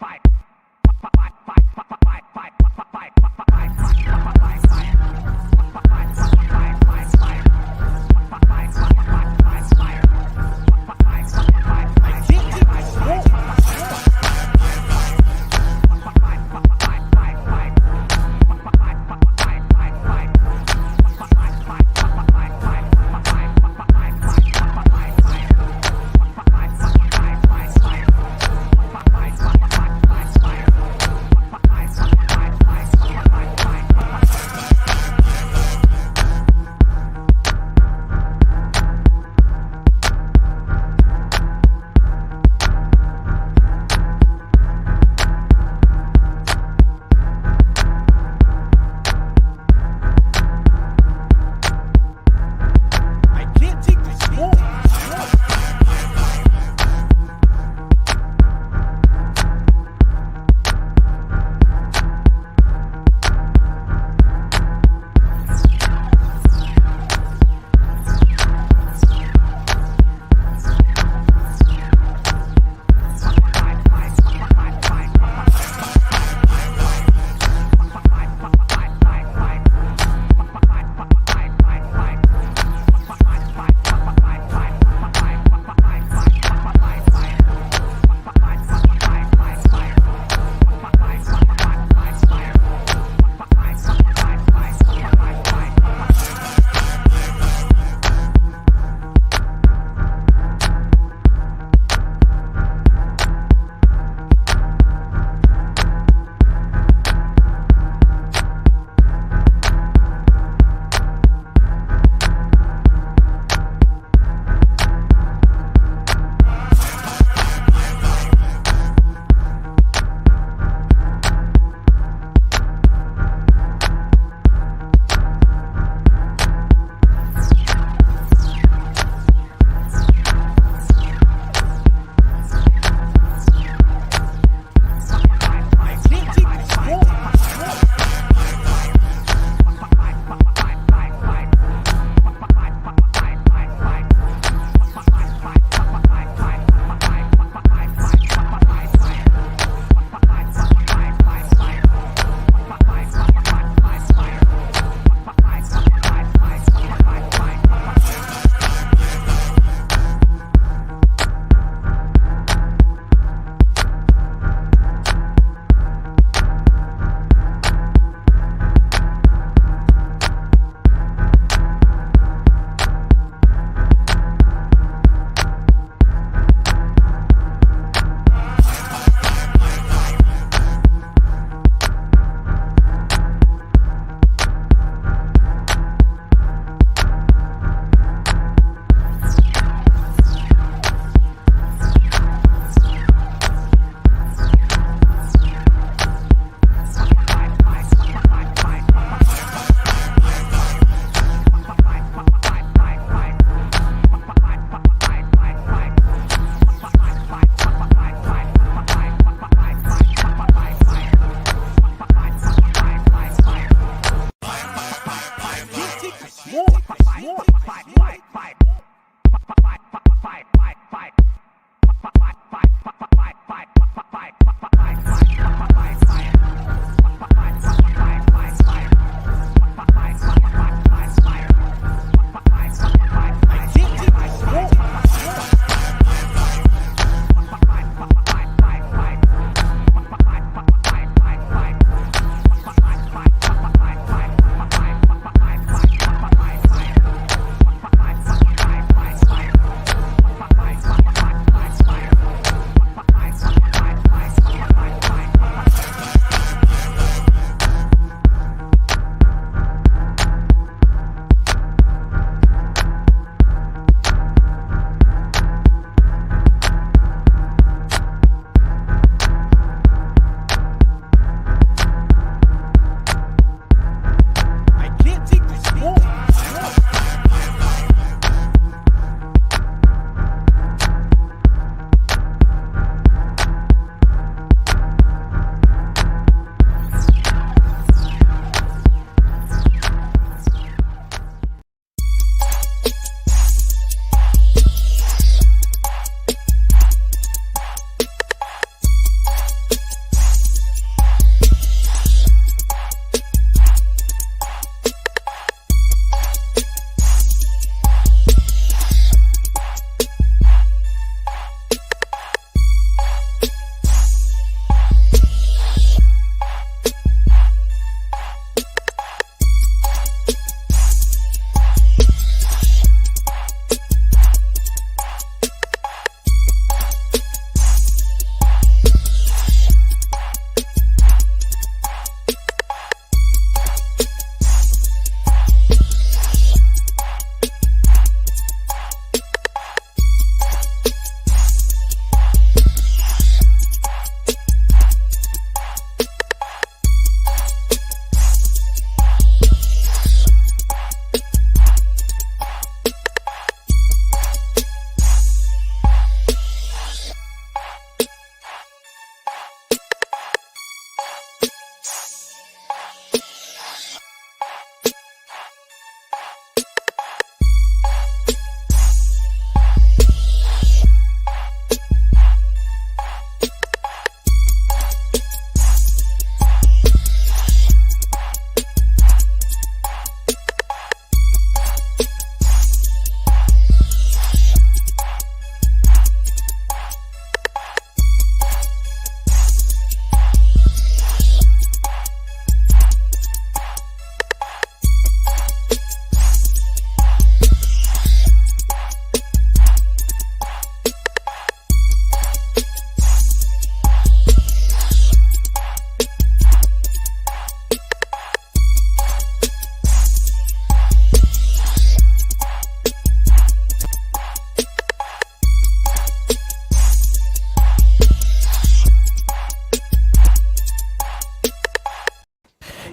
I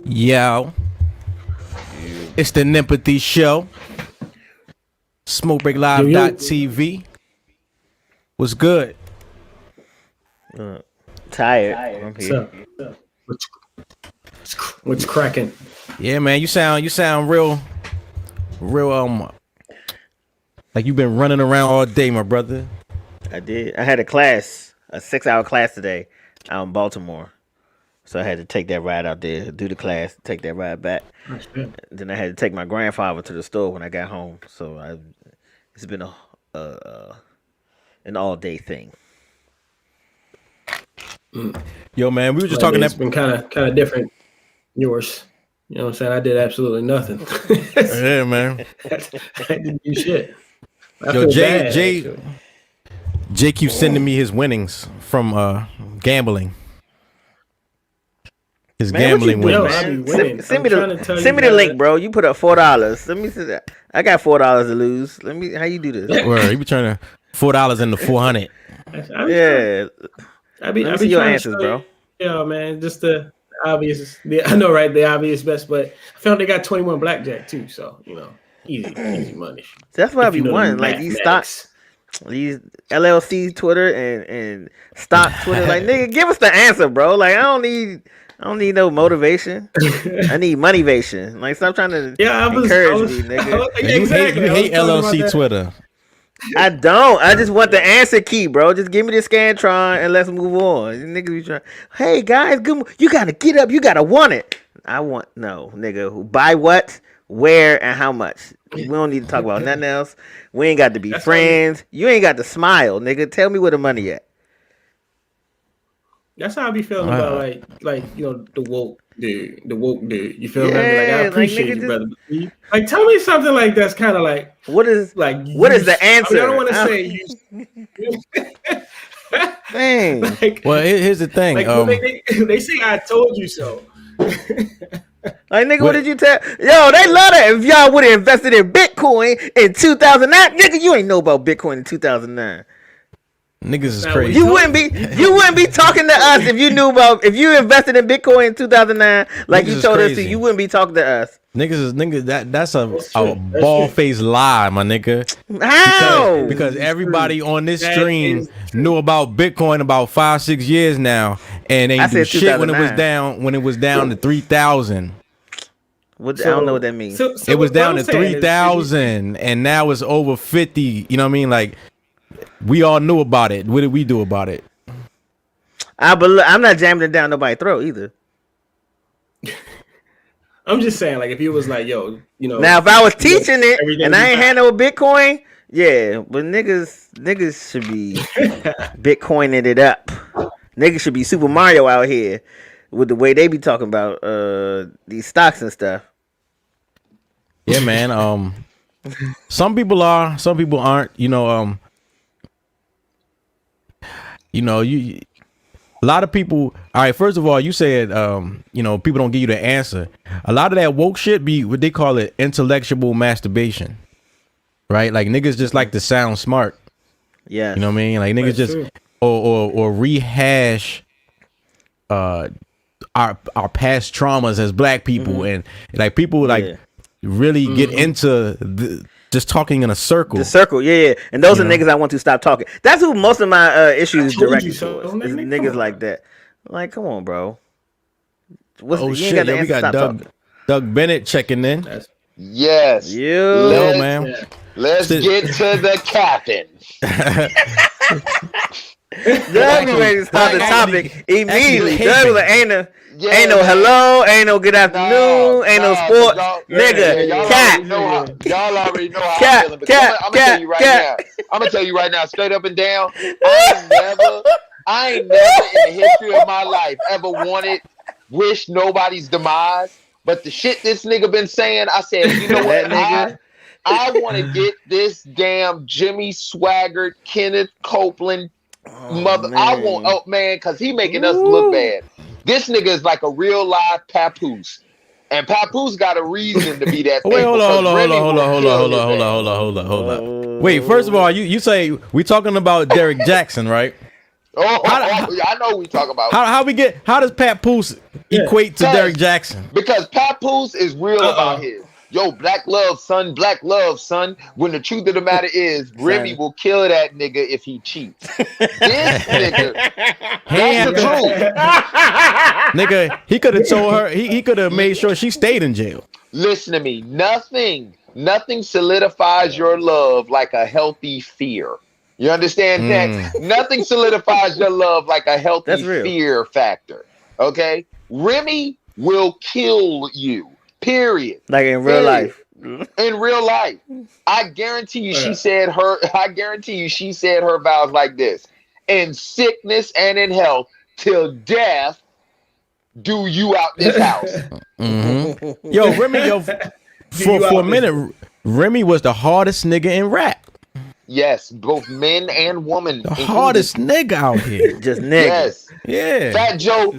Yo, it's the NEMPATHY show. SmokeBreakLive.tv. What's good? Tired. What's cracking? Yeah, man, you sound real like you've been running around all day, my brother. I did. I had a 6-hour class today out in Baltimore. So I had to take that ride out there, do the class, take that ride back. Then I had to take my grandfather to the store when I got home. So it's been an all-day thing. Yo, man, we were just talking. It's been kind of different. Yours, you know what I'm saying? I did absolutely nothing. Yeah, man. I didn't do shit. Yo, Jay keeps sending me his winnings from gambling. His gambling winnings. Send me the link, bro. You put up $4. Let me see that. I got $4 to lose. How you do this? Where you be trying to $4 into 400? Yeah. I be see your answers, bro. Yeah, man. Just the obvious. I know, right? The obvious best, but I found they got 21 blackjack too. So easy money. That's what I be wanting. Like these stocks, these LLC Twitter and stock Twitter. Like, nigga, give us the answer, bro. Like, I don't need no motivation. I need motivation. Like, stop trying to encourage me, nigga. Exactly. You hate LLC Twitter. I don't. I just want the answer key, bro. Just give me the Scantron and let's move on. Niggas be trying. Hey guys, good. You gotta get up. You gotta want it. No, nigga. Buy what, where, and how much. We don't need to talk about nothing else. We ain't got to be friends. You ain't got to smile, nigga. Tell me where the money at. That's how I be feeling about the woke dude. You feel me? Like, I appreciate you, brother. Like, tell me something like that's kind of like what is the answer? I don't want to say you. Dang. Well, here's the thing. They say I told you so. Like, nigga, what did you tell? Yo, they love that. If y'all would have invested in Bitcoin in 2009, nigga, you ain't know about Bitcoin in 2009. Niggas is crazy. You wouldn't be talking to us if you invested in Bitcoin in 2009 like you told us to. You wouldn't be talking to us. That's a bald faced lie, my nigga. How? Because everybody on this stream knew about Bitcoin about 5-6 years now, and they do shit when it was down to 3,000. I don't know what that means. It was down to 3,000, and now it's over 50. You know what I mean? Like, we all knew about it. What did we do about it? I'm not jamming it down nobody's throat either. I'm just saying, like, if you was like, yo, Now, if I was teaching it and I ain't had no Bitcoin, yeah, but niggas should be Bitcoining it up. Niggas should be Super Mario out here with the way they be talking about these stocks and stuff. Yeah, man. Some people are, some people aren't. A lot of people. All right, first of all, you said people don't give you the answer. A lot of that woke shit be what they call it intellectual masturbation, right? Like, niggas just like to sound smart. Yeah, you know what I mean? Like, niggas just or rehash our past traumas as black people, and like people really get into just talking in a circle. The circle, yeah. And those are niggas I want to stop talking. That's who most of my issues directed towards. Is niggas like that. Like, come on, bro. Shit, we got Doug Bennett checking in. Yes. Yo, man. Let's get to the capping. Doug ready to start the topic immediately. Doug was like, ain't no hello, ain't no good afternoon, ain't no sport, nigga. Cat. Y'all already know how I'm feeling. I'm gonna tell you right now. I'm gonna tell you right now, straight up and down. I ain't never in the history of my life ever wished nobody's demise. But the shit this nigga been saying, I said, you know what, nigga? I want to get this damn Jimmy Swaggart, Kenneth Copeland mother. Man. Because he making us look bad. This nigga is like a real live papoose. And papoose got a reason to be that thing. Wait, hold on. Wait, first of all, you say we talking about Derek Jackson, right? I know we talk about. How does papoose equate to Derrick Jackson. Because Papoose is real about his. Yo, black love, son. Black love, son. When the truth of the matter is, Remy will kill that nigga if he cheats. This nigga, that's the truth. Nigga, he could have told her. He could have made sure she stayed in jail. Listen to me. Nothing solidifies your love like a healthy fear. You understand that? Nothing solidifies your love like a healthy fear factor. Okay? Remy will kill you. Period. Like in real life. In real life. I guarantee you she said her vows like this. In sickness and in health, till death do you out this house. Yo, Remy, for a minute, Remy was the hardest nigga in rap. Yes, both men and women. The hardest nigga out here. Just nigga. Yes. Yeah. Fat Joe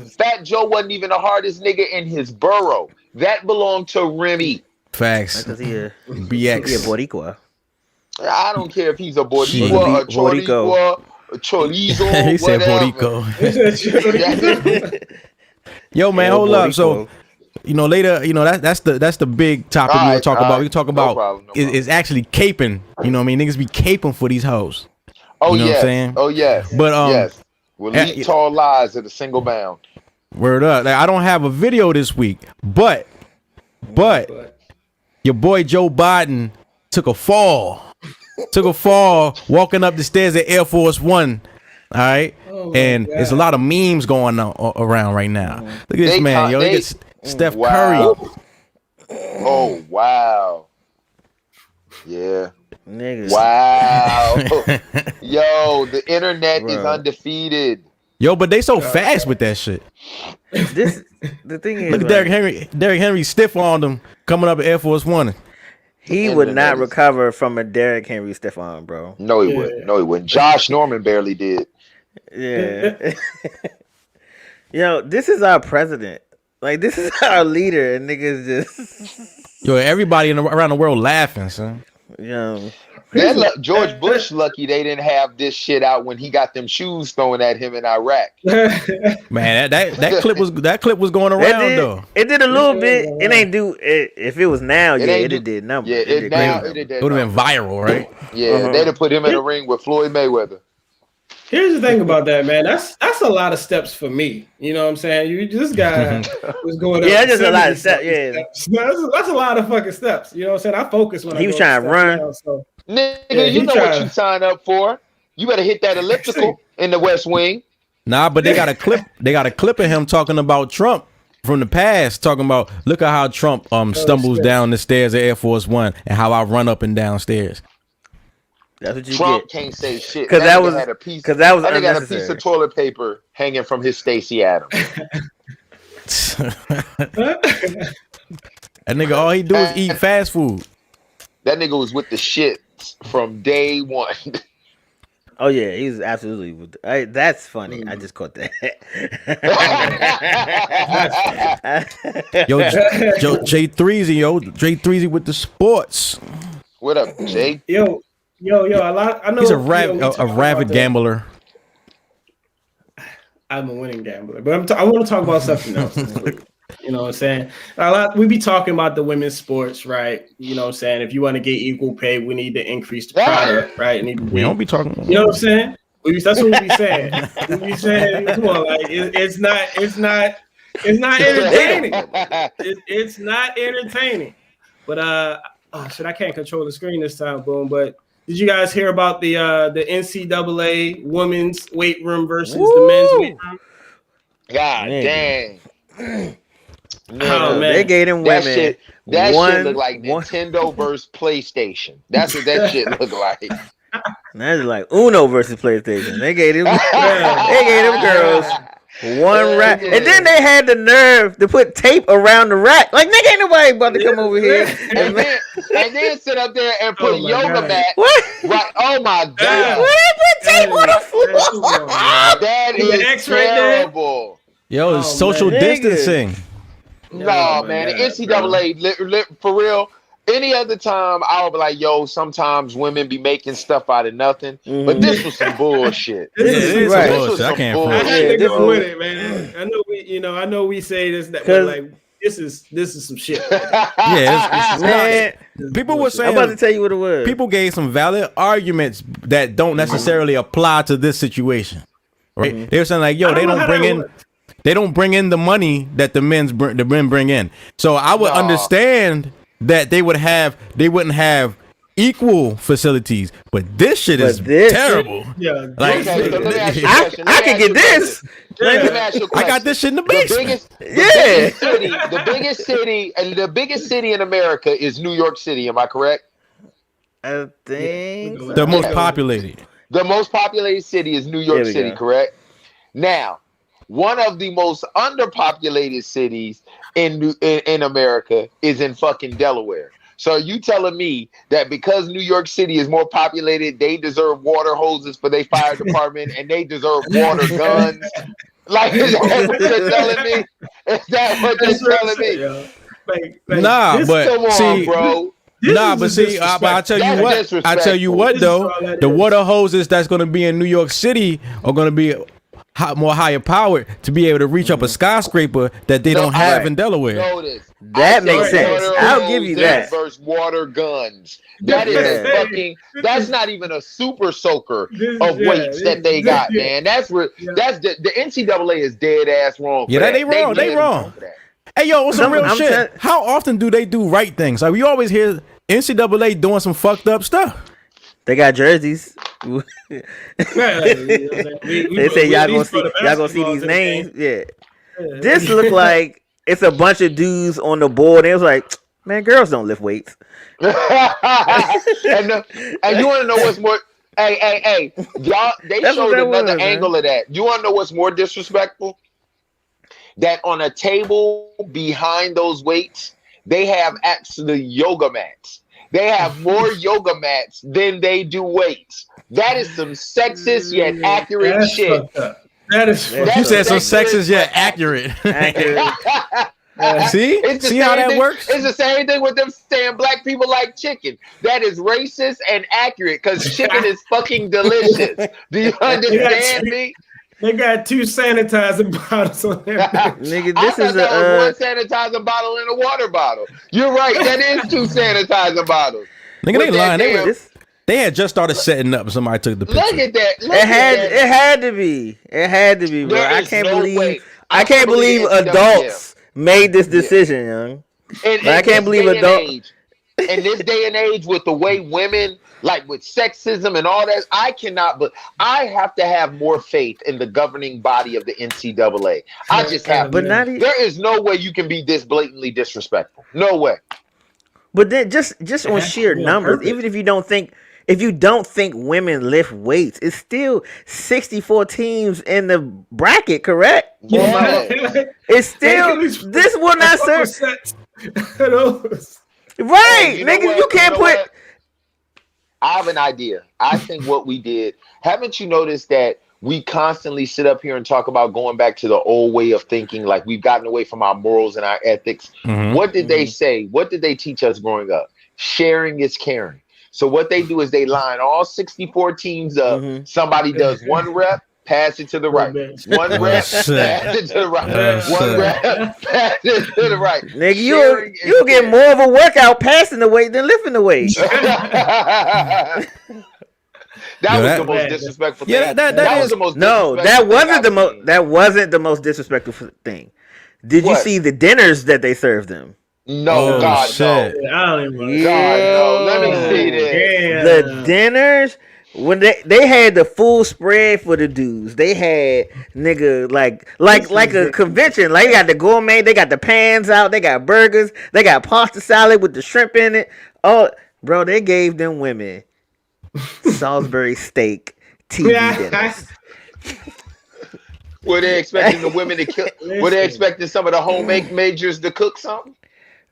wasn't even the hardest nigga in his borough. That belonged to Remy. Facts. Because he a BX. He a Boricua. I don't care if he's a Boricua, a Choricua, a Chorizo, he said whatever. Borico. Yo, man, hold up. So, later, that's the big topic we will talk about. We can talk about is actually caping. You know what I mean? Niggas be caping for these hoes. Oh, you know what I'm yes. saying? Oh, yes. But yes. We'll lead tall lies at a single bound. Word up. Like, I don't have a video this week, but your boy Joe Biden took a fall walking up the stairs at Air Force One. All right. And there's a lot of memes going on around right now. Look at this man, yo. Look at Steph Curry. Oh, wow. Yeah. Niggas. Wow. Yo, the internet is undefeated. Yo, but they so fast with that shit. The thing is, look at Derrick Henry stiff on them coming up at Air Force One. He would not recover from a Derrick Henry stiff arm, bro. No, he wouldn't. No, he wouldn't. Josh Norman barely did. Yeah. Yo, this is our president. Like, this is our leader, and niggas just. Yo, everybody around the world laughing, son. Yo. George Bush lucky they didn't have this shit out when he got them shoes thrown at him in Iraq. Man, that clip was going around though. It did a little bit. It ain't do it. If it was now, it did numbers. Yeah, it would have been viral, right? Yeah, they'd have put him in a ring with Floyd Mayweather. Here's the thing about that, man. That's a lot of steps for me. You know what I'm saying? This guy was going up. Yeah, just a lot of steps. Yeah, that's a lot of fucking steps. You know what I'm saying? I focus when he was trying to run. Down, so. Nigga, you know what you signed up for. You better hit that elliptical in the West Wing. Nah, but they got a clip. They got a clip of him talking about Trump from the past, talking about look at how Trump stumbles down the stairs at Air Force One and how I run up and down stairs. That's what you Trump get. Can't say shit because that was I got a piece of toilet paper hanging from his Stacey Adams. That nigga, all he do is eat fast food. That nigga was with the shit from day one. Oh yeah, he's absolutely. That's funny. I just caught that. Yo, J3Z with the sports. What up, Jay? Yo. I know he's a rabid gambler. I'm a winning gambler, but I want to talk about something else. You know what I'm saying? We be talking about the women's sports, right? You know what I'm saying? If you want to get equal pay, we need to increase the product, right? We don't be talking. You know what I'm saying? That's what we be saying. We be saying, come on, like it's not entertaining. It's not entertaining. But I can't control the screen this time, boom. But did you guys hear about the NCAA women's weight room versus the men's weight room? God dang. Oh, man. They gave them women that shit look like Nintendo versus PlayStation. That's what that shit look like. That's like Uno versus PlayStation. They gave them girls one rack, and then they had the nerve to put tape around the rack. Like, nigga, ain't nobody about to come over here and then sit up there and put a yoga mat. What? Right? Oh my god! What they put tape on the floor? That is terrible. Yo, it's social distancing. No, man. The NCAA, for real, Any other time, I'll be like, yo, sometimes women be making stuff out of nothing. But this was some bullshit. This is right. some bullshit. I can't I front. had to go with it, man. I know we say this, that, but like this is some shit. Yeah, man. People were saying. I'm about to tell you what it was. People gave some valid arguments that don't necessarily apply to this situation. Right? They were saying like, yo, they don't bring in the money that the men bring in. So I would understand that they wouldn't have equal facilities, but this shit is terrible. Yeah, like I can get this. I got this shit in the basement. The biggest city in America is New York City. Am I correct? I think the most populated. The most populated city is New York City, correct? Now, one of the most underpopulated cities in America is in fucking Delaware. So are you telling me that because New York City is more populated, they deserve water hoses for their fire department and they deserve water guns? Like, is that what you're telling me? Is that what you're telling me? Nah, but come on, see, bro. I tell you what though, the water hoses that's going to be in New York City are going to be more higher powered to be able to reach up a skyscraper that they don't have in Delaware. That makes sense. I'll give you that. Versus water guns. That is fucking. That's not even a super soaker of weights that they got, man. That's the NCAA is dead ass wrong. Yeah, they wrong. They wrong. Hey, yo, what's some real shit? How often do they do right things? Like we always hear NCAA doing some fucked up stuff. They got jerseys. They say y'all gonna see these names. Yeah. This look like it's a bunch of dudes on the board. And it was like, man, girls don't lift weights. And you want to know what's more? Hey, y'all. They showed another angle of that. You want to know what's more disrespectful? That on a table behind those weights, they have actually yoga mats. They have more yoga mats than they do weights. That is some sexist yet accurate shit. That is. You said some sexist yet accurate. See how that works? It's the same thing with them saying black people like chicken. That is racist and accurate because chicken is fucking delicious. Do you understand me? They got 2 sanitizer bottles on there. Nigga, this is one sanitizer bottle and a water bottle. You're right. That is 2 sanitizer bottles. Nigga, they lying. They had just started setting up. Somebody took the picture. Look at that. It had to be. It had to be, bro. I can't believe adults made this decision, young. I can't believe adults. In this day and age, with the way women, like with sexism and all that, I cannot. But I have to have more faith in the governing body of the NCAA. I just have. But there is no way you can be this blatantly disrespectful. No way. But then just on sheer numbers, even if you don't think women lift weights, it's still 64 teams in the bracket, correct? Yeah. It's still this will not serve. Right, nigga, you can't put. I have an idea. I think what we did. Haven't you noticed that we constantly sit up here and talk about going back to the old way of thinking, like we've gotten away from our morals and our ethics? Mm-hmm. What did they say? What did they teach us growing up? Sharing is caring. So what they do is they line all 64 teams up. Mm-hmm. Somebody does 1 rep, pass it to the right. 1 rep, pass it to the right. 1 rep, pass it to the right. Nigga, you'll get more of a workout passing the weight than lifting the weight. That was the most disrespectful thing. Yeah, that was the most. No, that wasn't the most disrespectful thing. Did you see the dinners that they served them? No, God, shit. no. I don't even God, no. Let me see this. The dinners, when they had the full spread for the dudes. They had nigga like a convention. Like, they got the gourmet, they got the pans out, they got burgers, they got pasta salad with the shrimp in it. Oh, bro, they gave them women Salisbury steak TV dinners. Were they expecting the women to cook? Were they expecting some of the homemade majors to cook something?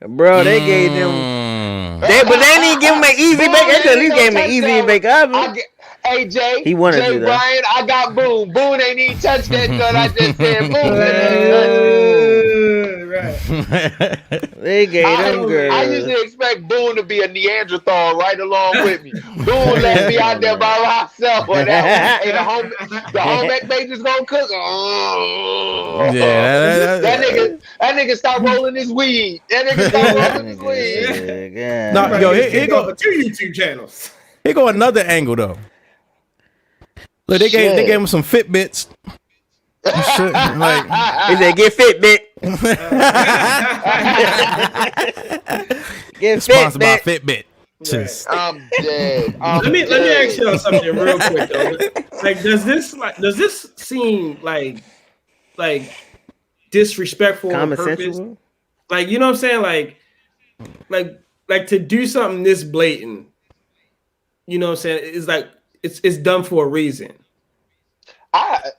Bro, they gave them. But they didn't even give them an easy bake. They could at least gave them an easy bake oven. Hey, Jay. He wanted Jay to do Bryan, I got Boone. Boone ain't even touched that gun. I just said Boone. They gave them girls. I usually expect Boone to be a Neanderthal right along with me. Boone left me out there by myself. Hey, the home ec major's gonna cook. Yeah, that nigga start rolling his weed. That nigga start rolling his weed. No, yo, here go 2 YouTube channels. Here go another angle though. Look, they gave him some Fitbits. Shit, like, he said, "Get Fitbit." Get sponsored by Fitbit. Fitbit. I'm dead. Let me ask y'all something real quick though. Like, does this seem like disrespectful on purpose? Like, you know what I'm saying? Like to do something this blatant, you know what I'm saying? It's like it's done for a reason.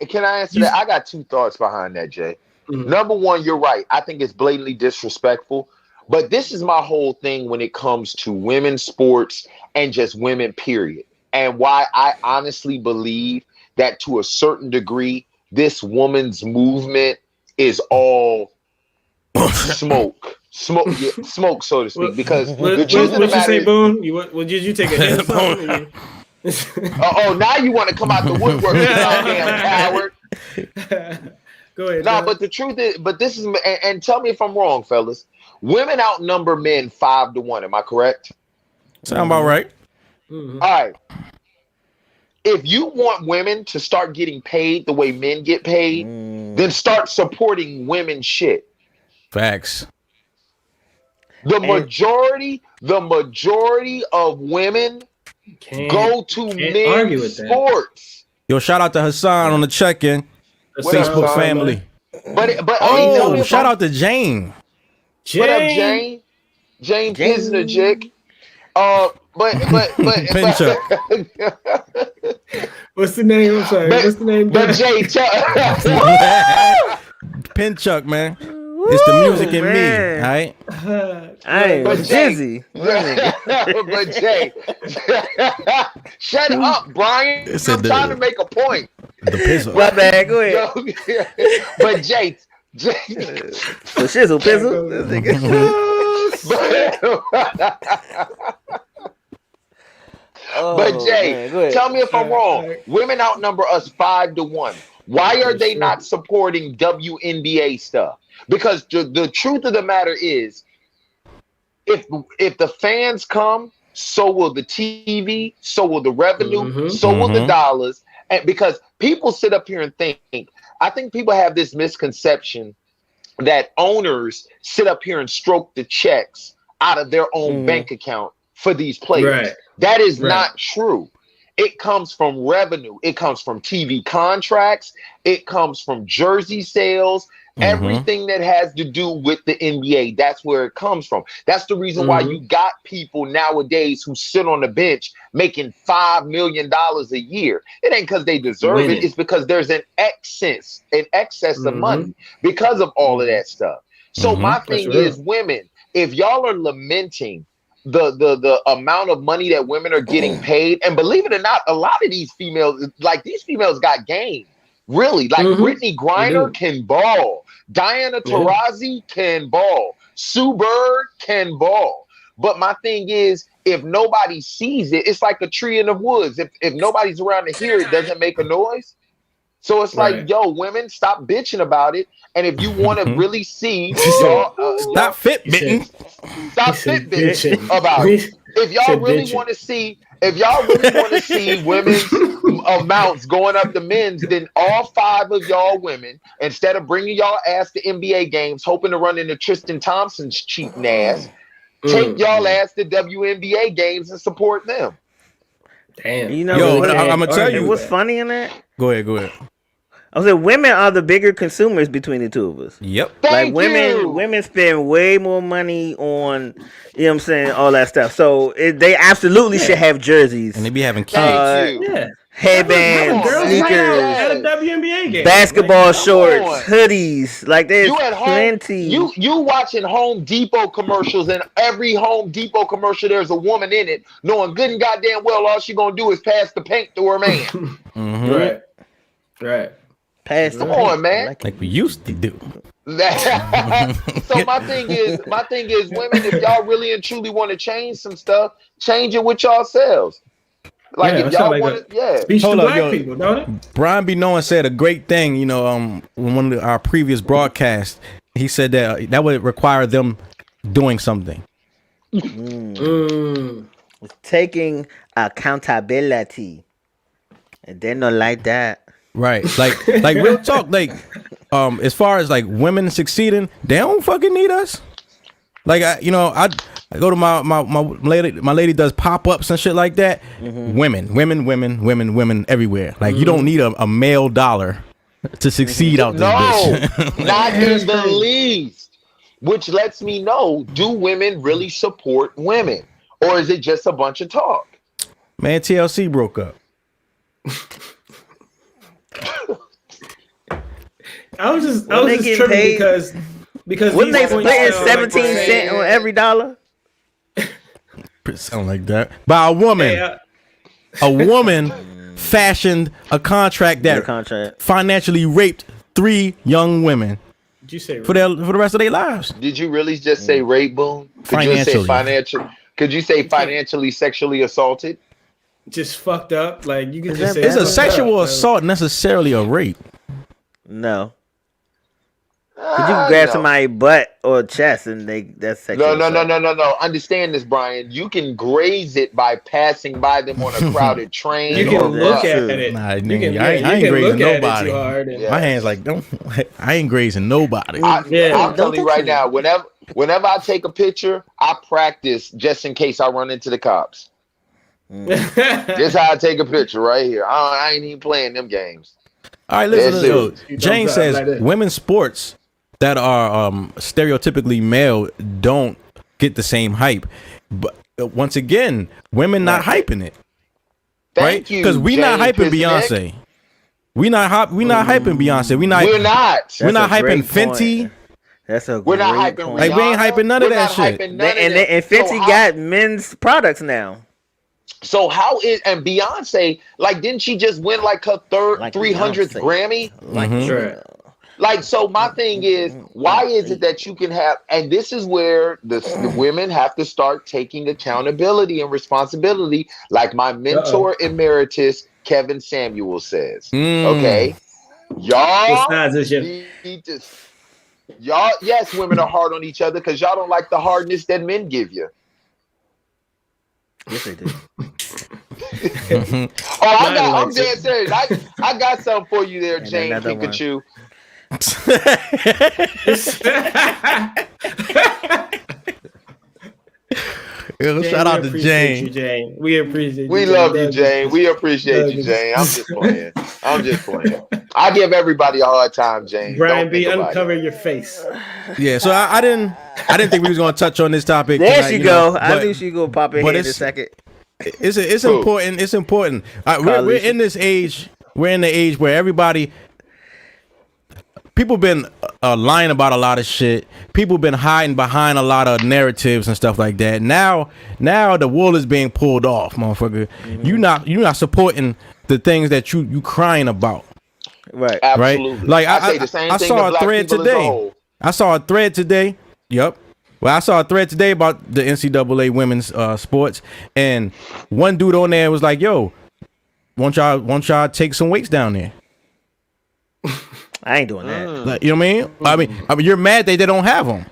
Can I answer that? I got 2 thoughts behind that, Jay. Mm-hmm. Number one, you're right. I think it's blatantly disrespectful. But this is my whole thing when it comes to women's sports and just women, period. And why I honestly believe that to a certain degree, this woman's movement is all smoke, so to speak. Because the truth of the matter is, Boone? Did you take a hit? Now you want to come out the woodwork, you damn coward. Go ahead. No, but the truth is, this is, and tell me if I'm wrong, fellas. Women outnumber men 5-1. Am I correct? Sound about right. Mm-hmm. All right. If you want women to start getting paid the way men get paid, then start supporting women's shit. Facts. The majority of women go to men's sports. Yo, shout out to Hassan on the check-in. Facebook family. But shout out to Jane. What up, Jane? Jane Pisner, chick. But Pinchuck. What's the name? I'm sorry. What's the name? But Jay Pinchuck, man. It's the music in me, all right? I ain't dizzy. But Jay, shut up, Brian. I'm trying to make a point. The pizzle. My bad, go ahead. But Jay. The shizzle pizzle. But Jay, tell me if I'm wrong. Women outnumber us 5-1. Why are they not supporting WNBA stuff? Because the truth of the matter is, if the fans come, so will the TV, so will the revenue, so will the dollars. And because people sit up here and think, I think people have this misconception that owners sit up here and stroke the checks out of their own bank account for these players. Right. That is not true. It comes from revenue. It comes from TV contracts. It comes from jersey sales. Everything that has to do with the NBA, that's where it comes from. That's the reason why you got people nowadays who sit on the bench making $5 million a year. It ain't because they deserve it. It's because there's an excess of money because of all of that stuff. So my thing is, women, if y'all are lamenting the amount of money that women are getting paid, and believe it or not, a lot of these females got game. Really, like Brittany Griner can ball. Diana Taurasi can ball. Sue Bird can ball. But my thing is, if nobody sees it, it's like a tree in the woods. If nobody's around to hear it, doesn't it make a noise? So it's like, yo, women, stop bitching about it. And if you want to really see, stop Fitbitting. Stop Fitbitting about it. If y'all really want to see, women's amounts going up to men's, then all 5 of y'all women, instead of bringing y'all ass to NBA games, hoping to run into Tristan Thompson's cheap ass, take y'all ass to WNBA games and support them. Damn. You know, yo, I'm gonna tell you what's funny in that. Go ahead. I was like, women are the bigger consumers between the two of us. Yep. Like women spend way more money on, you know what I'm saying, all that stuff. So they absolutely should have jerseys. And they be having kids. Headbands, sneakers, at a WNBA game, basketball shorts, hoodies. Like there's plenty. You watching Home Depot commercials, and every Home Depot commercial there's a woman in it, knowing good and goddamn well all she gonna do is pass the paint to her man. Right. Pass the Come on, man. Like we used to do. So my thing is, women, if y'all really and truly want to change some stuff, change it with yourselves. Like if y'all want to, speech to black people, don't it? BRYANBEKNOWIN said a great thing, in one of our previous broadcasts. He said that would require them doing something. Taking accountability. And they don't like that. Right. Like real talk, as far as like women succeeding, they don't fucking need us. Like I go to my lady does pop-ups and shit like that. Women everywhere. Like you don't need a male dollar to succeed out this bitch. Not in the least. Which lets me know, do women really support women? Or is it just a bunch of talk? Man, TLC broke up. I was just tripping because wasn't they splitting 17 cents on every dollar? Sound like that. By a woman. A woman fashioned a contract that financially raped 3 young women. Did you say for the rest of their lives? Did you really just say rape, Boone? Could you say financially sexually assaulted? Just fucked up. Like you can just say it's a sexual assault, necessarily a rape. No. You can grab somebody's butt or chest and that's sexual. No. Understand this, Brian. You can graze it by passing by them on a crowded train. You can look at it. Nah, I ain't grazing nobody. My hands like I ain't grazing nobody. I'm telling you right now, whenever I take a picture, I practice just in case I run into the cops. This how I take a picture right here. I ain't even playing them games. All right, listen. Jane says women's sports that are stereotypically male don't get the same hype. But once again, women not hyping it. Thank you, because we not hyping Beyonce. We not hyping Beyonce. We're not hyping Fenty. We're not hyping. Like we ain't hyping none of that shit. And Fenty got men's products now. So how is Beyonce, like, didn't she just win like her 300th Grammy? Sure. Like, so my thing is, why is it that you can have, and this is where the women have to start taking accountability and responsibility, like my mentor emeritus, Kevin Samuel says. Okay? Y'all need to, yes, women are hard on each other because y'all don't like the hardness that men give you. Yes, they do. I'm dead serious. I got something for you there, Jane Pikachu. Shout out to Jane. We appreciate you. We love you, Jane. We appreciate you, Jane. I'm just playing. I give everybody a hard time, Jane. Brian B, uncover your face. Yeah, so I didn't think we was gonna touch on this topic. There tonight, she go. I knew she gonna pop in here in a second. It's important. It's important. We're in this age. We're in the age where people been lying about a lot of shit. People been hiding behind a lot of narratives and stuff like that. Now the wool is being pulled off, motherfucker. You're not supporting the things that you crying about. Right. Absolutely. Right? Like I saw a thread today. I saw a thread today. Yep. Well, I saw a thread today about the NCAA women's sports, and one dude on there was like, "Yo, won't y'all take some weights down there?" I ain't doing that. Like, you know what I mean? I mean, you're mad that they don't have them.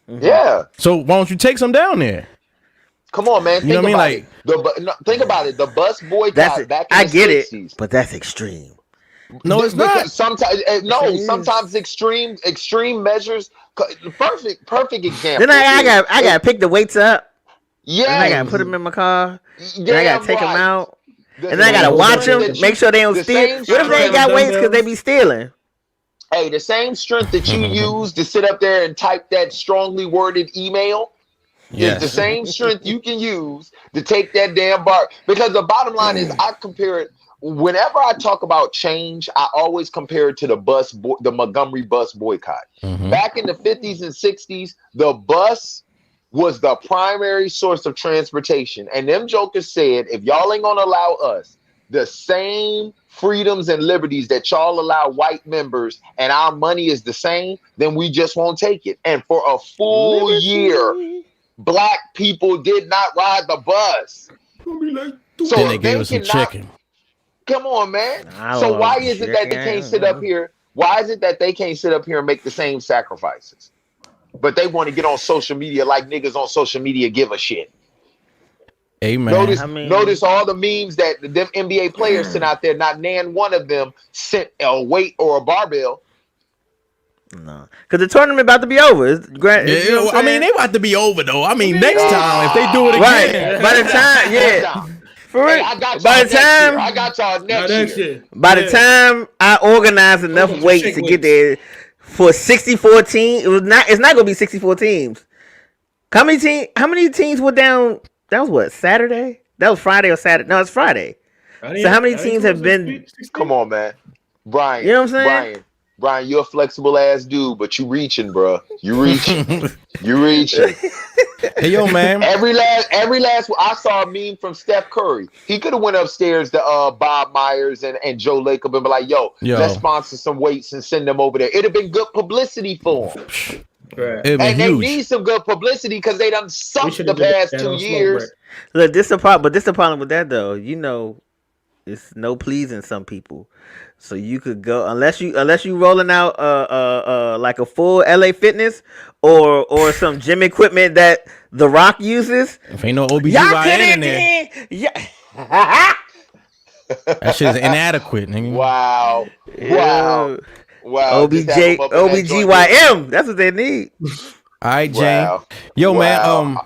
Yeah. So why don't you take some down there? Come on, man. Think about it. Think about it. The bus boycott back in the 60s. It, but that's extreme. No, it's not. Sometimes extreme measures. Perfect example. Then I gotta pick the weights up. Yeah. And I gotta put them in my car. And I gotta take them out. And then I gotta watch them, make sure they don't steal. What if they ain't got weights because they be stealing? Hey, the same strength that you use to sit up there and type that strongly worded email is the same strength you can use to take that damn bar. Because the bottom line is, I compare it. Whenever I talk about change, I always compare it to the Montgomery bus boycott. Back in the 50s and 60s, the bus was the primary source of transportation. And them jokers said, if y'all ain't gonna allow us the same freedoms and liberties that y'all allow white members, and our money is the same, then we just won't take it. And for a full year, black people did not ride the bus. So then they gave us some chicken. Come on, man. So why is it that they can't sit up here? Why is it that they can't sit up here and make the same sacrifices? But they want to get on social media like niggas on social media give a shit. Amen. Notice all the memes that them NBA players sent out there. Not nan one of them sent a weight or a barbell. No, because the tournament about to be over. It's great. Yeah, you know I mean, they about to be over though. I mean, next time if they do it again, right? By the time, yeah. For real. By the time I got y'all next year. By the time I organize enough weights to get there for 64 teams, it's not gonna be 64 teams. How many teams were down? That was what, Saturday? That was Friday or Saturday? No, it's Friday. So how many teams have been? Come on, man. Brian. You know what I'm saying? Brian, you're a flexible ass dude, but you reaching, bro. You reaching. You reaching. Hey, yo, man. Every last. I saw a meme from Steph Curry. He could have went upstairs to Bob Myers and Joe Lacob and be like, yo, let's sponsor some weights and send them over there. It'd have been good publicity for him. Right. And they need some good publicity because they done sucked the past 2 years. Look, this the problem with that though. You know, it's no pleasing some people. So you could go unless you rolling out like a full LA Fitness or some gym equipment that The Rock uses. If ain't no OBGYN in there, that shit is inadequate, nigga. Wow. OBGYM. That's what they need. All right, Jane. Yo, man.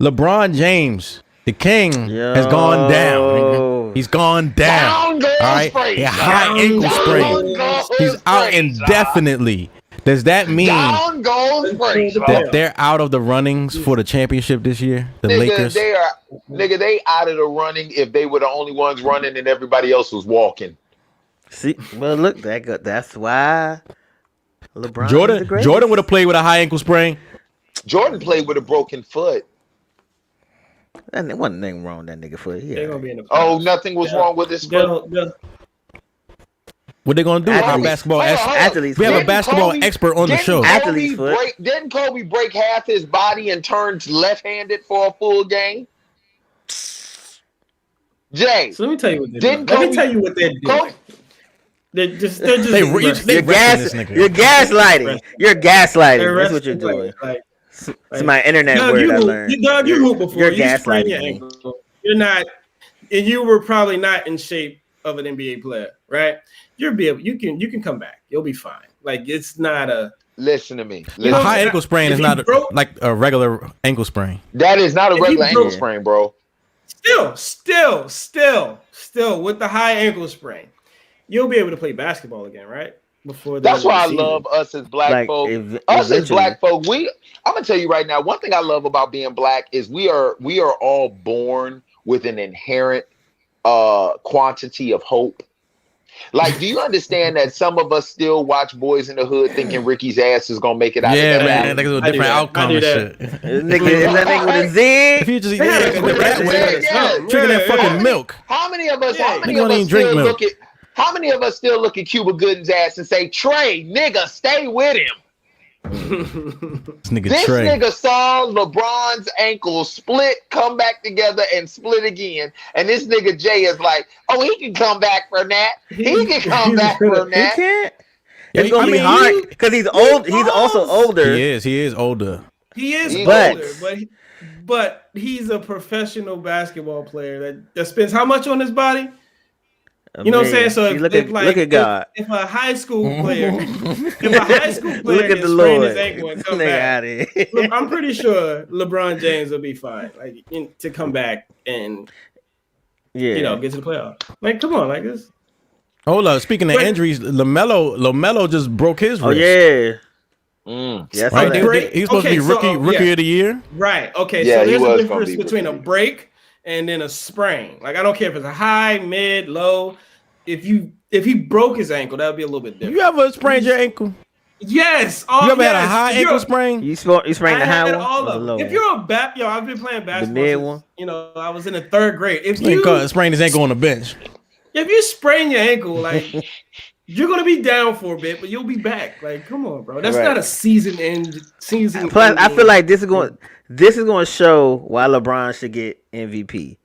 LeBron James, the king, has gone down. Nigga. He's gone down. All right, high ankle sprain. He's out indefinitely. Does that mean that they're out of the runnings for the championship this year? The Lakers. They out of the running if they were the only ones running and everybody else was walking. See, well, look, that's why LeBron. Jordan would have played with a high ankle sprain. Jordan played with a broken foot. There wasn't nothing wrong with that nigga foot. Nothing was wrong with his foot. What they gonna do? Our basketball athletes. We have a basketball expert on the show. Didn't Kobe break half his body and turn left-handed for a full game? Jay, so let me tell you what they're doing. Let me tell you what they're doing. They're just you're gaslighting. You're gaslighting. That's what you're doing. It's my internet word I learned. Doug, you hooped before. You're gaslighting your ankle. You're not, and you were probably not in shape of an NBA player, right? You can come back. You'll be fine. Like, it's not a. Listen to me. A high ankle sprain is not like a regular ankle sprain. That is not a regular ankle sprain, bro. Still, with the high ankle sprain, you'll be able to play basketball again, right? That's why I love us as black folk. As black folk, I'm gonna tell you right now. One thing I love about being black is we are all born with an inherent quantity of hope. Like, do you understand that some of us still watch Boys in the Hood thinking Ricky's ass is gonna make it out? Yeah, of man, niggas with different outcomes and shit. Nigga with a zig. If you just drinking that fucking milk. How many of us still look at Cuba Gooden's ass and say, Trey, nigga, stay with him? This nigga saw LeBron's ankle split, come back together, and split again. And this nigga Jay is like, oh, he can come back for that. He can come back for that. He can't. It's gonna be hard because he's old. He's also older. He is older. He's older, but he's a professional basketball player that spends how much on his body? You know what I'm saying? So look at God. If a high school player, look at the Lord, his ankle and come back, I'm pretty sure LeBron James will be fine. Like to come back and get to the playoffs. Like, come on, like this. Hold up. Speaking of injuries, LaMelo just broke his wrist. Oh yeah. Yes, right? He's supposed to be rookie of the year. Right. Okay. So there's a difference between a break and then a sprain. Like, I don't care if it's a high, mid, low. If he broke his ankle, that would be a little bit different. You ever sprained your ankle? Yes. You ever had a high ankle sprain? You sprained the high one? All of them. If you're I've been playing basketball. The mid one? I was in the 3rd grade. If you sprained his ankle on the bench. If you sprain your ankle, like you're gonna be down for a bit, but you'll be back. Like, come on, bro. That's not a season. Plus, I feel like this is going to show why LeBron should get MVP,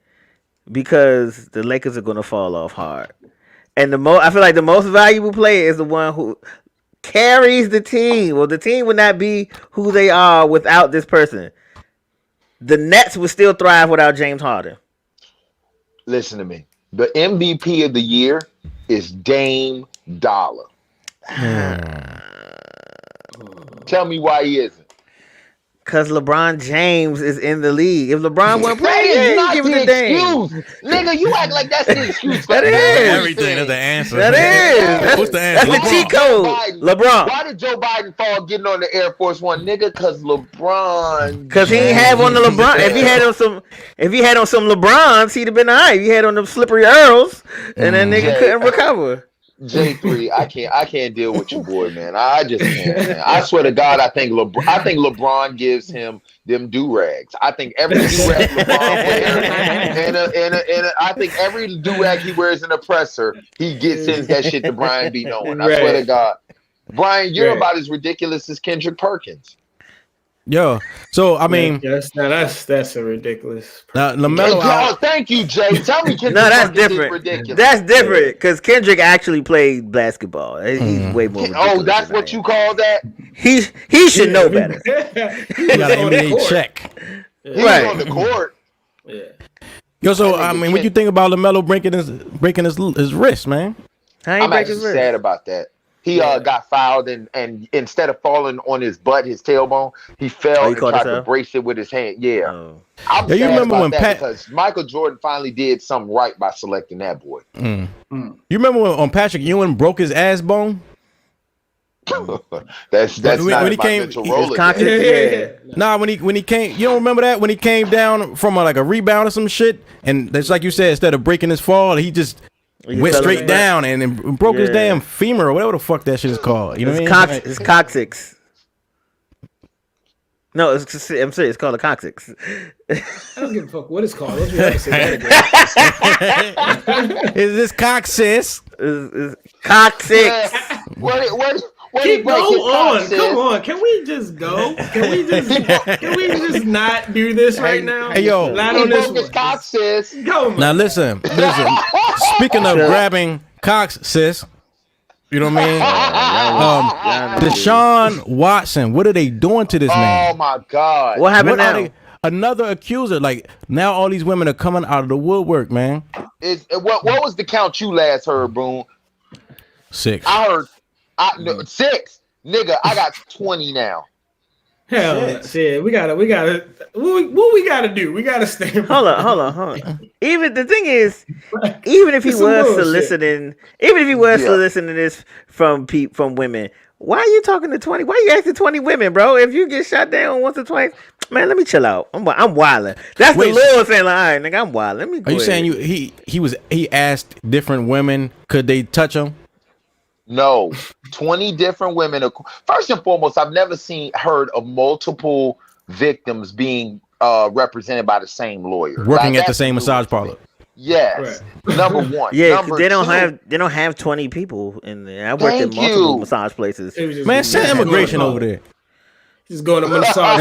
because the Lakers are going to fall off hard, and I feel like the most valuable player is the one who carries the team. Well, the team would not be who they are without this person. The Nets would still thrive without James Harden. Listen to me. The MVP of the year is Dame Dollar. Tell me why he isn't. Because LeBron James is in the league. If LeBron wasn't playing, that is give it to Dame. excuse. Nigga, you act like that's the excuse. That is everything. That's the answer. That is. What's the answer? That's the cheat code. LeBron. Why did Joe Biden fall getting on the Air Force One, nigga? Because LeBron. Because he ain't have on the LeBron. If he had on some LeBrons, he'd have been alright. He had on them slippery Earls, and that nigga couldn't recover. J3, I can't deal with you, boy, man. I just can't. Man. I swear to God, I think LeBron gives him them do-rags. I think every do-rag LeBron wears, I think every do-rag he wears an oppressor, he sends that shit to Brian B. Knowing. I swear to God. Brian, you're about as ridiculous as Kendrick Perkins. Yo, so I mean, that's a ridiculous. LaMelo. Thank you, Jay. Tell me, Kendrick. No, that's Perkins is different. ridiculous. That's different because Kendrick actually played basketball. He's way more. Oh, that's what you call that? He should know better. He got an NBA check. He was on the court. Yeah. Yo, so I mean, what you think about LaMelo breaking his wrist, man? I'm actually sad about that. He got fouled and instead of falling on his butt, his tailbone, he fell and tried to brace it with his hand. Yeah. I'm sad you remember about when that because Michael Jordan finally did something right by selecting that boy. You remember when Patrick Ewing broke his ass bone? that's when he came, Nah, when he came, you don't remember that when he came down from a rebound or some shit, and that's like you said, instead of breaking his fall, he just went straight down and broke his damn femur or whatever the fuck that shit is called. You know what I mean? It's coccyx. No, I'm serious. It's called a coccyx. I don't give a fuck what it's called. Don't you have to say that again. Is this coccyx? It's coccyx. What Keep go on. Come on. Can we just go? Can we just not do this right now? Hey yo, not on this one. Cock, sis. Go, man. Now listen. Speaking of grabbing cocks, sis. You know what I mean? Deshaun Watson. What are they doing to this man? Oh my God! What happened now? Another accuser. Like now, all these women are coming out of the woodwork, man. What was the count you last heard, Boone? 6. I heard. 6, nigga. I got 20 now. Hell, shit. We gotta. What we gotta do? We gotta stay. Hold on. Even the thing is, even if he was soliciting this from women, why are you talking to 20? Why are you asking 20 women, bro? If you get shot down once or twice, man, let me chill out. I'm wilding. That's the Lord saying, like, all right, nigga, I'm wilding. Let me. Go are you saying he asked different women could they touch him? No, 20 different women. First and foremost, I've never heard of multiple victims being represented by the same lawyer, working at the same massage parlor. Yes, right. Number one. Yeah, they don't have 20 people in there. I worked at multiple massage places. Man, send immigration over there. Just going to massage.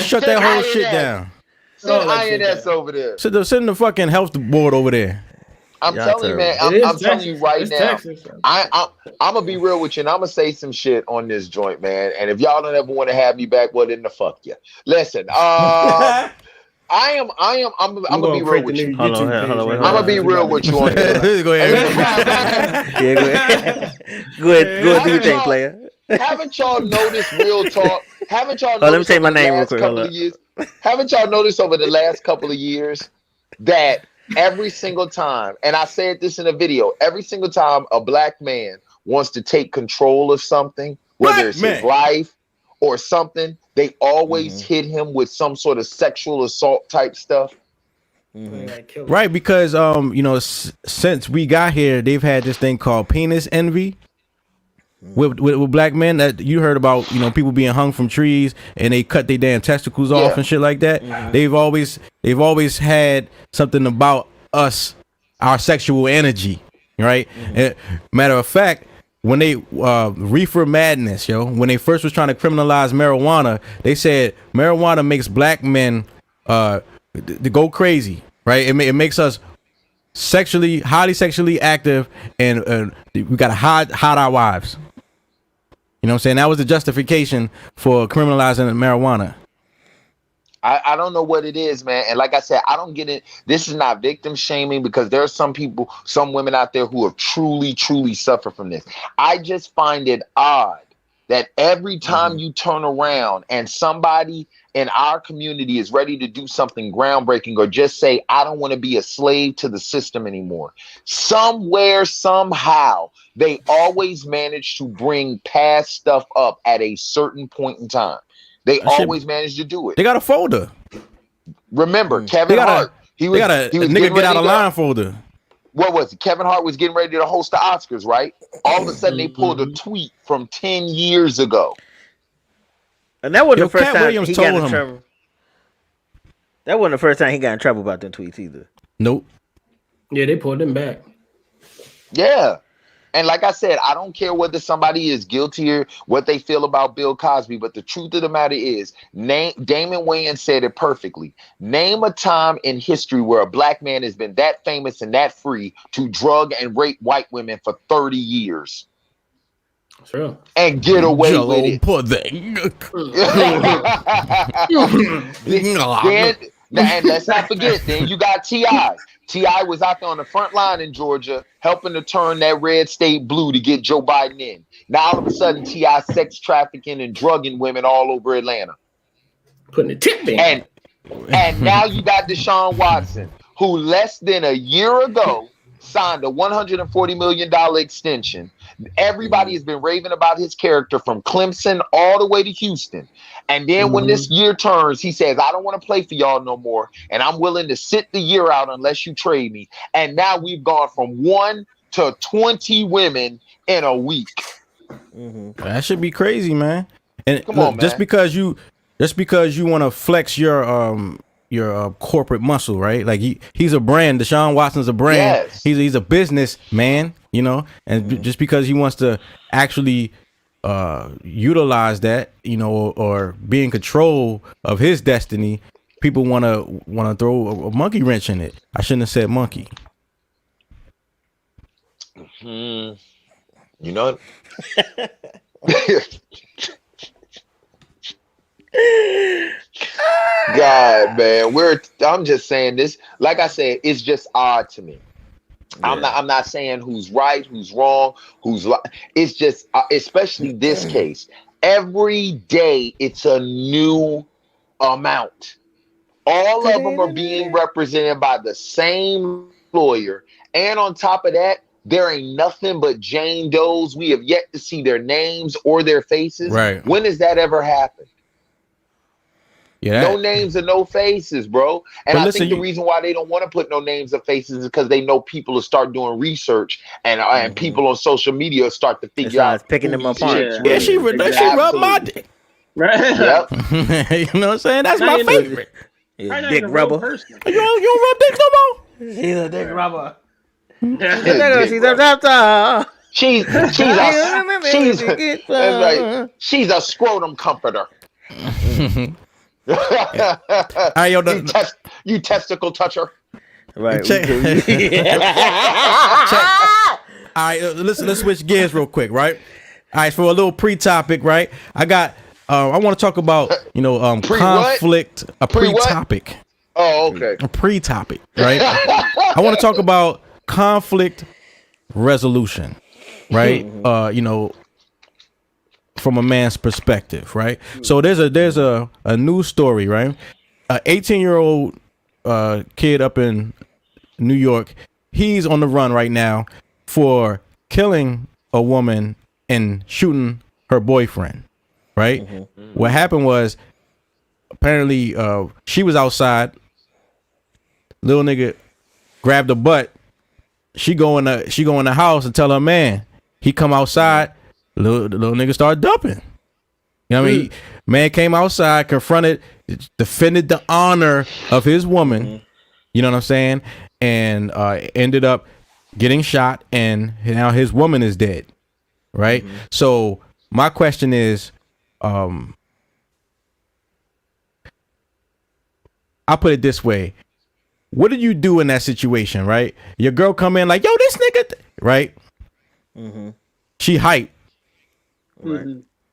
Shut that whole shit down. Send INS over there. Send the fucking health board over there. I'm telling you, man. I'm telling you right now. I'm gonna be real with you, and I'm gonna say some shit on this joint, man. And if y'all don't ever want to have me back, well, then the fuck you. Listen, I'm gonna be real with you. Hold on, I'm gonna be real with you on this. Go ahead. Go ahead. Do your thing, player. Haven't y'all noticed real talk? Haven't y'all noticed? Let me take my name real quick. Haven't y'all noticed over the last couple of years that every single time, and I said this in a video, every single time a black man wants to take control of something, whether it's his life or something, they always hit him with some sort of sexual assault type stuff. Right, because since we got here, they've had this thing called penis envy with black men that you heard about. People being hung from trees and they cut their damn testicles off and shit like that. They've always had something about us, our sexual energy, right? And matter of fact, when they reefer madness, when they first was trying to criminalize marijuana, they said marijuana makes black men to go crazy, right? It makes us highly sexually active, and we gotta hide our wives. You know what I'm saying? That was the justification for criminalizing marijuana. I don't know what it is, man. And like I said, I don't get it. This is not victim shaming, because there are some people, some women out there who have truly, truly suffered from this. I just find it odd that every time you turn around and somebody in our community is ready to do something groundbreaking or just say, I don't want to be a slave to the system anymore, somewhere, somehow, they always manage to bring past stuff up at a certain point in time. They always manage to do it. They got a folder. Remember, Kevin Hart. He was nigga get out of line folder. What was it? Kevin Hart was getting ready to host the Oscars, right? All of a sudden, they pulled a tweet from 10 years ago. And that wasn't the first Cat time Williams he got told in trouble. That wasn't the first time he got in trouble about them tweets either. Nope. Yeah, they pulled him back. Yeah. And like I said, I don't care whether somebody is guilty or what they feel about Bill Cosby, but the truth of the matter is, Damon Wayans said it perfectly. Name a time in history where a black man has been that famous and that free to drug and rape white women for 30 years. Sure. And get away with it. And let's not forget, then you got T.I. T.I. was out there on the front line in Georgia helping to turn that red state blue to get Joe Biden in. Now all of a sudden T.I. sex trafficking and drugging women all over Atlanta. Putting a tip in. And now you got Deshaun Watson, who less than a year ago signed a $140 million extension. Everybody has been raving about his character from Clemson all the way to Houston. And then when this year turns, he says, I don't want to play for y'all no more. And I'm willing to sit the year out unless you trade me. And now we've gone from 1 to 20 women in a week. That should be crazy, man. And come on, just man. because you want to flex your corporate muscle, right? Like he's a brand. Deshaun Watson's a brand. Yes. He's a business man, and just because he wants to actually utilize that, or be in control of his destiny, people want to throw a monkey wrench in it. I shouldn't have said monkey. You know. God, man, I'm just saying this. Like I said, it's just odd to me. Yeah. I'm not saying who's right, who's wrong, it's just, especially this case. Every day it's a new amount. All of them are being represented by the same lawyer, and on top of that, there ain't nothing but Jane Does. We have yet to see their names or their faces. Right? When has that ever happened? Yeah. No names and no faces, bro. And I think the reason why they don't want to put no names or faces is because they know people will start doing research, and people on social media start to figure out picking them apart. Yeah, she rubbed my dick. Right. Yep. You know what I'm saying? That's my favorite. Dick rubber. You don't rub dicks no more? She's a dick rubber. She's a scrotum comforter. You testicle toucher. Right. Check. All right, let's switch gears real quick, right? All right, for a little pre-topic, right? I want to talk about, conflict, a pre-topic. Oh, okay. A pre-topic, right? I want to talk about conflict resolution, right? From a man's perspective, right? So there's a news story, right? A 18-year-old kid up in New York, he's on the run right now for killing a woman and shooting her boyfriend, right? What happened was, apparently she was outside, little nigga grabbed her butt, she go in the house and tell her man, he come outside, little nigga started dumping. You know what I mean? Man came outside, confronted, defended the honor of his woman, You know what I'm saying? And ended up getting shot, and now his woman is dead. Right? So my question is, I'll put it this way. What do you do in that situation, right? Your girl come in like, yo, this nigga, right? She hype.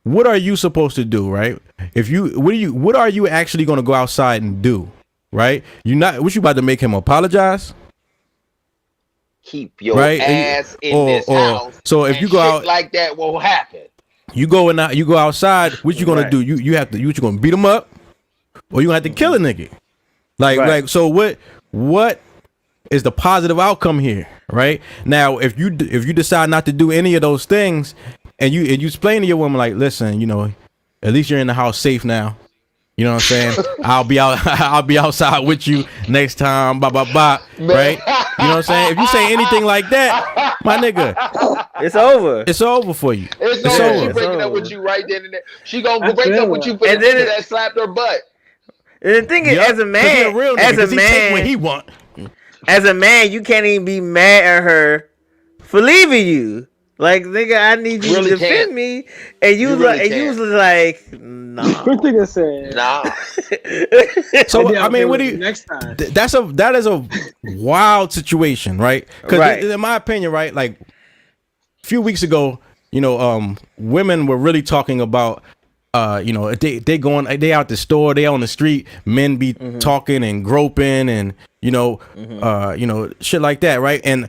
What are you supposed to do, right? What are you actually going to go outside and do, right? What you about to make him apologize? Keep your ass in this house. So if you go out like that, won't happen. You go outside. What you gonna do? You have to. You gonna beat him up, or you gonna have to kill a nigga? Like so. What is the positive outcome here? Right now, if you decide not to do any of those things, and you explain to your woman like, listen, at least you're in the house safe now. You know what I'm saying? I'll be outside with you next time. Blah blah blah. Right? You know what I'm saying? If you say anything like that, my nigga, it's over. It's over for you. It's over. She breaking up with you right then and there. She gonna break up with you for and then that slapped her butt. And the thing is, as a man, he take what he want. As a man, you can't even be mad at her for leaving you. Like, nigga, I need you to defend me, and you was like, nah. What nigga said? Nah. So I mean, what do you? Next time. That is a wild situation, right? Because in my opinion, right, like a few weeks ago, women were really talking about, they out the store, they on the street, men be talking and groping and shit like that, right? And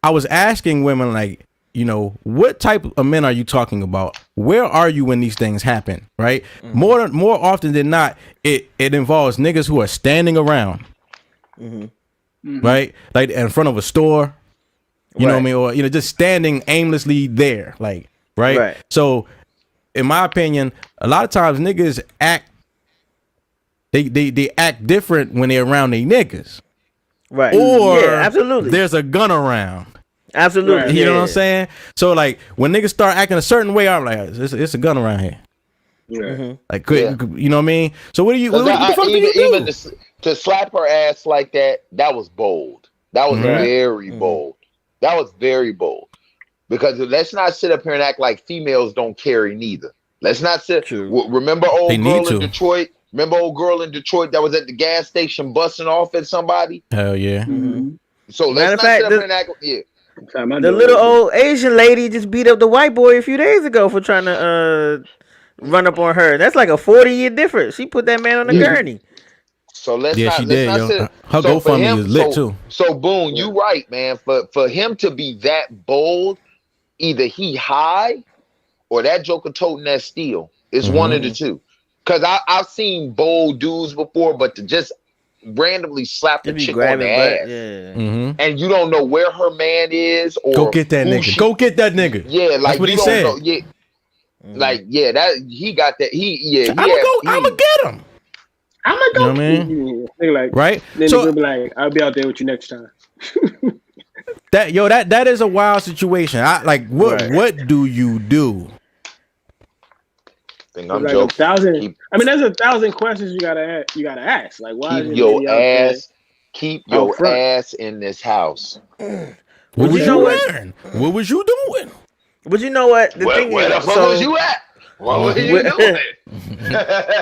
I was asking women, like, what type of men are you talking about? Where are you when these things happen, right? More often than not, it involves niggas who are standing around, right? Like in front of a store, you know what I mean? Or, just standing aimlessly there, like, right? So, in my opinion, a lot of times niggas act, they act different when they're around their niggas. Right. Or absolutely. There's a gun around. Absolutely. Right. You know what I'm saying? So like when niggas start acting a certain way, I'm like, it's a gun around here. Yeah. Like, you know what I mean? So what the fuck do you do? Even to slap her ass like that was bold. That was very bold. That was very bold. Because let's not sit up here and act like females don't carry neither. Let's not sit. Remember old girl in Detroit? Remember old girl in Detroit that was at the gas station busting off at somebody? Hell yeah. So let's not sit up here and act. The little old Asian lady just beat up the white boy a few days ago for trying to run up on her. That's like a 40-year difference. She put that man on the gurney. So let's not. She did. Her GoFundMe is lit too. So Boone, you right, man. For him to be that bold, either he high or that joker toting that steel. It's one of the two. Because I've seen bold dudes before, but to just randomly slap the chick on the ass, and you don't know where her man is, or go get that nigga. Go get that nigga. Yeah, like that's what he said. Know, that he got that. I'ma get him. I'ma go. You know what I mean? Like, right? Then so be like, I'll be out there with you next time. that is a wild situation. What do you do? I'm like joking. There's 1,000 questions you gotta ask. Like, why keep your ass in this house? What was you wearing? What was you doing? But you know what? Where the fuck was you at? What were you doing?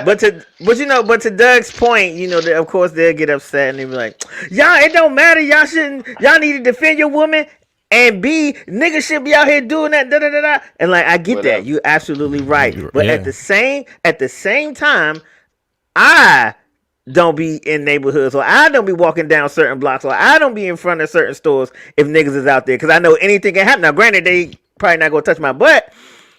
but to Doug's point, of course they'll get upset and they'll be like, y'all, it don't matter. Y'all need to defend your woman. And B, niggas should be out here doing that, da da da da. And like, I get that. You're absolutely right. But at the same time, I don't be in neighborhoods, or I don't be walking down certain blocks, or I don't be in front of certain stores if niggas is out there, because I know anything can happen. Now, granted, they probably not gonna touch my butt,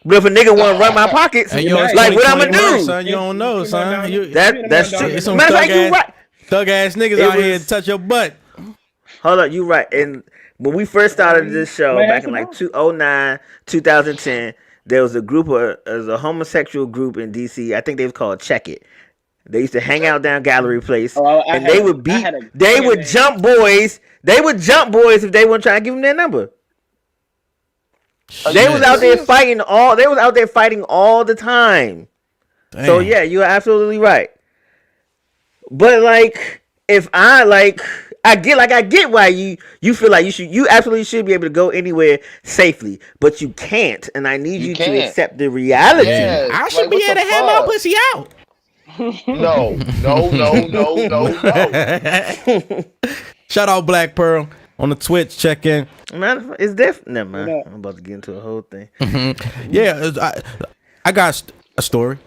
but if a nigga want to run my pockets, like what I'm gonna do? Son, you don't know, son. That's true. It's some thug ass niggas out here to touch your butt. Hold up, you right. And when we first started this show back in like 2009, 2010, there was a homosexual group in DC. I think they was called Check It. They used to hang out down Gallery Place, and they would jump boys. They would jump boys if they weren't trying to give them their number. They was out there fighting all. They was out there fighting all the time. Damn. So yeah, you are absolutely right. But like, if I like, I get why you feel like you absolutely should be able to go anywhere safely, but you can't, and I need you to accept the reality. Yes, I should like, be what able the to have my fuck? pussy out. No. Shout out Black Pearl on the Twitch. Check in. Man, it's different. Never mind. I'm about to get into a whole thing. Yeah, I got a story.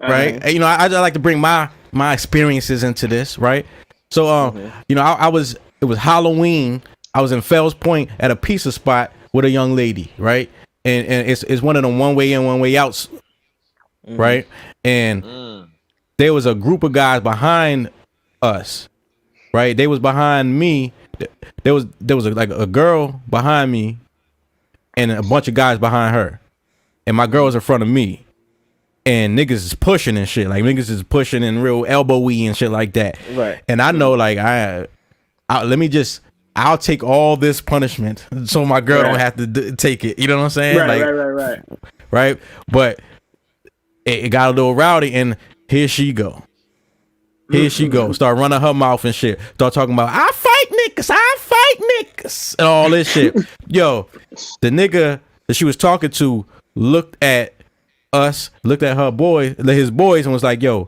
Right, you know, I like to bring my experiences into this, right? So, you know, it was Halloween. I was in Fells Point at a pizza spot with a young lady, right? And it's one of them one way in, one way outs, right? And there was a group of guys behind us, right? They was behind me. There was like a girl behind me, and a bunch of guys behind her, and my girl was in front of me. And niggas is pushing and shit. Like niggas is pushing and real elbowy and shit like that. Right. And I know, like, I'll take all this punishment so my girl don't have to take it. You know what I'm saying? Right. But it got a little rowdy, and here she go. Start running her mouth and shit. Start talking about I fight niggas and all this shit. Yo, the nigga that she was talking to looked at his boys, and was like, yo,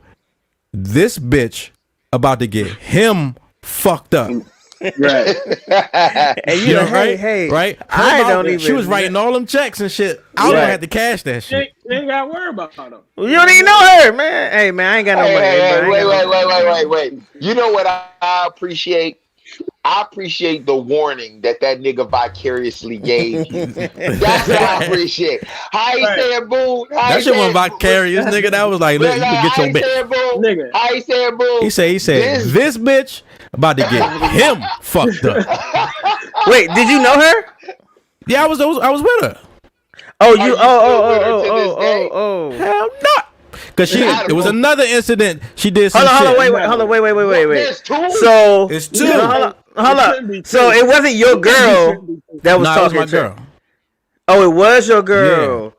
this bitch about to get him fucked up. Right. And you know, hey, right? I don't even. She was writing all them checks and shit. I don't have to cash that shit. They ain't got to worry about them. You don't even know her, man. Hey, man, I ain't got no money. Wait. You know what I appreciate? I appreciate the warning that nigga vicariously gave you. That's what I appreciate. How he said, Boone? That shit wasn't vicarious, nigga. That was like, look, you can get your bitch. Nigga. How he said, Boone? He said, this bitch about to get him fucked up. Wait, did you know her? Yeah, I was with her. Oh, Hell no. Cause it was another incident. She did some shit. Hold on, wait. There's two? So It's two. Hold up. So it wasn't your girl that was Nah, it was talking my to. girl. Oh, it was your girl.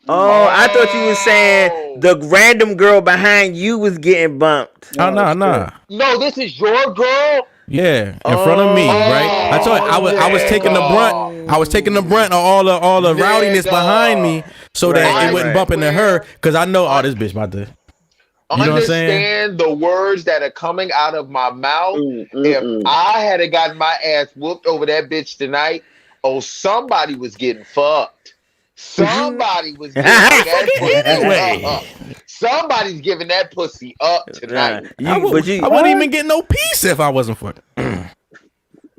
Oh, I thought you were saying the random girl behind you was getting bumped. Oh, nah. No, this is your girl? Yeah, in front of me, right? I told you, I was taking the brunt. I was taking the brunt of all the rowdiness behind me, so that it wouldn't bump into her. Cause I know, this bitch about to. You know what I'm saying? Understand the words that are coming out of my mouth. If I had gotten my ass whooped over that bitch tonight, somebody was getting fucked. Somebody was giving that pussy up. Somebody's giving that pussy up tonight. I wouldn't even get no peace if I wasn't fucking.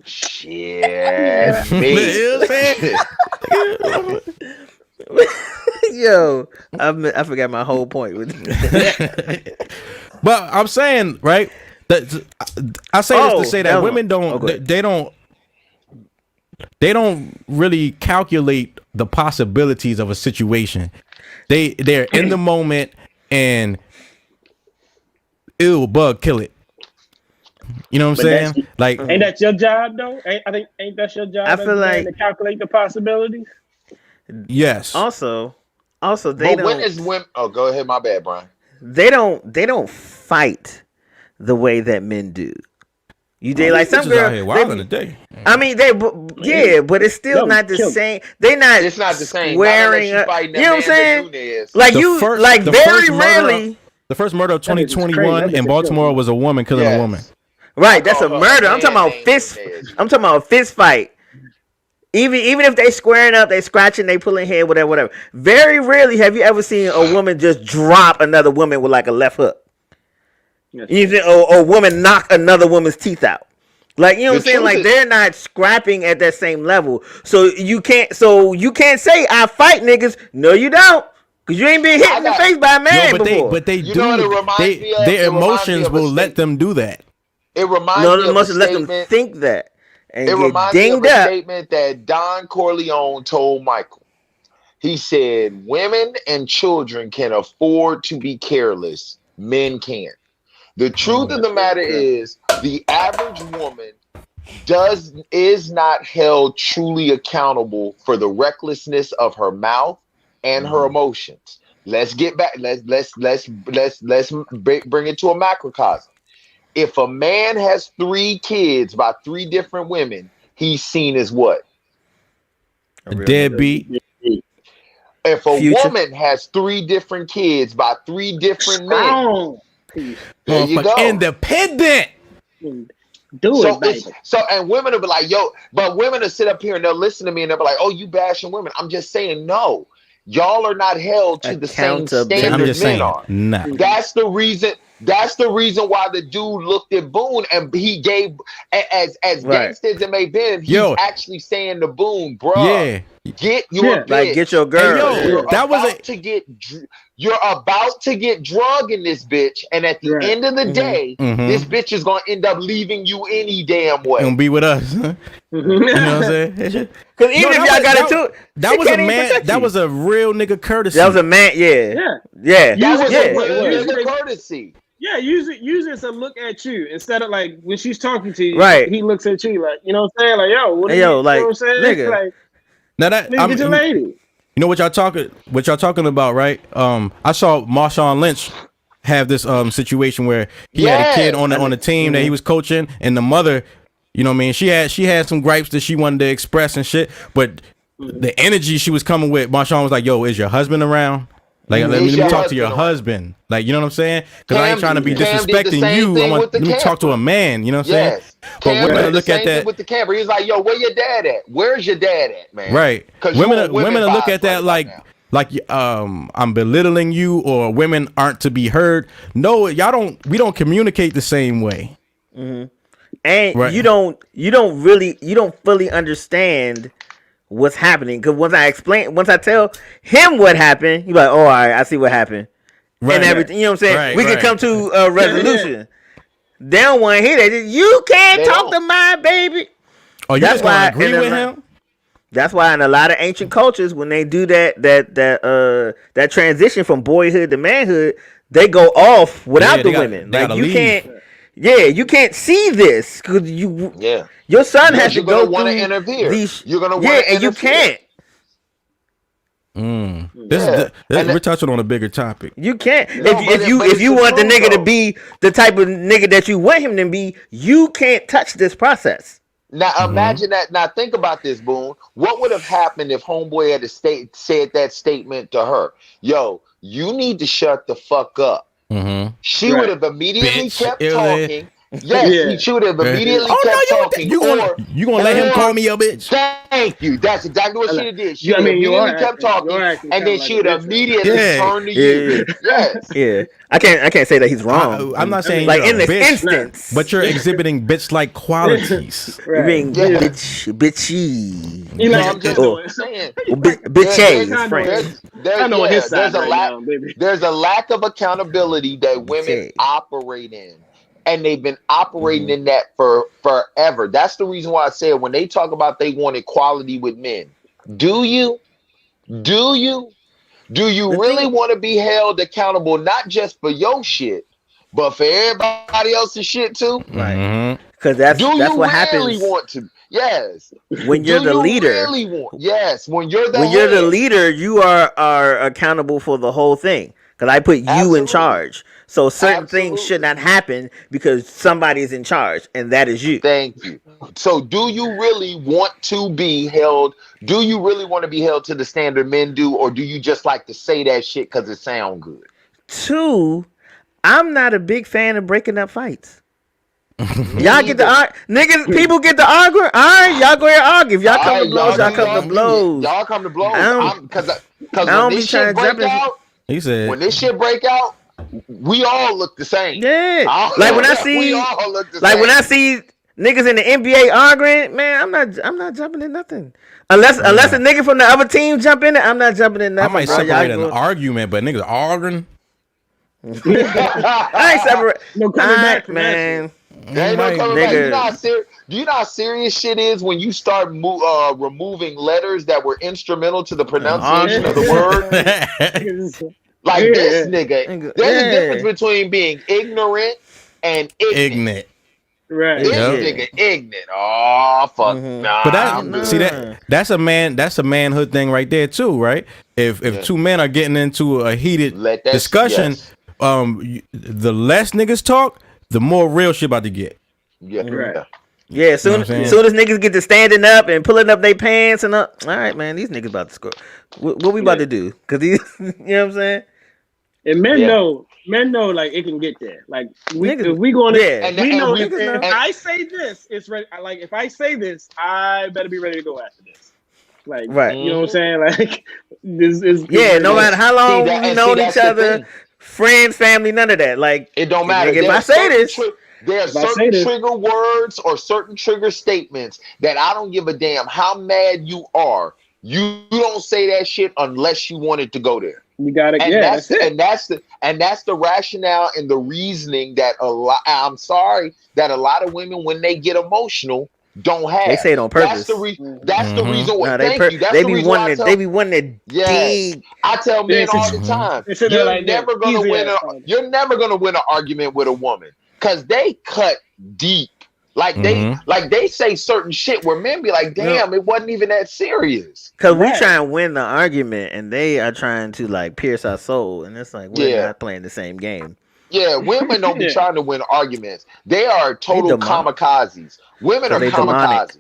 Shit, me. Yo, I forgot my whole point with But I'm saying, right? That I say this to say that women don't. They don't really calculate the possibilities of a situation. They're in the moment and bug kill it. You know what I'm saying? Like, ain't that your job though? Ain't that your job? I feel like to calculate the possibilities. Yes. Also, they don't. When is women? Oh, go ahead. My bad, Brian. They don't fight the way that men do. Like some girls here wild in the day. I mean, but it's still not the same. It's not the same. Swearing, you know what I'm saying? Like very rarely. The first murder of 2021 in Baltimore was a woman killing a woman. Right, that's a murder. I'm talking about fist. I'm talking about a fist fight. Even if they squaring up, they scratching, they pulling hair, whatever. Very rarely have you ever seen a woman just drop another woman with like a left hook. Or a woman knock another woman's teeth out. Like, you know what I'm saying? Like, they're not scrapping at that same level. So you can't say I fight niggas. No, you don't. Because you ain't been hit in the face by a man before. But they do. Their emotions will let them do that. It reminds me of a statement. Let them think that. And it reminds me of a statement that Don Corleone told Michael. He said, women and children can afford to be careless. Men can't. The truth of the matter is, the average woman is not held truly accountable for the recklessness of her mouth and her emotions. Let's get back. Let's bring it to a macrocosm. if a man has 3 kids by 3 different women, he's seen as what? A deadbeat. If a woman has 3 different kids by 3 different men, there you go. Independent. Do it, baby. And women will be like, yo, but women will sit up here and they'll listen to me and they'll be like, oh, you bashing women. I'm just saying, no. Y'all are not held to the same standard men are. Nah. That's the reason. That's the reason why the dude looked at Boone and he gave, as gangster as it may been, he's actually saying to Boone, bro, get your bitch. Like, get your girl. Hey, yo, you're about to get drug in this bitch, and at the end of the day, this bitch is gonna end up leaving you any damn way. Gonna be with us. You know what I'm saying? Because even if y'all got into it, that was a man. That was a real nigga courtesy. That was a man. Yeah. That was a real nigga courtesy. Yeah, use it to look at you instead of like when she's talking to you. Right. He looks at you like, you know what I'm saying? Like, yo, what are like, you know what I'm saying? Nigga. Like, now that get your lady. You know what y'all talking about, right? I saw Marshawn Lynch have this situation where he had a kid on the team that he was coaching, and the mother, you know what I mean, she had some gripes that she wanted to express and shit, but the energy she was coming with, Marshawn was like, yo, is your husband around? Like, let me talk to your husband. Like, you know what I'm saying? Because I ain't trying to be disrespecting you. Let me talk to a man. You know what I'm saying? But women look at that with the camper. He's like, "Yo, where your dad at? Where's your dad at, man?" Right. Women look at that like I'm belittling you, or women aren't to be heard. No, we don't communicate the same way. And you don't fully understand what's happening, because once I tell him what happened, he's like, oh, all right, I see what happened, and everything. You know what I'm saying? We can come to a resolution. They don't want to hear that. You can't talk to my baby. Oh, you just gonna agree with him? That's why in a lot of ancient cultures, when they do that transition from boyhood to manhood, they go off without the women. Like, you can't. Yeah, you can't see this because your son has to go through these. You're gonna want to and you can't. We're touching on a bigger topic. You can't. If you want the nigga to be the type of nigga that you want him to be, you can't touch this process. Now imagine that. Now think about this, Boone. What would have happened if Homeboy had said that statement to her? Yo, you need to shut the fuck up. She would have immediately kept talking. Yes, she would have immediately kept talking. You gonna let him call me your bitch? Thank you. That's exactly what she did. She immediately kept talking, and then she would immediately turn to you. Yes. Yeah. I can't say that he's wrong. I'm not saying like in this bitch, instance, but you're exhibiting bitch-like qualities. You're being bitchy. You know, I'm just saying. Bitchy. There's a lack of accountability that women operate in. And they've been operating in that for forever. That's the reason why I said when they talk about they want equality with men, do you really want to be held accountable not just for your shit, but for everybody else's shit too? Right. Because that's what happens. Do you really want to? Yes. When you're the leader. Yes. When you're the leader, you are accountable for the whole thing. Because I put you in charge. So certain things should not happen because somebody is in charge, and that is you. Thank you. So do you really want to be held? Do you really want to be held to the standard men do, or do you just like to say that shit because it sounds good? 2, I'm not a big fan of breaking up fights. Y'all get the niggas. People get the arguing. All right, y'all go ahead and argue. If y'all come to blows, y'all come to blows. Y'all come to blows. Because when this shit break out, he said, when this shit break out, we all look the same. Yeah, like when I see niggas in the NBA arguing, man, I'm not jumping in nothing. Unless a nigga from the other team jump in it, I'm not jumping in nothing. I might separate an argument, but niggas arguing. I ain't separate. No coming back, man. They ain't no coming back. Do you know how serious shit is when you start removing letters that were instrumental to the pronunciation of the word? Like this nigga. There's a difference between being ignorant and ignorant. Right. This nigga ignorant. Oh fuck. Nah. But that's a manhood thing right there too, right? If two men are getting into a heated discussion, the less niggas talk, the more real shit about to get. Yeah. Right. Yeah, soon as niggas get to standing up and pulling up their pants and up. All right, man, these niggas about to score. What we about to do? Cause these, you know what I'm saying? And men know, like it can get there. Like Niggas, if we going to, yeah, we know niggas know. if I say this, it's ready. Like if I say this, I better be ready to go after this. Like, right. You know what I'm saying? Like this is no matter how long we known each other, friends, family, none of that. Like it don't matter. If I say this. There are certain trigger words or certain trigger statements that I don't give a damn how mad you are. You don't say that shit unless you want it to go there. You got it. That's the rationale and the reasoning that I'm sorry that a lot of women, when they get emotional, don't have. They say it on purpose. That's the reason. Why. Thank you. They be wanting. They be wanting to dig. I tell men all the time, you're never gonna win an argument with a woman. Cause they cut deep, like they say certain shit where men be like, "Damn, it wasn't even that serious." Cause we try and win the argument, and they are trying to like pierce our soul, and it's like we're not playing the same game. Yeah, women don't be trying to win arguments. They are total kamikazes. Women are kamikazes. Demonic.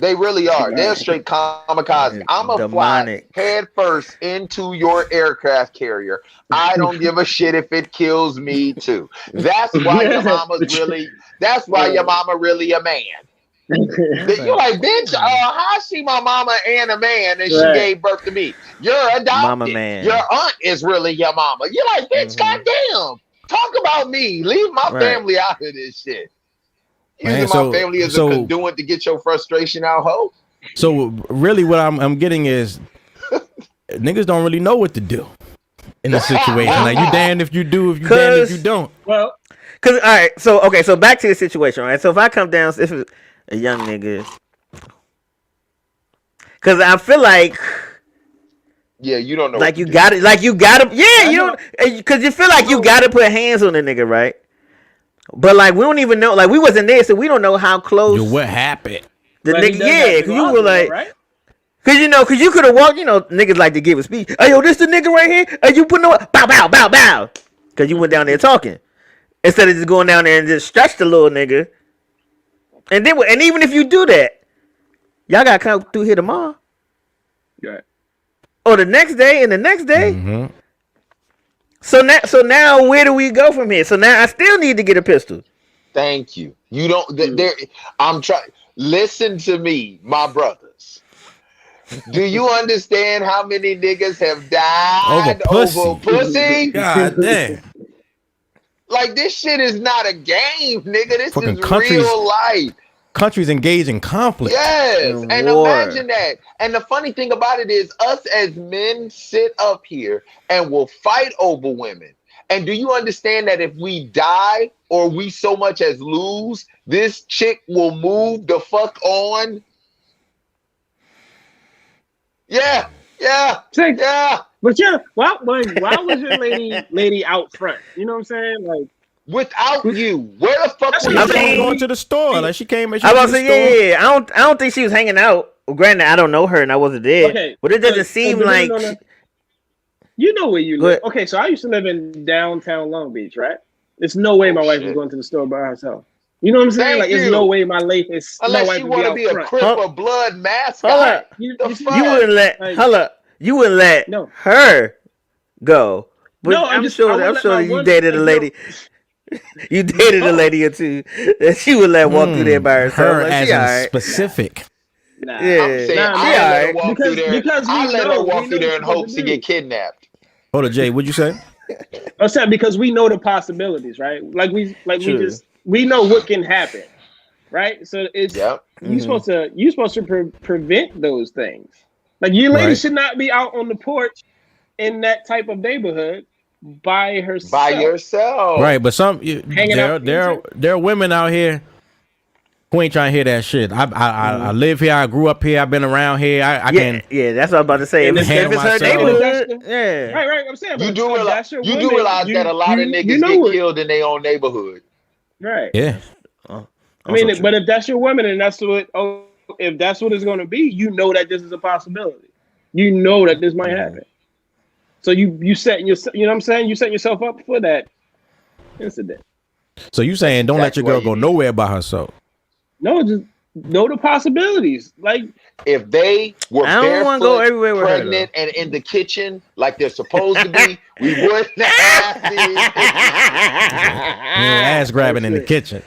They really are. They're straight kamikaze. I'm a fly head first into your aircraft carrier. I don't give a shit if it kills me too. That's why your mama's really. That's why your mama really a man. You're like, bitch. I see my mama and a man, and she gave birth to me. You're adopted. Mama man. Your aunt is really your mama. You're like, bitch. Goddamn. Talk about me. Leave my family out of this shit. Using my family as a conduit to get your frustration out, ho. So really, what I'm getting is niggas don't really know what to do in a situation. Like you damned if you do, if you damned if you don't. Well, cause all right, so back to the situation, right? So if I come down, if it's a young nigga, cause I feel like. Yeah, you don't know. Like you got it. Like you got to. Yeah, you don't. Cause you feel like you got to put hands on the nigga, right? But like we don't even know, like we wasn't there, so we don't know how close. What happened? The nigga, cause you were like, cause you could have walked. Niggas like to give a speech. Hey, yo, this the nigga right here. Hey, you putting on bow, bow, bow, bow. Cause you went down there talking instead of just going down there and just stretch the little nigga. And even if you do that, y'all gotta come through here tomorrow. Right. Or the next day and the next day. Mm-hmm. So now where do we go from here? So now I still need to get a pistol. Thank you. You don't. I'm trying. Listen to me, my brothers. Do you understand how many niggas have died over pussy? God damn. Like this shit is not a game, nigga. This is real life. Countries engage in conflict. Yes, and imagine that. And the funny thing about it is us as men sit up here and will fight over women. And do you understand that if we die or we so much as lose, this chick will move the fuck on? Yeah. But why was your lady out front? You know what I'm saying? Like, without you, where the fuck was she going to the store? Like she came. I was about to say, yeah. I don't think she was hanging out. Well, granted, I don't know her and I wasn't there. Okay, but it doesn't seem like. You know where you live. Okay, so I used to live in downtown Long Beach, right? There's no way my wife was going to the store by herself. You know what I'm saying? Like, there's no way my life is. Unless you want to be a Crip or Blood mascot. Hold up. You wouldn't let. Hold up. You wouldn't let her go. But no, I'm sure you dated a lady. You dated a lady or two that she would let walk through there by herself. Her like, as specific. Nah, I'm saying I let her walk through there. I let her walk through there in hopes to get kidnapped. Hold on, Jay. What'd you say? I'm saying because we know the possibilities, right? We know what can happen, right? So it's you're supposed to prevent those things. Like your lady should not be out on the porch in that type of neighborhood by herself. Right, but there are women out here who ain't trying to hear that shit. I live here. I grew up here. I've been around here. I can. Yeah, that's what I'm about to say. If it's her neighborhood, right. I'm saying, you do realize that a lot of niggas get killed in their own neighborhood. Right. Yeah. I mean, but if that's your woman and that's what, if that's what it's going to be, you know that this is a possibility. You know that this might happen. So you setting yourself, you know what I'm saying? You setting yourself up for that incident. So you saying don't let your girl go nowhere by herself? No, just know the possibilities. Like if they were I don't want to go everywhere with pregnant her, and in the kitchen like they're supposed to be, we wouldn't have these. Ass grabbing in the kitchen.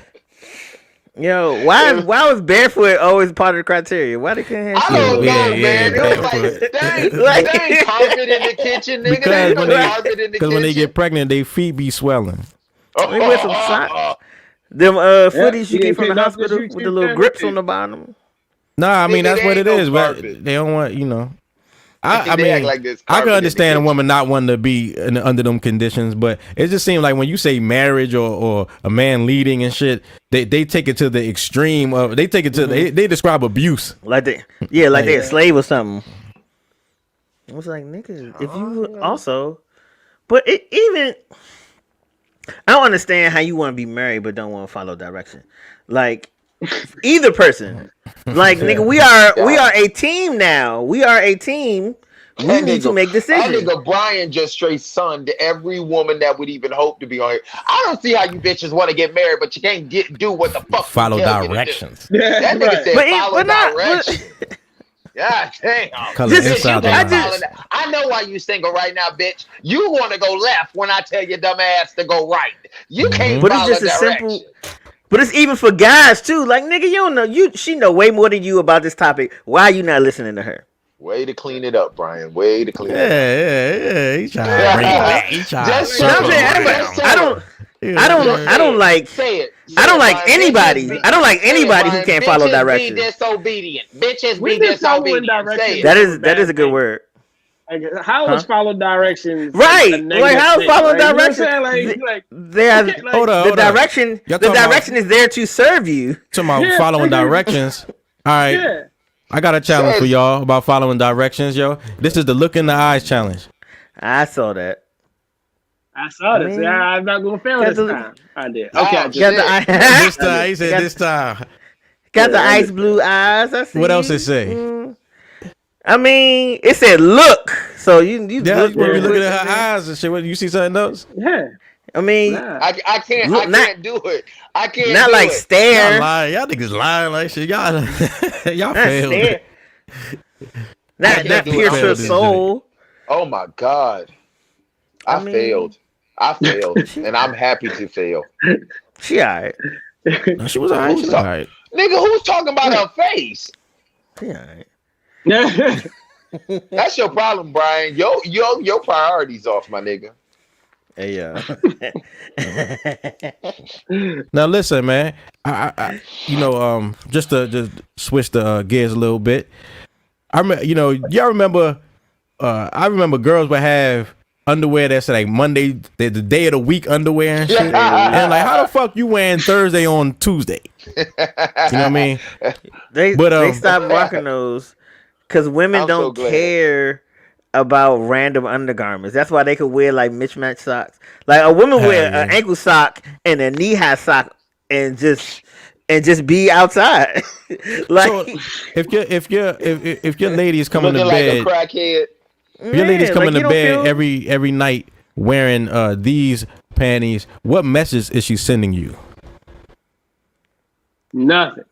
Yo, why was barefoot always part of the criteria? Why they can't have I don't know, yeah, man. yeah, It was like, they ain't carpet in the kitchen, nigga. Because Because when they get pregnant, their feet be swelling. They wear some socks. Them footies you get from the hospital with the little grips on the bottom. Nah, I mean that's what it is. But carpet. they don't want, I They mean, act like there's I carpet can in the understand a kitchen. woman not wanting to be under them conditions, but it just seems like when you say marriage or a man leading and shit, they take it to the extreme of they take it to they describe abuse. Like they a slave or something. I was like, nigga, if you also, but it even. I don't understand how you want to be married but don't want to follow direction. Like either person. Like nigga, we are a team now. We are a team. We need to make decisions. I think Brian just straight sunned every woman that would even hope to be on here. I don't see how you bitches want to get married, but you can't do what the fuck follow you tell directions. You to do. That nigga said follow directions. God damn. I know why you single right now, bitch. You want to go left when I tell your dumb ass to go right. You can't but follow it's just directions. a simple. But it's even for guys too. Like nigga, you don't know. She know way more than you about this topic. Why are you not listening to her? Way to clean it up, Brian. Way to clean it up. Yeah. He trying to bring it back. He trying to I don't like. Say it. I don't like anybody. I don't like anybody who can't follow directions. Bitches be disobedient. Bitches be disobedient. Say it. That is a good word. Like, how is follow directions? Right. Like how is follow directions? Hold on. The direction is there to serve you. Talking about following directions. All right. Yeah. I got a challenge for y'all about following directions, yo. This is the look in the eyes challenge. I saw that. See, I'm not gonna fail this time. I did. Okay. This time. He said this time. Got the ice blue eyes. I see. What else it say? I mean, it said look. So you look looking at her eyes and shit. What, you see something else? Yeah. I mean, I can't do it. I can't. Not like stare. Y'all lying. Y'all niggas lying like shit. Y'all failed. Not pierce her soul. Oh my God. I failed. And I'm happy to fail. She alright. No, she was alright. She alright. Nigga, who's talking about her face? She alright. That's your problem, Brian. Your priorities off, my nigga. Hey, Now listen, man. I just to switch the gears a little bit. Y'all remember? I remember girls would have underwear that's like Monday, the day of the week underwear and shit. And like, how the fuck you wearing Thursday on Tuesday? You know what I mean? They stopped rocking those because women don't care about random undergarments. That's why they could wear like mismatched socks. Like a woman wear an ankle sock and a knee-high sock and just be outside. Like so if your lady is coming to looking bed, like a crackhead. If your lady's coming to bed every night wearing these panties, what message is she sending you? Nothing.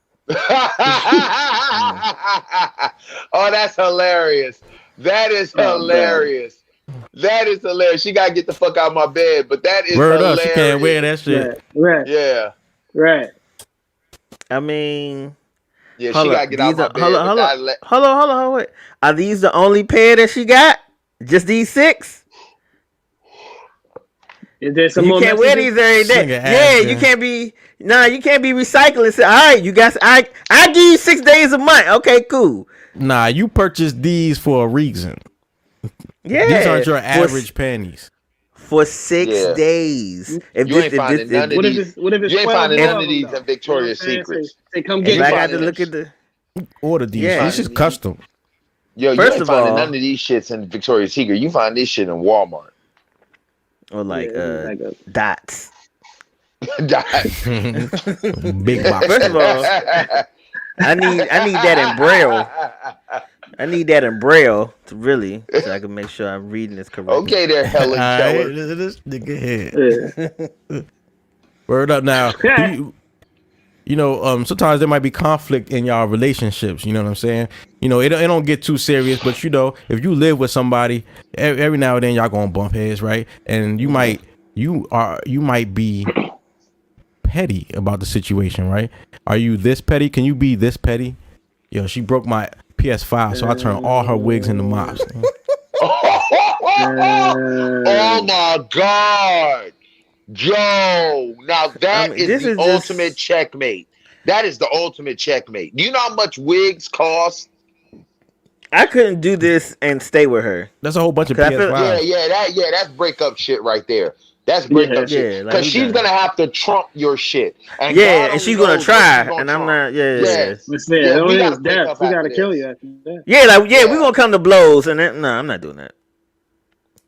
Oh, that's hilarious. That is hilarious. That is hilarious. She gotta get the fuck out of my bed, but that is Word hilarious. up, she can't wear that shit. Right. Yeah. Right. I mean, yeah, she gotta get out of my bed. Hold on, wait. Are these the only pair that she got? Just these 6? Is there some you more can't wear these every day. Yeah, you can't be. Nah, you can't be recycling. Say, all right, you guys. I give you 6 days a month. Okay, cool. Nah, you purchased these for a reason. Yeah, these aren't your average panties. For 6 days. If you ain't finding none of these. You ain't finding none of these at Victoria's Secrets. They come get. I got to look at the. Order these. Yeah, this is custom. Yo, you ain't finding none of these shits in Victoria's Secret. You find this shit in Walmart. Or like Dots. Dots. Big box. First of all, I need that in Braille. I need that in Braille to really, so I can make sure I'm reading this correctly. Okay, there, Helen Keller. This nigga here. Word up now. You know, sometimes there might be conflict in y'all relationships. You know what I'm saying? You know, it don't get too serious, but you know, if you live with somebody, every now and then y'all gonna bump heads, right? And you might be petty about the situation, right? Are you this petty? Can you be this petty? Yo, she broke my PS5, so I turned all her wigs into mops. Oh my God. Yo, now that is the ultimate checkmate. That is the ultimate checkmate. Do you know how much wigs cost? I couldn't do this and stay with her. That's a whole bunch of PS5. That's breakup shit right there. That's breakup shit. Because she's gonna have to trump your shit. And and she's gonna try. And I'm not. We gotta kill you after that. We're gonna come to blows. And no, I'm not doing that.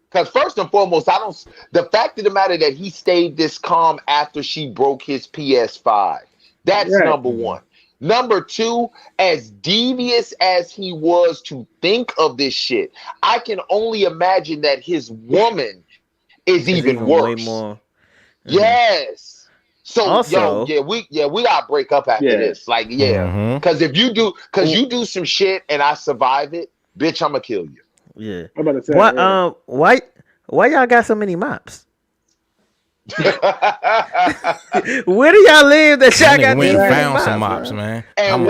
Because first and foremost, the fact of the matter that he stayed this calm after she broke his PS5. That's number one. Number two, as devious as he was to think of this shit, I can only imagine that his woman is even worse. Way more. Yes. So also, we gotta break up after this. Like, because if you do some shit and I survive it, bitch, I'ma kill you. Yeah. I'm about to say, why y'all got so many mops? Where do y'all live that y'all got these found some mops, man? And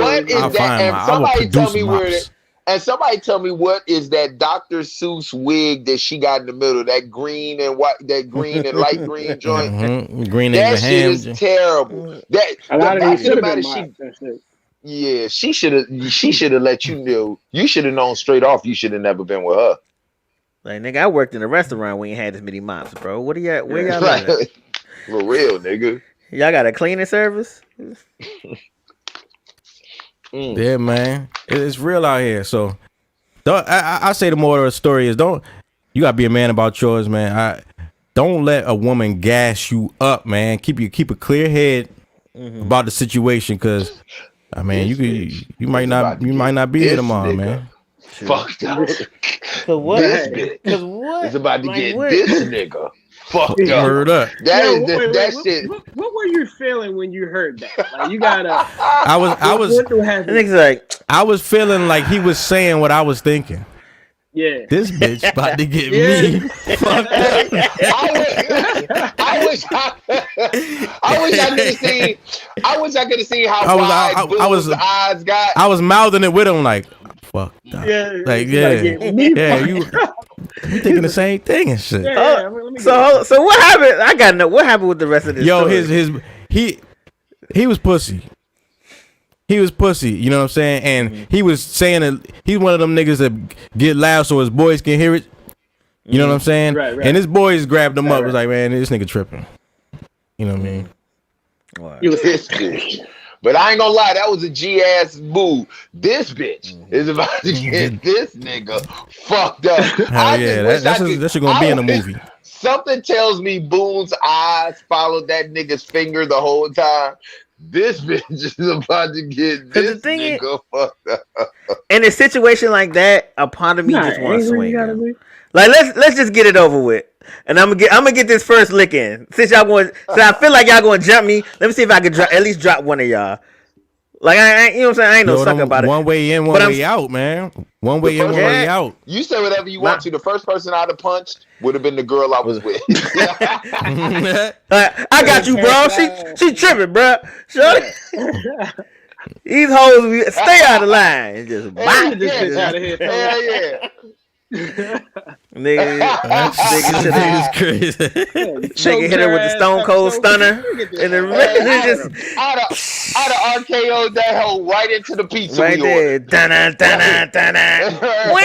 somebody tell me what is that Dr. Seuss wig that she got in the middle, that green and white, that green and light green joint. Green that shit is terrible. She should have let you know. You should have known straight off you should have never been with her. Like, nigga, I worked in a restaurant when you had this many mops, bro. Where y'all at? For real, nigga. Y'all got a cleaning service? Yeah, man. It's real out here. So I say the moral of the story is you gotta be a man about yours, man. Don't let a woman gas you up, man. Keep a clear head about the situation, because I mean you might not be here tomorrow, man. Fucked up. Cause what? Because what? It's about to get this nigga fucked up. Word up. That shit. What were you feeling when you heard that? Like, you gotta. I was feeling like he was saying what I was thinking. Yeah. This bitch about to get me fucked up. I wish I could have seen how wide Boo's eyes got. I was mouthing it with him like, fuck. You thinking the same thing and shit. So what happened? I gotta know what happened with the rest of this. Yo, story? he was pussy. He was pussy, you know what I'm saying? And he was saying that he's one of them niggas that get loud so his boys can hear it. You know what I'm saying? Right. And his boys grabbed him up. Was like, man, this nigga tripping. You know what I mean? Wow. But I ain't gonna lie, that was a G-ass move. This bitch is about to get this nigga fucked up. That shit gonna be in a movie. Something tells me Boone's eyes followed that nigga's finger the whole time. This bitch is about to get this nigga fucked up. In a situation like that, a part of me just wants to swing. Like, let's just get it over with. And I'm gonna get this first lick in. Since I feel like y'all gonna jump me, let me see if I can at least drop one of y'all. Like, I you know what I'm saying? I ain't no sucker about it. One way in, one way out, man. One way in, one way out. You say whatever you want to. The first person I'd have punched would have been the girl I was with. I got you, bro. She tripping, bro. These hoes stay out of line. Just bite this bitch out of here. Hell yeah. Nigga crazy. Nigga hit her with the Stone Cold Stunner, and then I'd have RKO'd that hoe right into the pizza right there. Dun-dun, dun-dun, dun-dun. Oh,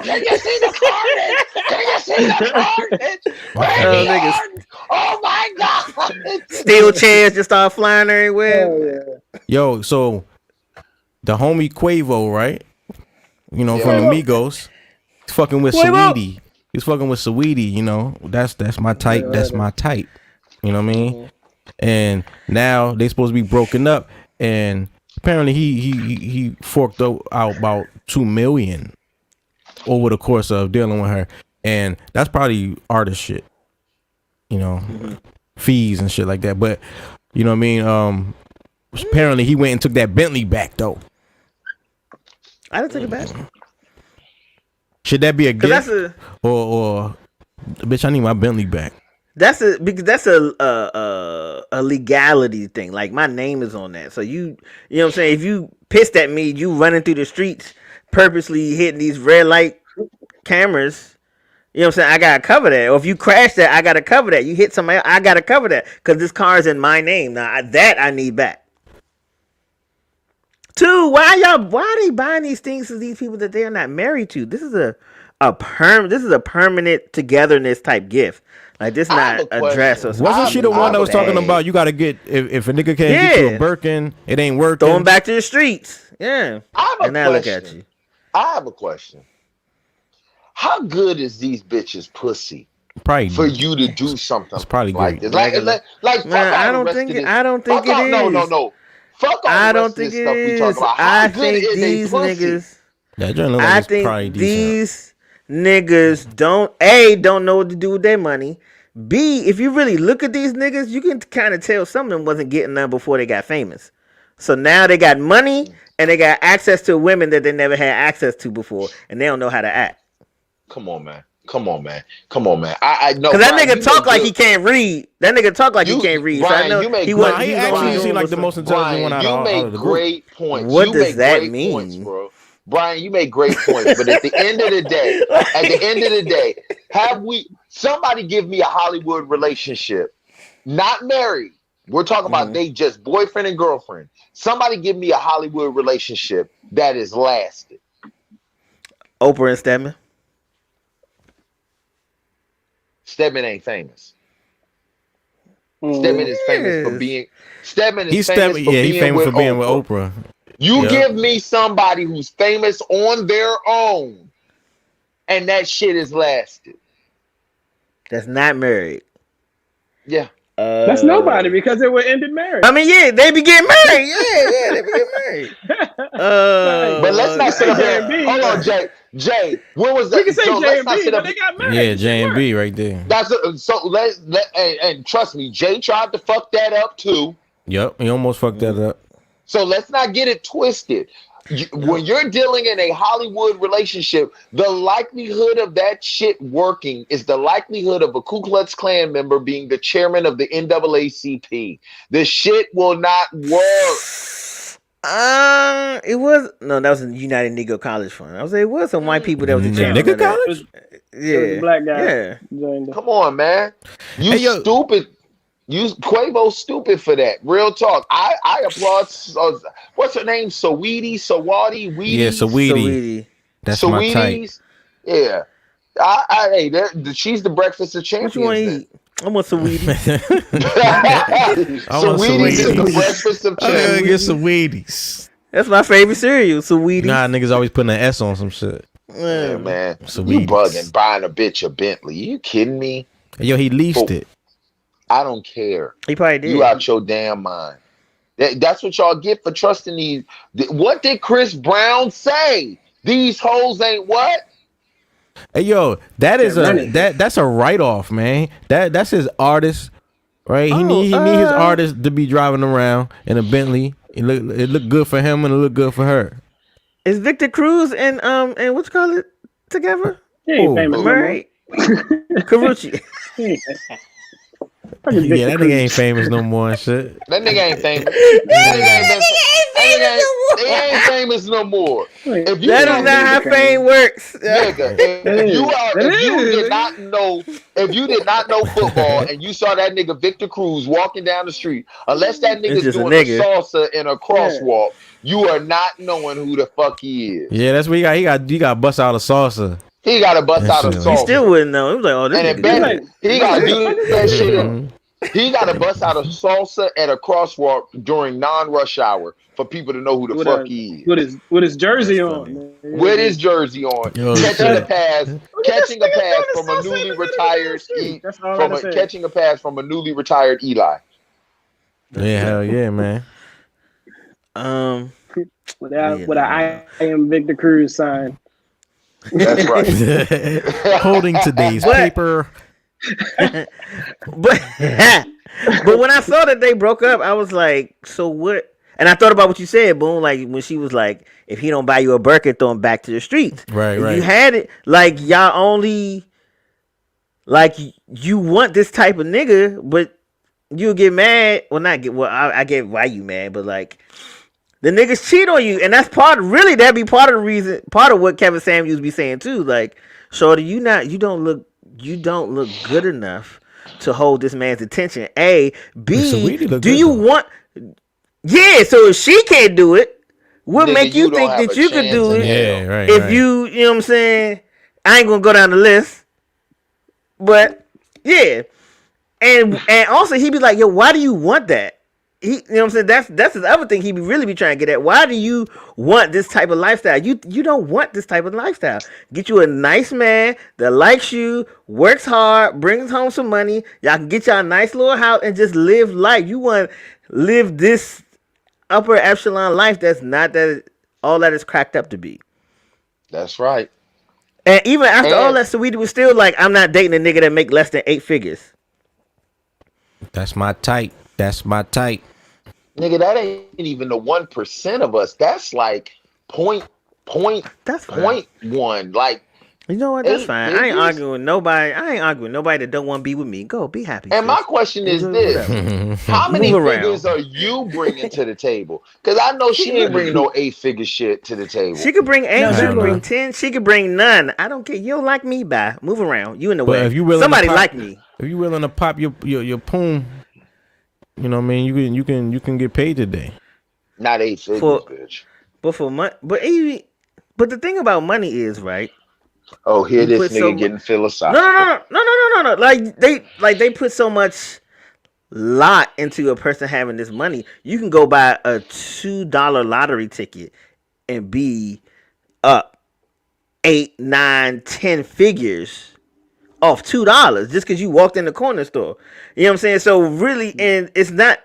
can you see the carnage? Can you see the carnage? Oh my God! Steel chairs just start flying everywhere. Yo, so the homie Quavo, right? You know, from the Migos, he's fucking with Saweetie. He's fucking with Saweetie. You know, that's my type. That's my type. You know what I mean? And now they supposed to be broken up, and apparently he forked out about $2 million over the course of dealing with her, and that's probably artist shit. You fees and shit like that. But you know what I mean. Apparently he went and took that Bentley back though. I didn't take it back. Should that be a gift? Or bitch, I need my Bentley back. That's a legality thing. Like my name is on that. So you know what I'm saying? If you pissed at me, you running through the streets purposely hitting these red light cameras, you know what I'm saying? I gotta cover that. Or if you crash that, I gotta cover that. You hit somebody else, I gotta cover that. Cause this car is in my name. Now that I need back. Two, why are they buying these things to these people that they are not married to? This is a permanent togetherness type gift. Like this not a dress or something. Wasn't she the one that was talking about you gotta get if a nigga can't get you a Birkin, it ain't working. Throw him back to the streets. Yeah. I have a question. Look at you. I have a question. How good is these bitches pussy? Probably for you to do something. It's probably like great. Like man, I don't think it is. No. Fuck all I the don't rest think of this it stuff we is. talking about. I think these niggas. I think these niggas don't know what to do with their money. B, if you really look at these niggas, you can kind of tell some of them wasn't getting none before they got famous. So now they got money and they got access to women that they never had access to before, and they don't know how to act. Come on, man. I know because that nigga talk like he can't read. That nigga talk like he can't read. Brian, so I know he actually seemed like the most intelligent one out of all. You make great points. What does that mean, points, bro? Brian, you make great points, but at the end of the day, have we somebody give me a Hollywood relationship, not married? We're talking about they just boyfriend and girlfriend. Somebody give me a Hollywood relationship that has lasted. Oprah and Stedman. Stedman ain't famous. Stedman is famous for being. He's famous for being with Oprah. You give me somebody who's famous on their own, and that shit has lasted. That's not married. Yeah. That's nobody because they were ended marriage. I mean, yeah, they be getting married. Yeah, they be getting married. But let's not sit up here. Hold on, Jay. When was that? We can say J and B, but they got married. Yeah, J and B right there. That's and trust me, Jay tried to fuck that up too. Yep, he almost fucked that up. So let's not get it twisted. When you're dealing in a Hollywood relationship, the likelihood of that shit working is the likelihood of a Ku Klux Klan member being the chairman of the NAACP. The shit will not work. That was a United Negro College Fund. I was like, it was some white people that was the chairman. Nigga college? Yeah, black guy. Yeah. Come on, man. You stupid. You Quavo stupid for that. Real talk. I applaud. What's her name? Sawadi. Yeah, Sawadi. That's my type. Yeah. She's the breakfast of champions. What you want to eat? I want Sawadi. Sawadi is the breakfast of champions. Get Sawadi's. That's my favorite cereal. Sawadi. Nah, niggas always putting an S on some shit. Yeah, man. You bugging, buying a bitch a Bentley. You kidding me? Yo, he leased it. I don't care. He probably did. You out your damn mind. That's what y'all get for trusting these. What did Chris Brown say? These hoes ain't what? Hey yo, that's a write-off, man. That's his artist, right? He need his artist to be driving around in a Bentley. It look good for him and it look good for her. Is Victor Cruz and what you call it together? He ain't famous. Married. Carucci. Yeah, that nigga ain't famous no more and shit. That nigga ain't famous. They ain't famous no more. That is not how fame works. Nigga, if you did not know football and you saw that nigga Victor Cruz walking down the street, unless that nigga's doing a salsa and a crosswalk, you are not knowing who the fuck he is. Yeah, that's what he got bust out of salsa. He got to bust out of salsa. He still wouldn't know. He was like, oh, this nigga. He got to do that shit. He got to bust out of salsa at a crosswalk during non-rush hour for people to know who the fuck he is. With his jersey on. With his jersey on. Catching a pass from a newly retired Eli. Yeah, hell yeah, man. With I am Victor Cruz sign. That's right. Holding today's paper. but when I saw that they broke up, I was like, so what? And I thought about what you said, Boone. Like when she was like, if he don't buy you a Birkin, throw him back to the streets. Right, if right. You had it like y'all only like you want this type of nigga, but you'll get mad. Well, not get. Well, I get why you mad, but like the niggas cheat on you, and that's that'd be part of the reason, part of what Kevin Samuels be saying too. Like, shorty, you don't look good enough to hold this man's attention. A, B, do you want? Yeah, so if she can't do it, what make you think that you could do it? Yeah, right. If you know what I'm saying, I ain't gonna go down the list, but yeah, and also he be like, yo, why do you want that? You know what I'm saying? That's his other thing. He be really be trying to get at. Why do you want this type of lifestyle? You don't want this type of lifestyle. Get you a nice man that likes you, works hard, brings home some money. Y'all can get y'all a nice little house and just live life. You want to live this upper echelon life that's not that all that is cracked up to be. That's right. And even after all that, Saweetie was still like, I'm not dating a nigga that make less than 8 figures. That's my type. Nigga, that ain't even the 1% of us. That's like point one. Like, you know what? That's fine. I ain't arguing with nobody. That don't want to be with me. Go be happy. And my question is this: how many figures are you bringing to the table? Because I know she ain't bringing no 8-figure shit to the table. She could bring 8. She could bring 10. She could bring none. I don't care. You don't like me, bye. Move around. You in the way. If you willing somebody like me. If you willing to pop your poom, you know what I mean. You can get paid today. Not 8 figures, bitch. But for money, but the thing about money is, right? Oh, here this nigga getting philosophical. No. Like they put so much lot into a person having this money. You can go buy a $2 lottery ticket and be up 8, 9, 10 figures off $2 just because you walked in the corner store. You know what I'm saying? So really, and it's not.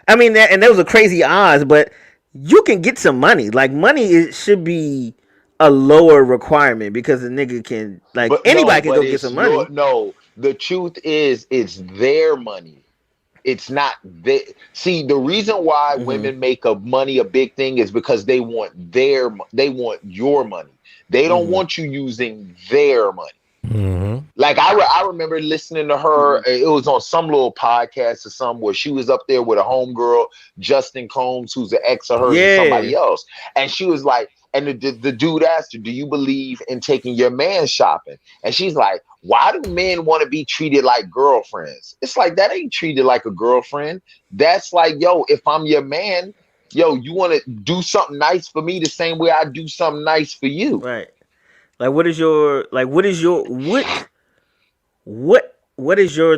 I mean, and those are crazy odds, but you can get some money. Like money should be a lower requirement because the nigga can anybody can go get some money. No, the truth is it's their money. It's not see, the reason why women make money a big thing is because they want your money. They don't want you using their money. Like I remember listening to her. It was on some little podcast or something where she was up there with a homegirl, Justin Combs, who's an ex of hers and somebody else, and she was like, and the dude asked her, do you believe in taking your man shopping? And she's like, why do men want to be treated like girlfriends? It's like, that ain't treated like a girlfriend. That's like, yo, if I'm your man, yo, you want to do something nice for me the same way I do something nice for you. Right. Like, what is your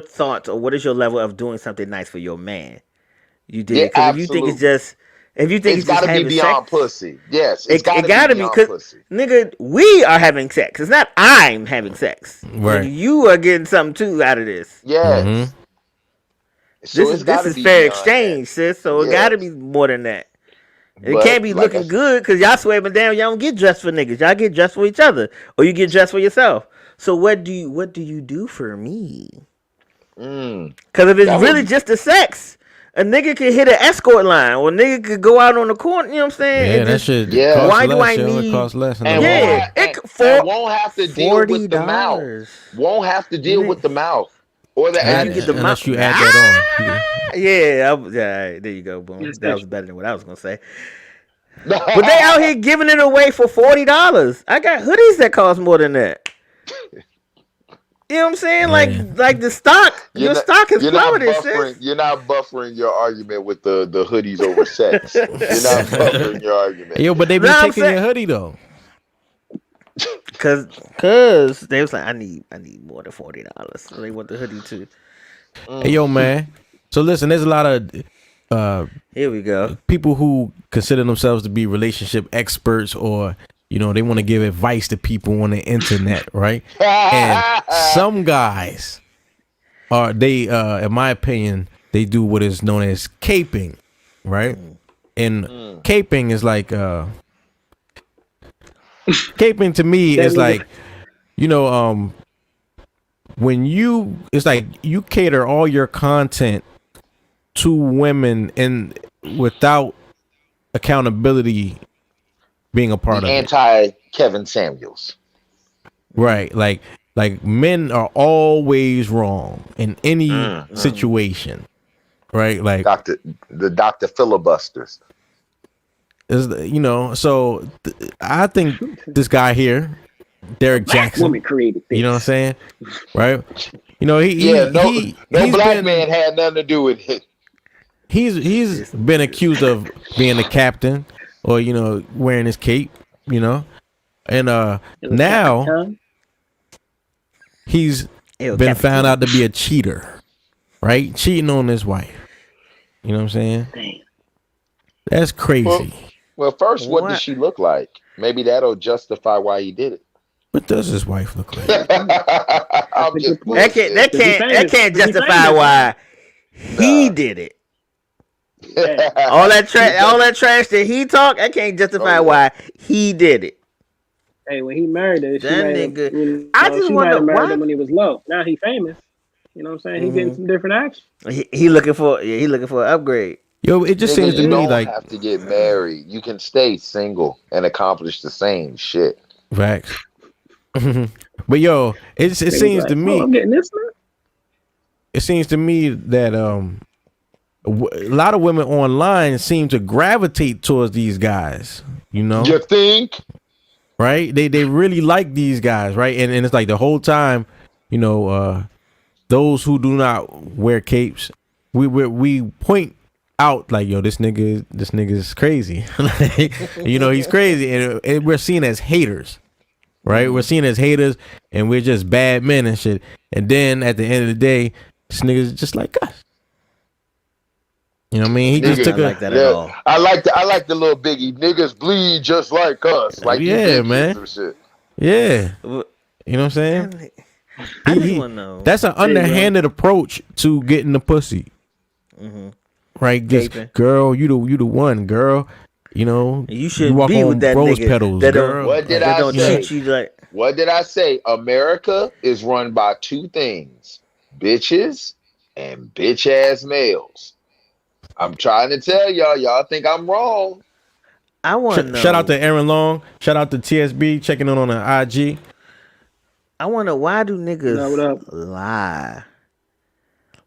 thoughts, or what is your level of doing something nice for your man? You did it because if you think it's just. If you think it's gotta just be beyond pussy, yes, it gotta be because pussy. Nigga, we are having sex. It's not I'm having sex. Right, you are getting something too out of this. Yes, so this is fair exchange, sis. So it gotta be more than that. It can't be looking good because y'all swearing down. Y'all don't get dressed for niggas. Y'all get dressed for each other, or you get dressed for yourself. So what do you do for me? Because if it's really just the sex. A nigga could hit an escort line, or a nigga could go out on the corner. You know what I'm saying? Yeah, that shit. Yeah. Why do I need? Cost less. And won't have to deal with the mouth. Won't have to deal with the mouth or the unless you add that on. Yeah, there you go. Boom. That was better than what I was gonna say. But they out here giving it away for $40. I got hoodies that cost more than that. You know what I'm saying? Like the stock, your stock has plummeted. You're not buffering your argument with the hoodies over sex. You're not buffering your argument. Yo, but they be taking your hoodie though. Cause they was like, I need more than $40. So they want the hoodie too. Hey, yo, man. So listen, there's a lot of here we go. People who consider themselves to be relationship experts, or they want to give advice to people on the internet, right? And some guys in my opinion, they do what is known as caping, right? And caping is like, caping to me is like, when it's like you cater all your content to women and without accountability being a part of it. Anti Kevin Samuels. Right. Like men are always wrong in any situation. Right? Like the Dr. Filibusters. So I think this guy here, Derek Jackson, woman created this. You know what I'm saying? Right? No black man had nothing to do with it. He's been accused of being a captain or wearing his cape, and now he's been found out to be a cheater, right? Cheating on his wife. You know what I'm saying? Damn. That's crazy. Well, first, what does she look like? Maybe that'll justify why he did it. What does his wife look like? That can't justify why he did it. all that trash that he talked, that can't justify why he did it. Hey, when he married her, I just wonder why. Him when he was low. Now he famous. You know what I'm saying? He's getting some different action. He looking for an upgrade. Yo, it just seems to me like you don't have to get married. You can stay single and accomplish the same shit. Facts. But yo, it seems to me. I'm getting this, man. It seems to me that a lot of women online seem to gravitate towards these guys. You think? Right? They really like these guys, right? And it's like the whole time, those who do not wear capes, we point out like, yo, this nigga is crazy. He's crazy, and we're seen as haters, right? We're seen as haters, and we're just bad men and shit. And then at the end of the day, this nigga is just like us. You know what I mean? He just took like that at all. I like the little Biggie. Niggas bleed just like us. Like man. Shit. Yeah. You know what I'm saying? I just want to know. That's an underhanded approach to getting the pussy. Mm-hmm. Right? Just, girl, you the one, girl. You shouldn't be with that rose nigga. petals, girl. What did I say? What did I say? America is run by two things: bitches and bitch ass males. I'm trying to tell y'all. Y'all think I'm wrong. I want to know. Shout out to Aaron Long. Shout out to TSB checking in on the IG. I wonder, why do niggas lie?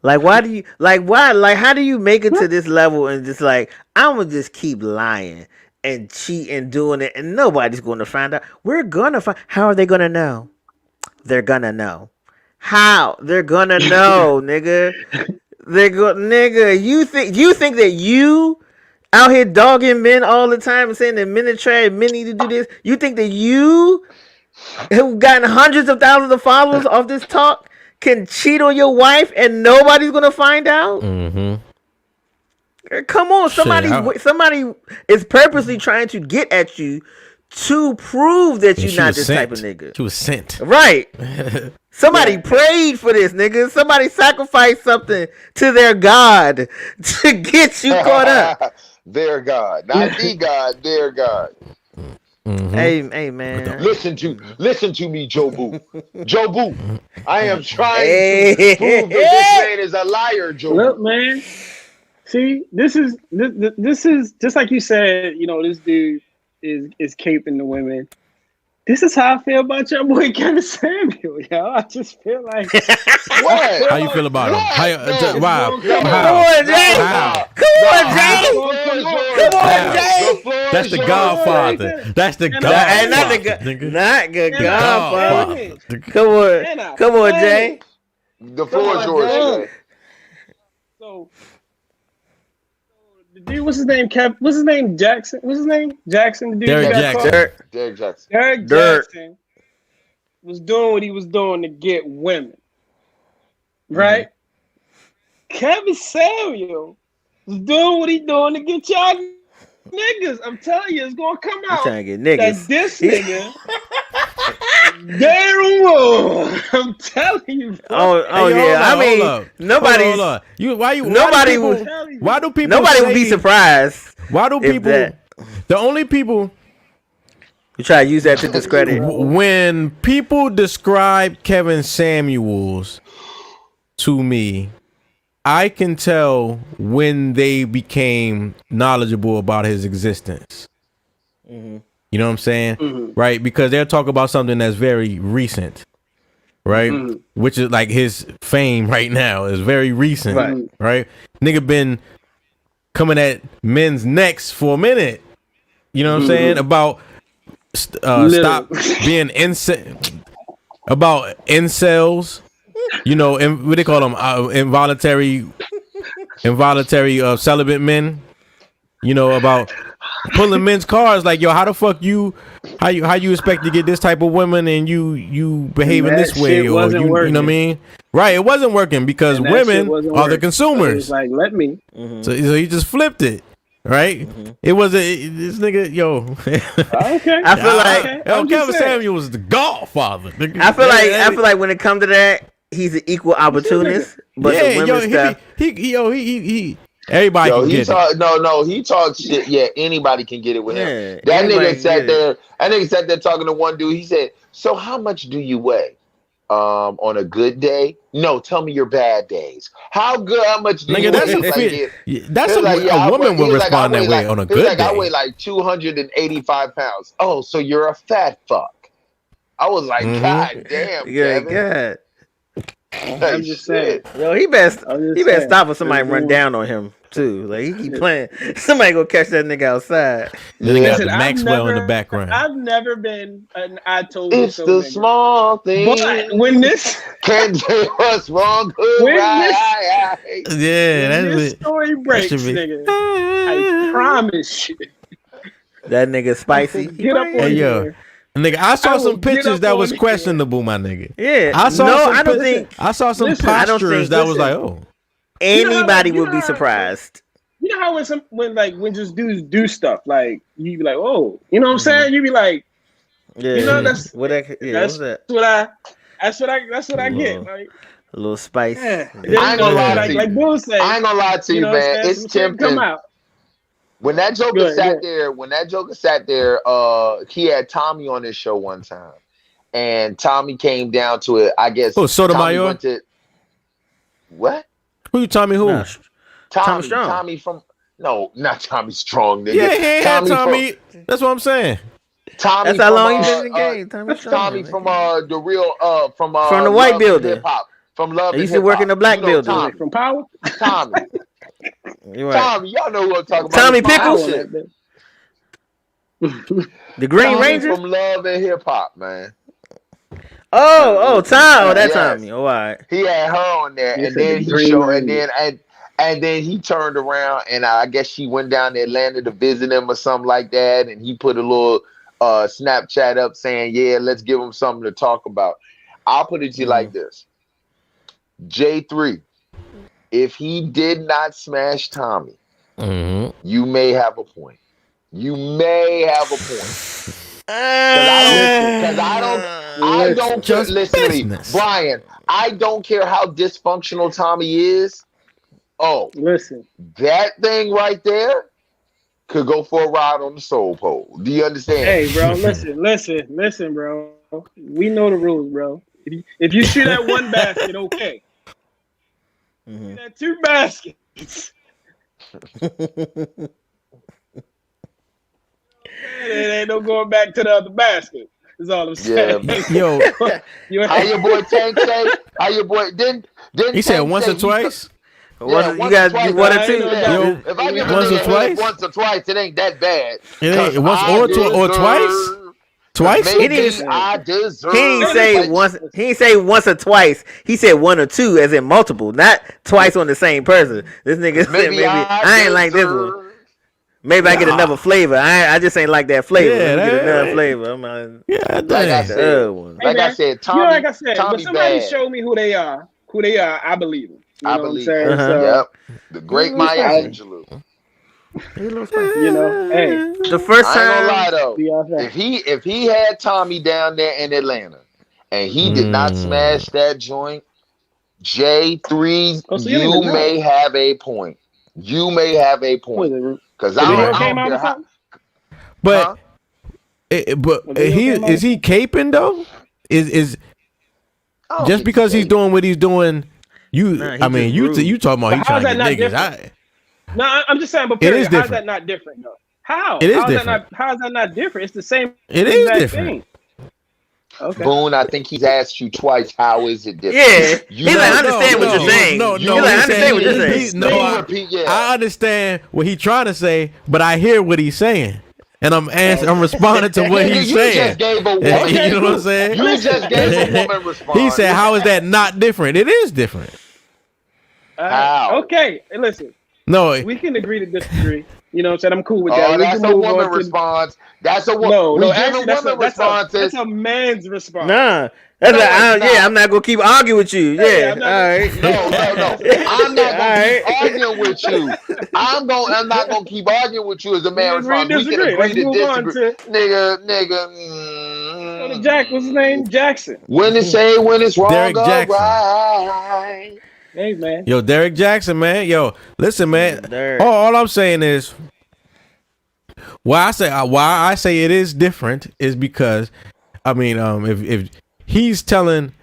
Like, why do you why how do you make it to this level and just like, I'm gonna just keep lying and cheat and doing it and nobody's gonna find out? We're gonna find. How are they gonna know? They're gonna know. How? They're gonna know, nigga. Nigga, you think that you out here dogging men all the time and saying that men are trash, men need to do this? You think that you have gotten hundreds of thousands of followers off this talk can cheat on your wife and nobody's gonna find out? Mm-hmm. Come on, somebody is purposely trying to get at you to prove that you're not this type of nigga. She was sent. Right. Somebody prayed for this, nigga. Somebody sacrificed something to their God to get you caught up. Their God. Not the God, their God. Mm-hmm. Hey, man. Listen to me, djboone. djboone. I am trying to prove that this man is a liar, djboone. Look, man. See, this is just like you said. This dude is caping the women. This is how I feel about your boy Kevin Samuel, yo. I just feel like what? How you feel about him? Wow. Come on, Jay. Come on, Jay. That's the Godfather. That's the Godfather. Not the Godfather. Come on, Jay. The floor is yours, Jay. So, the dude, what's his name? What's his name? Jackson. What's his name? Jackson. The dude. Derek Jackson. Derek Jackson was doing what he was doing to get women, right? Kevin Samuel was doing what he doing to get y'all niggas. I'm telling you, it's gonna come out trying to get niggas. that this nigga. Damn well, I'm telling you. Bro. Oh hey, yeah. I mean, nobody. Nobody would be surprised. Why do people? The only people You try to use that to discredit. When people describe Kevin Samuels to me, I can tell when they became knowledgeable about his existence. You know what I'm saying? Right? Because they're talking about something that's very recent. Right? Which is like his fame right now is very recent. Right? Nigga been coming at men's necks for a minute. You know what I'm saying? About stop being about incels, you know, what they call them, involuntary celibate men, you know, about pulling men's cars. Like, yo, how the fuck how you expect to get this type of women and you behaving this way, or you know what I mean? Right, it wasn't working because women are the consumers. So like, let me. So he just flipped it. Right? It was this nigga, yo. Okay. I feel like Kevin Samuel was the godfather. I feel like when it comes to that, he's an equal opportunist. But the women stuff, he everybody can get it. No, he talks shit. Yeah, anybody can get it with him. That nigga sat there talking to one dude. He said, "So how much do you weigh? On a good day? No, tell me your bad days. How much do you weigh?" That's a woman would respond that way on a good day. I weigh like 285 pounds. Oh, so you're a fat fuck. I was like, God damn, God. I'm just saying. Yo, he best stop when somebody run down on him too. Like, he keep playing. Somebody go catch that nigga outside. Then he got the Maxwell in the background. I've never been an I told you it's so. The small thing. But when this can't do what's wrong. Yeah, that's this story breaks, nigga. I promise you. That nigga spicy. Get up on here. Nigga, I saw some pictures that was questionable, my nigga. Yeah, I saw I saw some postures that was like, oh, anybody would be surprised. You know how when just dudes do stuff, like you be like, oh, you know what I'm saying? You be like, you know, that's what I get. Like, a little spice. Yeah. I ain't gonna lie to you. Like Bill said, I ain't gonna lie to you, man. It's tempting. Come out. When that Joker sat there, he had Tommy on his show one time, and Tommy came down to it. I guess. Oh, Sotomayor. What? Who? Tommy? Who? Tommy Strong. Tommy from not Tommy Strong. Nigga. Yeah, Tommy. That's what I'm saying. Tommy. That's how long he's been in the game. Tommy Strong. Tommy from the real from the white building. From Love. He used to work in the black building. Tommy. From Power. Tommy. Right. Tommy, y'all know who I'm talking about. Tommy Pickles. The Green Tommy Ranger from Love and Hip Hop, man. Oh, Tom. Oh, that's Tommy. Oh, all right. He had her on there, and then he showed, and then he turned around, and I guess she went down to Atlanta to visit him or something like that, and he put a little Snapchat up saying, "Yeah, let's give him something to talk about." I'll put it to you like this: J3. If he did not smash Tommy, you may have a point. You may have a point. Because I don't care. Listen to me, Brian. I don't care how dysfunctional Tommy is. Oh, listen, that thing right there could go for a ride on the soul pole. Do you understand? Hey, bro, listen, bro. We know the rules, bro. If you shoot at one basket, okay. At two baskets. It ain't no going back to the other basket. Is all I'm saying. Yo, how your boy Tank say? How your boy didn't he said once or twice? You guys do one or two. Yo, if I give once or twice, it ain't that bad. It ain't once or twice. Twice? He didn't say once. He didn't say once or twice. He said one or two, as in multiple, not twice on the same person. This nigga said maybe I ain't like this one. Maybe I get another flavor. I just ain't like that flavor. Yeah, get another flavor. I'm like I said, Tommy. You know, like I said, Tommy when somebody bad. show me who they are, I believe them. I believe them. Yep. The great Maya Angelou. You know, hey, the first time. I ain't gonna lie though. If he had Tommy down there in Atlanta and he did not smash that joint, J3, you may have a point. You may have a point. Because I don't care how. But But is he caping though? Is just because he's doing what he's doing? You talking about he trying to get niggas? No, I'm just saying. But period, how is that not different though? How? It is different. How is that not different? It's the same. It is different. Thing. Okay. Boone, I think he's asked you twice. How is it different? Yeah, he's like, I understand what you're saying. No, he's like, I understand what you're saying. I understand what he's trying to say, but I hear what he's saying, and I'm responding to what he's saying. Just gave a woman. You know what I'm saying? You just gave a woman response. He said, "How is that not different? It is different." How? Okay, listen. No, we can agree to disagree. You know what I'm saying? I'm cool with that. Oh, that's a woman response. That's a woman. No, actually, that's a man's response. Nah. That's I'm not gonna keep arguing with you. Yeah, all right. No. I'm not gonna keep arguing with you. I'm not gonna keep arguing with you as a man response. We can agree to disagree. Nigga. What's his name? Jackson. When it's wrong, Derek Jackson. Right. Hey man. Yo, Derek Jackson, man. Yo, listen, man. All I'm saying is why I say it is different is because if he's telling,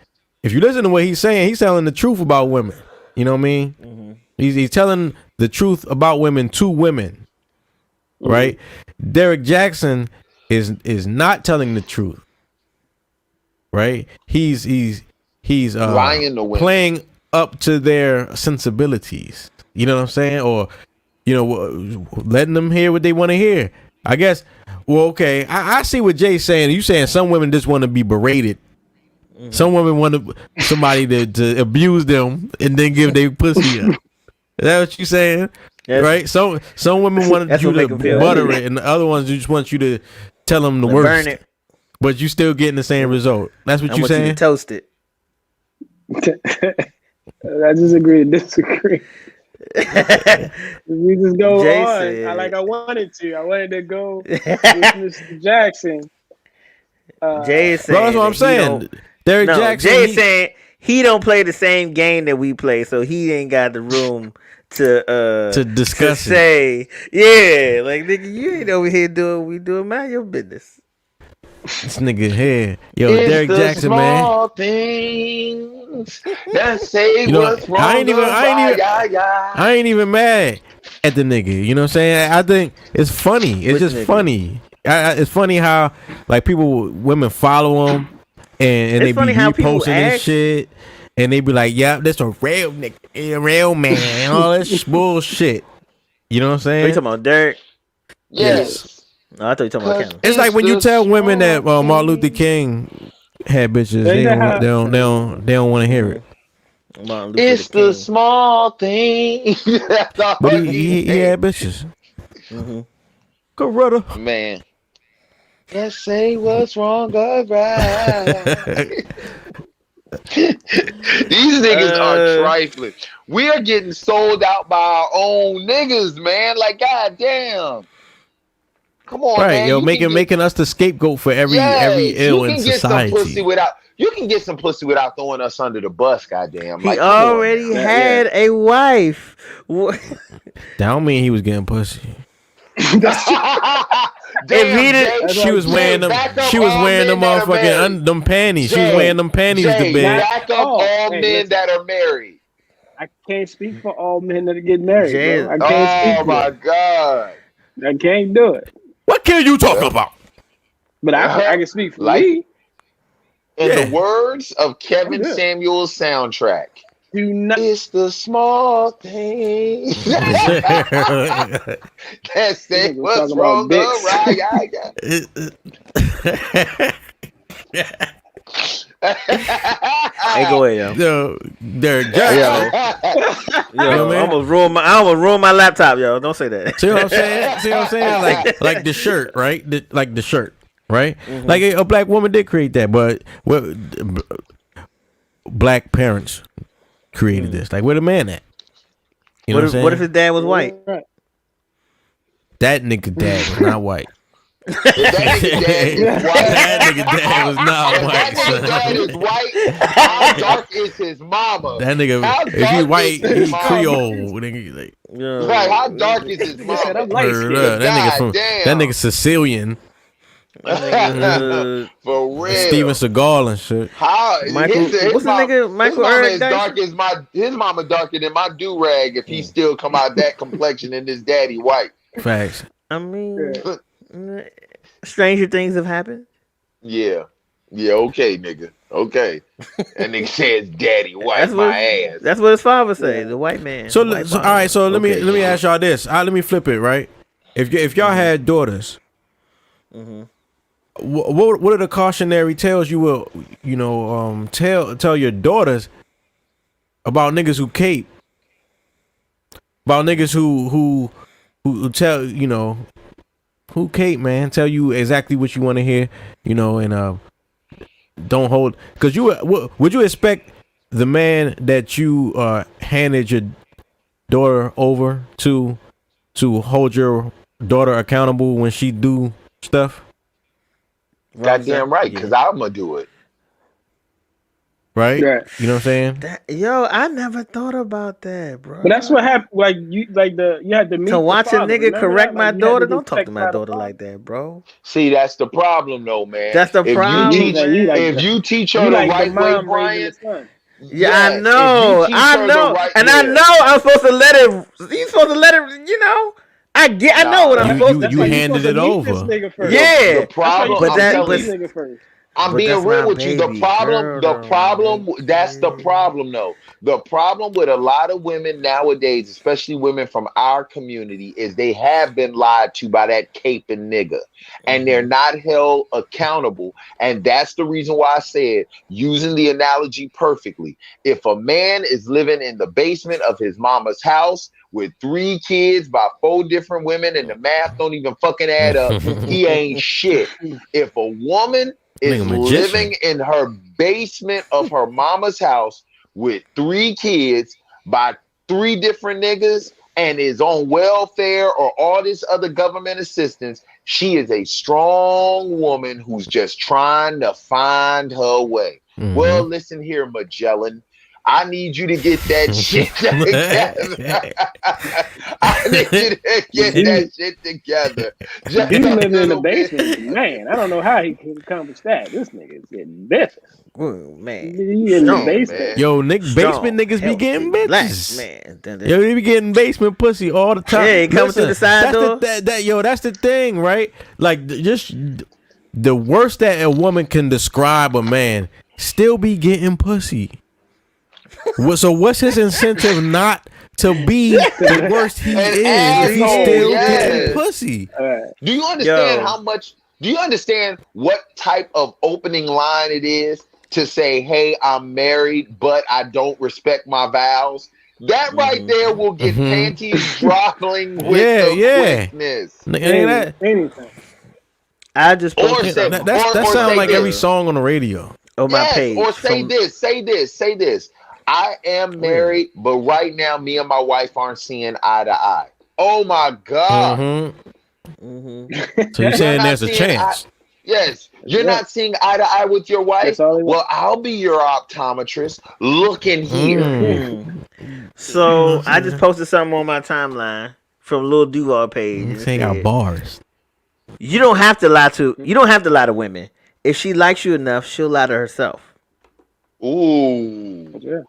if you listen to what he's saying, he's telling the truth about women. You know what I mean? Mm-hmm. He's telling the truth about women to women, right? Derek Jackson is not telling the truth, right? He's lying to women, playing up to their sensibilities. You know what I'm saying? Or letting them hear what they want to hear. I guess. Well, okay. I see what Jay's saying. You saying some women just want to be berated. Mm-hmm. Some women want somebody to abuse them and then give their pussy up. Is that what you saying? Yes. Right? Some women want you to butter it, and the other ones just want you to tell them the worst. Burn it. But you still getting the same result. That's what you're saying? You to toast it. I disagree. We just go on. I wanted to go with Mr. Jackson. Jay is saying that's what I'm saying. Derek Jackson. Jay is saying he don't play the same game that we play, so he ain't got the room to discuss to say, yeah, like nigga, you ain't over here doing what we doing. Mind your business. This nigga here, yo, it's Derek Jackson, man. Things that say what's wrong. I ain't even mad at the nigga. You know what I'm saying? I think it's funny. It's just funny. It's funny how like women follow him and they be reposting this shit, and they be like, "Yeah, this a real nigga, a real man," all this bullshit. You know what I'm saying? Are you talking about Derek? Yes. No, I thought you were talking about Cameron. It's like when you tell women that Martin Luther King had bitches, they don't want to hear it. It's the small thing. But he had bitches. Mm-hmm. Coretta. Man. Let's say what's wrong or right. These niggas are trifling. We are getting sold out by our own niggas, man. Like, goddamn. Come on, right, man. Yo, making us the scapegoat for every ill in society. You can get some pussy without throwing us under the bus, goddamn. He already had a wife. That don't mean he was getting pussy. Damn, she was wearing them motherfucking them panties. She was wearing them panties to bed. Back up all men that are married. I can't speak for all men that get married. Bro. I can't speak my God. I can't do it. What can you talk about? But I can speak for me. In the words of Kevin Samuel's soundtrack, it's the small things that say what's wrong, right? Hey, go ahead, yo. Derek Jackson. I almost ruined my laptop, yo. Don't say that. See what I'm saying? Like the shirt, right? Like the shirt, right? Mm-hmm. Like a black woman did create that, but black parents created this. Like, where the man at? You know what if his dad was white? That nigga dad was not white. That nigga dad was not white. That nigga dad is white. How dark is his mama? That nigga, if he white, he Creole. Nigga, right? How dark is his mama? That nigga Sicilian. For real. Steven Seagal and shit. What's the nigga? Michael Eric Dyson? His mama darker than my do-rag if he still come out that complexion and his daddy white. Facts. I mean, stranger things have happened. Yeah. Yeah, okay, nigga. Okay. And nigga says daddy white ass. That's what his father say, the white man. So all right, so let me ask y'all this. Let me flip it, right? If y'all had daughters, what are the cautionary tales you will, tell your daughters about niggas who cape? About niggas who tell, who cape, man, tell you exactly what you want to hear, and don't hold, because would you expect the man that you handed your daughter over to hold your daughter accountable when she do stuff? Goddamn right, because I'm gonna do it. Right? You know what I'm saying? I never thought about that, bro. But that's what happened. Like you had to meet to watch a nigga Remember correct that? my Like, you had daughter. to Don't talk to my by the daughter father. like that, bro. See, that's the problem, though, man. That's the problem. If you teach her the right way, Brian. Yeah, I know, and I know I'm supposed to let it. You're supposed to let it. I know what I'm supposed to do. You handed it over. Yeah, the problem. I'm being real with you. The problem. That's the problem, though. The problem with a lot of women nowadays, especially women from our community, is they have been lied to by that caping nigga, and they're not held accountable. And that's the reason why I said, using the analogy perfectly, if a man is living in the basement of his mama's house with 3 kids by 4 different women, and the math don't even fucking add up, he ain't shit. If a woman is living in her basement of her mama's house with 3 kids by 3 different niggas and is on welfare or all this other government assistance, she is a strong woman who's just trying to find her way. Well, listen here, Magellan. I need you to get that shit together. I need you to get that shit together. He's living in the basement. Man, I don't know how he can accomplish that. This nigga is getting bitches. Man. He in the basement. Man. Yo, basement niggas be getting bitches. Man. Yo, they be getting basement pussy all the time. Yeah, he coming through the side door. That's the thing, right? Like, just the worst that a woman can describe a man, still be getting pussy. So what's his incentive not to be the worst he is if he's still getting pussy? Do you understand how much? Do you understand what type of opening line it is to say, "Hey, I'm married, but I don't respect my vows"? That right there will get panties dropping with the quickness. Anything. I just that sounds like every song on the radio. On my page. Or say this. I am married, but right now me and my wife aren't seeing eye to eye. Oh my God. So you're saying there's a chance? Yes. You're not seeing eye to eye with your wife? Well, I'll be your optometrist. Look in here. So I just posted something on my timeline from Lil Duval page. This ain't got bars. You don't have to lie to women. If she likes you enough, she'll lie to herself. Ooh. Yeah.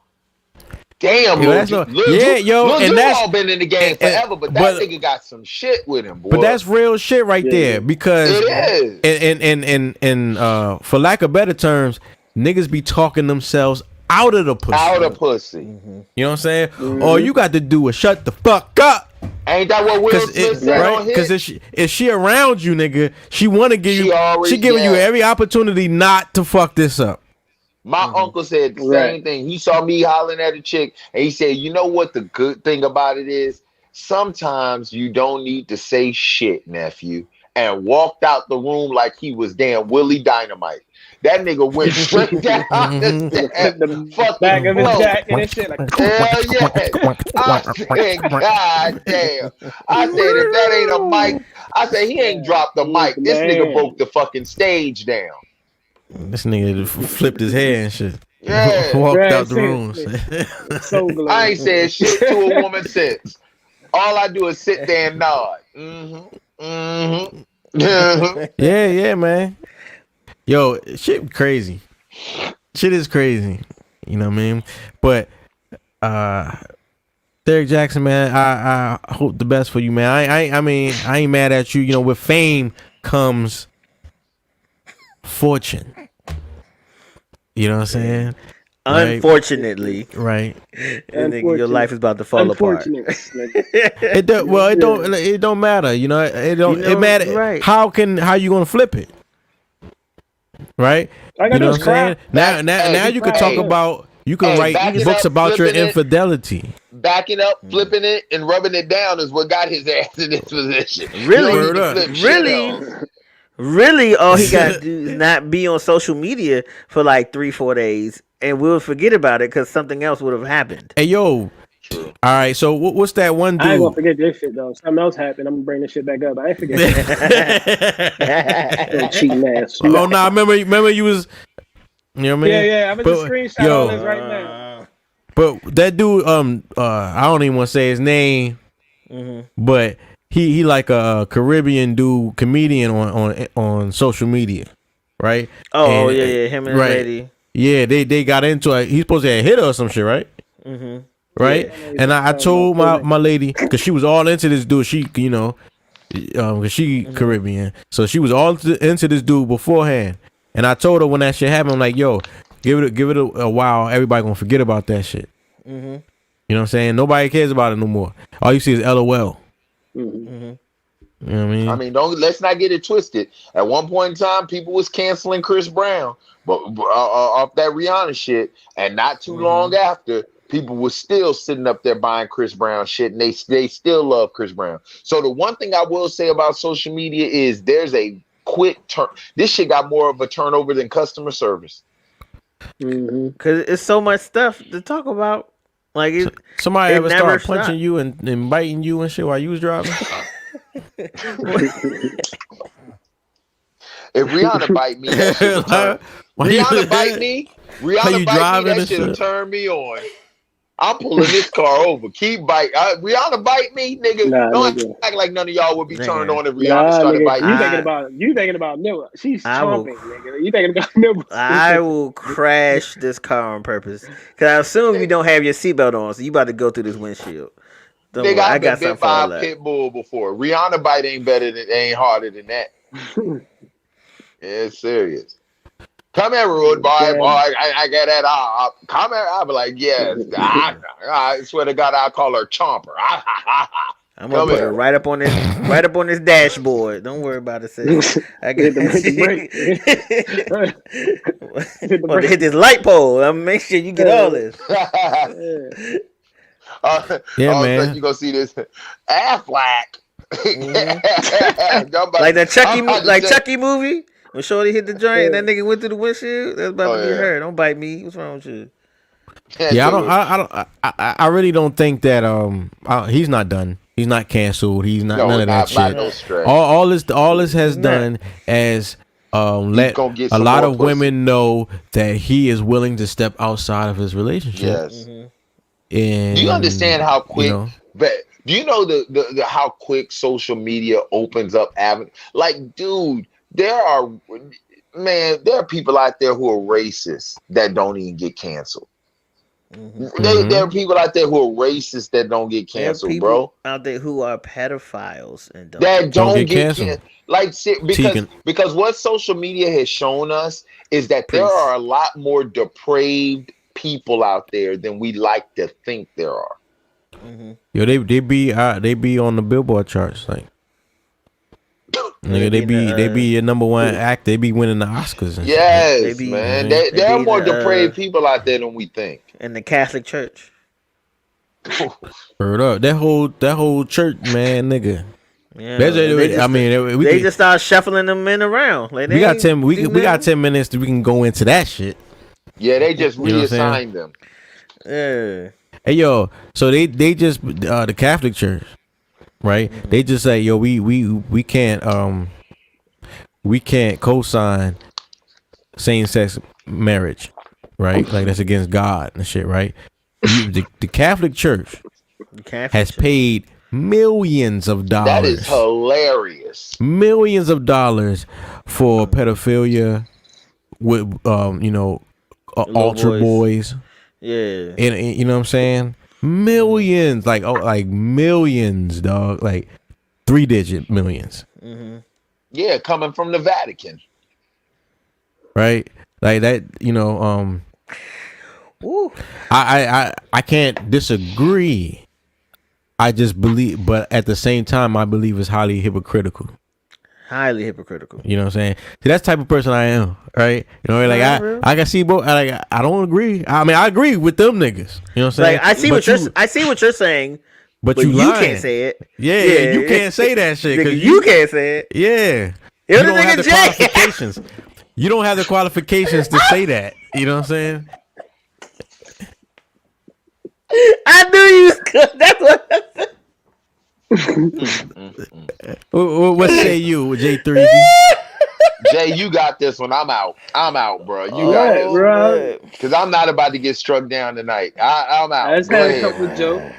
Damn, Lil Duval been in the game forever, but that nigga got some shit with him, boy. But that's real shit right there, because it is. And for lack of better terms, niggas be talking themselves out of the pussy. You know what I'm saying? All you got to do is shut the fuck up. Ain't that what Will Smith said on his? Because if she around you, nigga, she want to give she giving you every opportunity not to fuck this up. My uncle said the same thing. He saw me hollering at a chick, and he said, "You know what the good thing about it is? Sometimes you don't need to say shit, nephew." And walked out the room like he was damn Willie Dynamite. That nigga went straight down the fucking back of his jacket and shit. Like, hell yeah. I said, God damn. I said, if that ain't a mic, I said, he ain't dropped the mic. This nigga broke the fucking stage down. This nigga flipped his head and shit. Yeah. Walked out the room. So I ain't said shit to a woman since. All I do is sit there and nod. Yeah, man. Yo, shit crazy. Shit is crazy. You know what I mean? But Derek Jackson, man, I hope the best for you, man. I mean, I ain't mad at you. You know, with fame comes fortune. You know what I'm saying? Unfortunately, right. And your life is about to fall apart. It don't matter. You know, it matter. Right. How you gonna flip it? Right. You know what I'm saying? Now you can talk about. You can write books about your infidelity. Backing up, flipping it, and rubbing it down is what got his ass in this position. Really, all he got to do is not be on social media for like 3-4 days, and we'll forget about it because something else would have happened. Hey, yo. All right, so what's that one dude? I ain't gonna forget this shit though. Something else happened. I'm gonna bring this shit back up. I ain't forget. Cheating ass. Oh no, remember you was. You know what I mean? Yeah. I'm gonna just screenshot all this right now. But that dude, I don't even want to say his name, but he like a Caribbean dude, comedian on social media, right? Oh, yeah, him and his lady. Yeah, they got into it. He's supposed to have hit her or some shit, right? Right? Yeah. And I told my lady, because she was all into this dude. She, you know, because she Caribbean, so she was all into this dude beforehand. And I told her when that shit happened, I'm like, yo, give it a while. Everybody gonna forget about that shit. You know what I'm saying? Nobody cares about it no more. All you see is LOL. You know what I mean? Let's not get it twisted. At one point in time, people was canceling Chris Brown, but off that Rihanna shit, and not too long after, people were still sitting up there buying Chris Brown shit, and they still love Chris Brown. So the one thing I will say about social media is there's a quick turn. This shit got more of a turnover than customer service. Because it's so much stuff to talk about. Like somebody ever start punching you and biting you and shit while you was driving? If Rihanna bite me, that shit that should turn me on. I'm pulling this car over. Keep biting. Rihanna bite me, nigga. Don't act like none of y'all would be turned on if Rihanna started biting. You thinking about nibble? She's chomping, nigga. You thinking about nibble? I will crash this car on purpose because I assume you don't have your seatbelt on, so you about to go through this windshield. Nigga, I got bit by a pit bull before. Rihanna bite ain't harder than that. It's serious. Come here, rude boy. I get that. Come here. I'll be like, yes. I swear to God, I'll call her Chomper. I'm gonna put her right up on this dashboard. Don't worry about it. I got to hit this light pole. I'm make sure you get all this. Man. You gonna see this Affleck. Like the Chucky movie. When Shorty hit the joint and that nigga went through the windshield, that's about to be her. Don't bite me. What's wrong with you? Yeah, I really don't think that he's not done. He's not canceled. He's not none of that shit. No all this has done as let a lot of women know that he is willing to step outside of his relationship. Yes. And, do you understand how quick? But do you know the how quick social media opens up avenues? Like, dude. There are people out there who are racist that don't even get canceled. There are people out there who are racist that don't get canceled, there are people out there who are pedophiles and don't get canceled. Like, because what social media has shown us is that there are a lot more depraved people out there than we like to think there are. Yo, they be on the Billboard charts, like. Nigga, they be your number one act. They be winning the Oscars. And yes, man. There are more depraved people out there than we think. In the Catholic Church. Heard up. That whole church, man, nigga. Yeah, they just start shuffling them men around. Like, we got 10 minutes that we can go into that shit. Yeah, they just reassigned them. Yeah. Hey yo, so they just the Catholic Church. Right, they just say, yo, we can't co-sign same-sex marriage, right? Like that's against God and shit, right? The Catholic Church has paid millions of dollars. That is hilarious. Millions of dollars for pedophilia with ultra boys. Yeah. And you know what I'm saying? Millions, like millions, dog. Like 3-digit millions. Mm-hmm. Yeah, coming from the Vatican. Right? Like that, Woo. I can't disagree. I just believe, but at the same time, I believe it's highly hypocritical. Highly hypocritical. You know what I'm saying? See, that's the type of person I am, right? I can see both. I don't agree. I mean, I agree with them niggas. You know what I'm saying? Like I see what you're saying, but you lying. can't say it. Yeah, you can't say that shit because you can't say it. Yeah, you don't have the qualifications. You don't have the qualifications to say that. You know what I'm saying? I knew you was good. That's what I said. What say you, J3? Jay, you got this one. I'm out, bro. You got it, bro. Because I'm not about to get struck down tonight. I'm out. I just had a couple of jokes.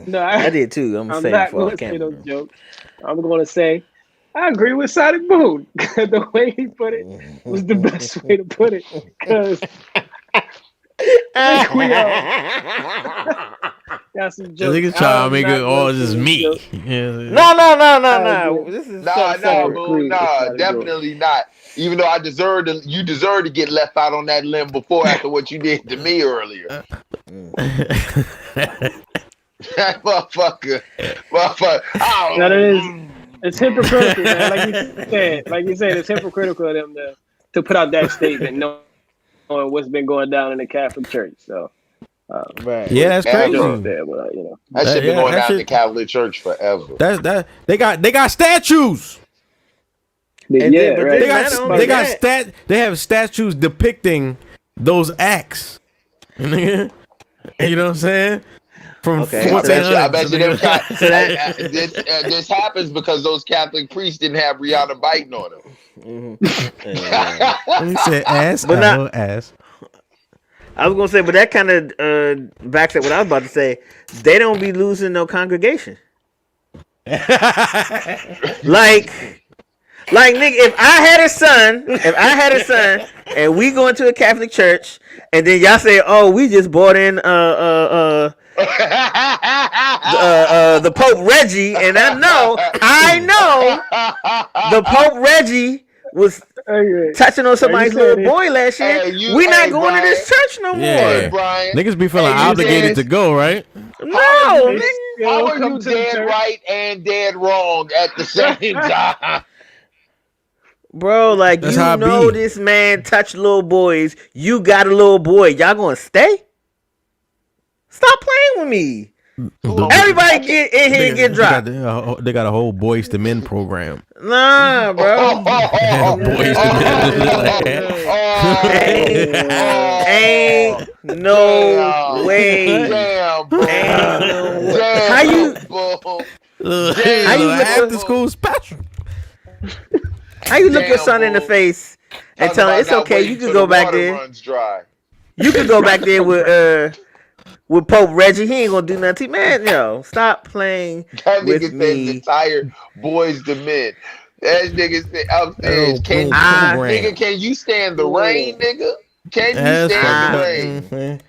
No, I did too. I'm not going to say those jokes. I'm going to say I agree with Sonic Boone. The way he put it was the best way to put it. Because that's some jokes. Niggas trying to make it all just me. No. This is Boone, definitely not. Even though you deserve to get left out on that limb before after what you did to me earlier. That motherfucker. Oh. No, it's hypocritical, man. Like you said, it's hypocritical of them to put out that statement, knowing what's been going down in the Catholic Church. So, right. Yeah, that's crazy. That shit been going down in the Catholic Church forever. They got statues. They have statues depicting those acts. You know what I'm saying? From I bet you this happens because those Catholic priests didn't have Rihanna biting on them. He said ass, but not ass. I was gonna say, but that kind of backs up what I was about to say. They don't be losing no congregation. Like nigga, if I had a son, and we go into a Catholic church, and then y'all say, "Oh, we just bought in the Pope Reggie," and I know the Pope Reggie was touching on somebody's little boy last year. We not going to this church no more. Brian, niggas be feeling obligated to go, right? No, nigga. How are you dead right and dead wrong at the same time? Bro, like, that's this man touched little boys. You got a little boy. Y'all gonna stay? Stop playing with me. Everybody get in here and get dropped. They got a whole Boys to Men program. Nah, bro. Boys to Men. Ain't no way. Damn, How you after school special? How you look your son in the face and tell him it's okay? You can go back there. You can go back there with Pope Reggie. He ain't gonna do nothing, man. Yo, stop playing with me. The tired Boys to Men. That nigga said upstairs. Can you stand the rain, nigga? Can you stand the rain?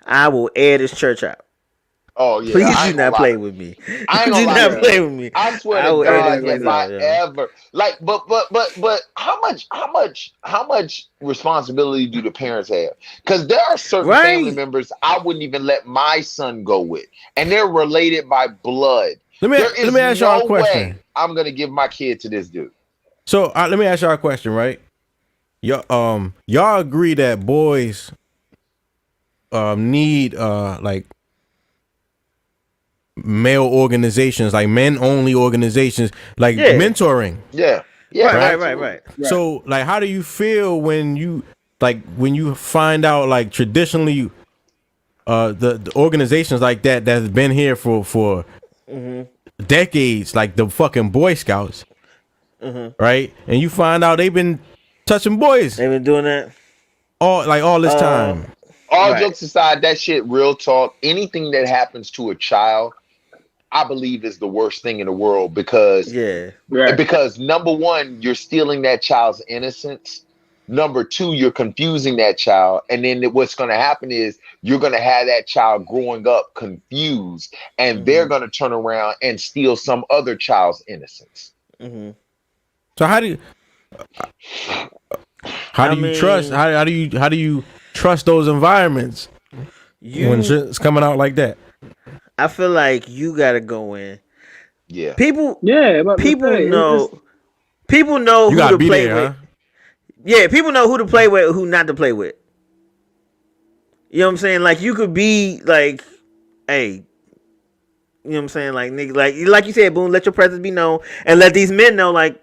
I will air this church out. Oh yeah, please do not play with me. I ain't gonna play with me. I swear to God, if I ever but how much responsibility do the parents have? Because there are certain family members I wouldn't even let my son go with, and they're related by blood. Let me ask y'all a question. I'm gonna give my kid to this dude. So let me ask y'all a question, right? Y'all agree that boys need like male organizations, like men only organizations, like mentoring. Yeah. Right. So like, how do you feel when you find out like traditionally the organizations like that's been here for decades, like the fucking Boy Scouts, right? And you find out they've been touching boys. They've been doing that all this time. All jokes aside, that shit real talk. Anything that happens to a child I believe is the worst thing in the world because number one, you're stealing that child's innocence. Number two, you're confusing that child. And then what's going to happen is you're going to have that child growing up confused, and they're going to turn around and steal some other child's innocence. So how do you trust? How do you trust those environments when shit's coming out like that? I feel like you got to go in. Yeah. People know who to play with. Huh? Yeah, people know who to play with, who not to play with. You know what I'm saying? Like, you could be like, hey, you know what I'm saying? Like, nigga, like you said, Boone, let your presence be known, and let these men know, like,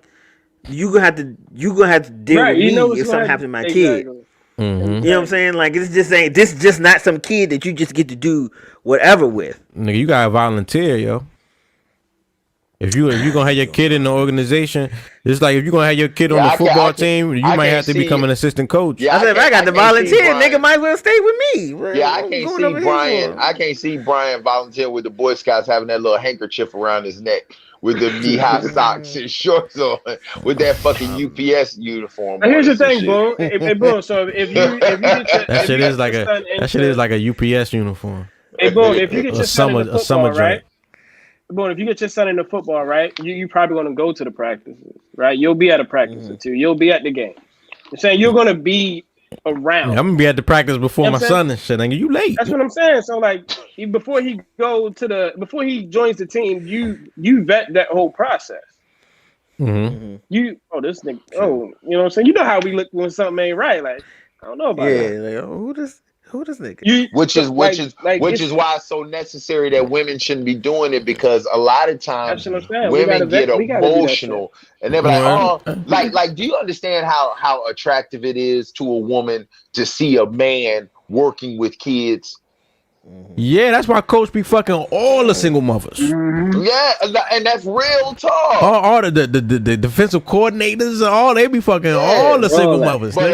you gonna have to deal with me if something happens to my kid. You know what I'm saying? Like, this just not some kid that you just get to do whatever with. Nigga, you gotta volunteer, yo. If you gonna have your kid in the organization, it's like if you're gonna have your kid on the football team, you might have to become an assistant coach. Yeah, I said, if I got to volunteer, nigga might as well stay with me. Yeah, I can't see Brian volunteer with the Boy Scouts having that little handkerchief around his neck with the knee-high socks and shorts on, with that fucking UPS uniform. Here's the thing, Boone. Hey, Boone. So if you get your, that shit is like a UPS uniform. Hey, Boone, if you get your son in the football, right? Joint. Boone, if you get your son into football, right, you probably going to go to the practices, right? You'll be at a practice or two. You'll be at the game. I'm saying you're going to be around. Yeah, I'm gonna be at the practice before my son and shit. Nigga, you late. That's what I'm saying. So like, before he joins the team, you vet that whole process. This nigga. You know what I'm saying? You know how we look when something ain't right. Like, I don't know about that. Like, who this nigga? Which is why it's so necessary that women shouldn't be doing it, because a lot of times women get emotional and they're like, oh, like, do you understand how attractive it is to a woman to see a man working with kids? Yeah, that's why Coach be fucking all the single mothers. Yeah, and that's real talk. All the defensive coordinators, they be fucking all the single mothers. But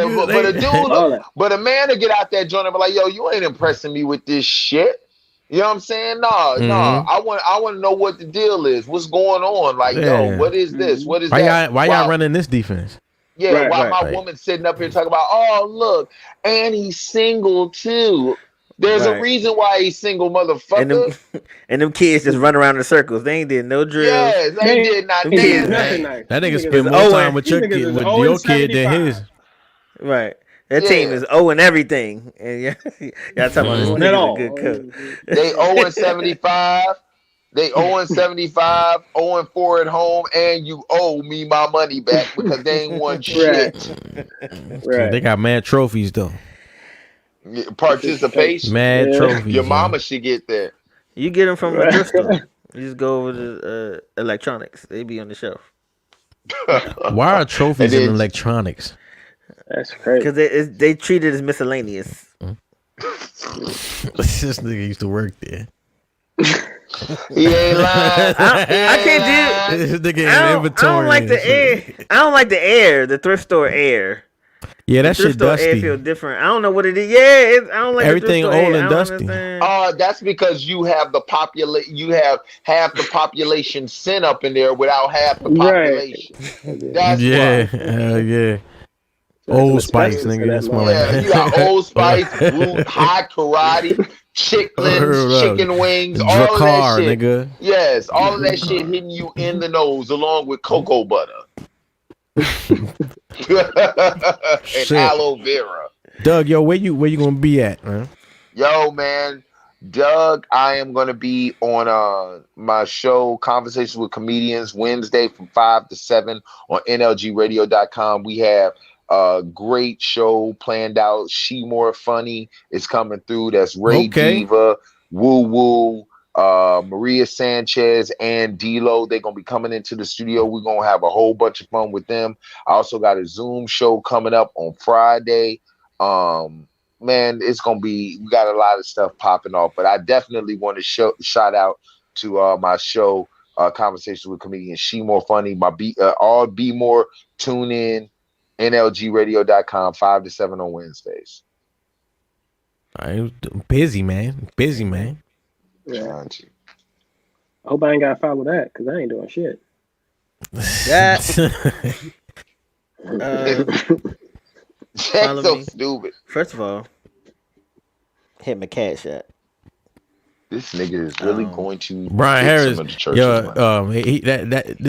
a man to get out that joint and be like, yo, you ain't impressing me with this shit. You know what I'm saying? No. I want to know what the deal is. What's going on? Like, yo, what is this? What is that? Why y'all running this defense? Yeah, my woman sitting up here talking about, oh, look, and he's single too. There's a reason why he's single, motherfucker. And them kids just run around in circles. They ain't did no drills. Yeah, they did not. That nigga spend more time with your kid than his. Right. That team is 0 everything. And y'all talking about this nigga's a good coach. They 0-75. They 0-75, 0-4 at home, and you owe me my money back because they ain't won shit. Right. They got mad trophies though. Participation, mad trophies. Your mama should get that. You get them from a thrift store. You just go over to electronics. They be on the shelf. Why are trophies in electronics? That's crazy. Because they treat it as miscellaneous. This nigga used to work there. He ain't lying. I can't do. This nigga inventory. I don't like the air. I don't like the air. The thrift store air. Yeah, that shit dusty. Air feel different. I don't know what it is. Yeah, I don't like everything old and dusty. That's because you have you have half the population sent up in there without half the population. Right. That's why. Yeah. Old Spice, nigga. That's my you got Old Spice, high karate, chicken wings, all of that shit. Nigga. Yes, all of that shit hitting you in the nose along with cocoa butter. And aloe vera. Doug, yo, where you gonna be at, man? Yo, man, Doug, I am gonna be on my show Conversations with Comedians Wednesday from 5 to 7 on NLGradio.com. We have a great show planned out. She More Funny is coming through. That's Ray Diva, Woo Woo, Maria Sanchez and D-Lo. They're gonna be coming into the studio. We're gonna have a whole bunch of fun with them. I also got a Zoom show coming up on Friday. Man, it's gonna be, we got a lot of stuff popping off, but I definitely want to shout out to my show Conversations with Comedians, She More Funny. My all Be More, tune in, NLGradio.com, 5 to 7 on Wednesdays. I'm busy, man. Yeah. I hope I ain't got to follow that because I ain't doing shit. That's so stupid. First of all, hit my Cashapp. This nigga is really going to Brian Harris. This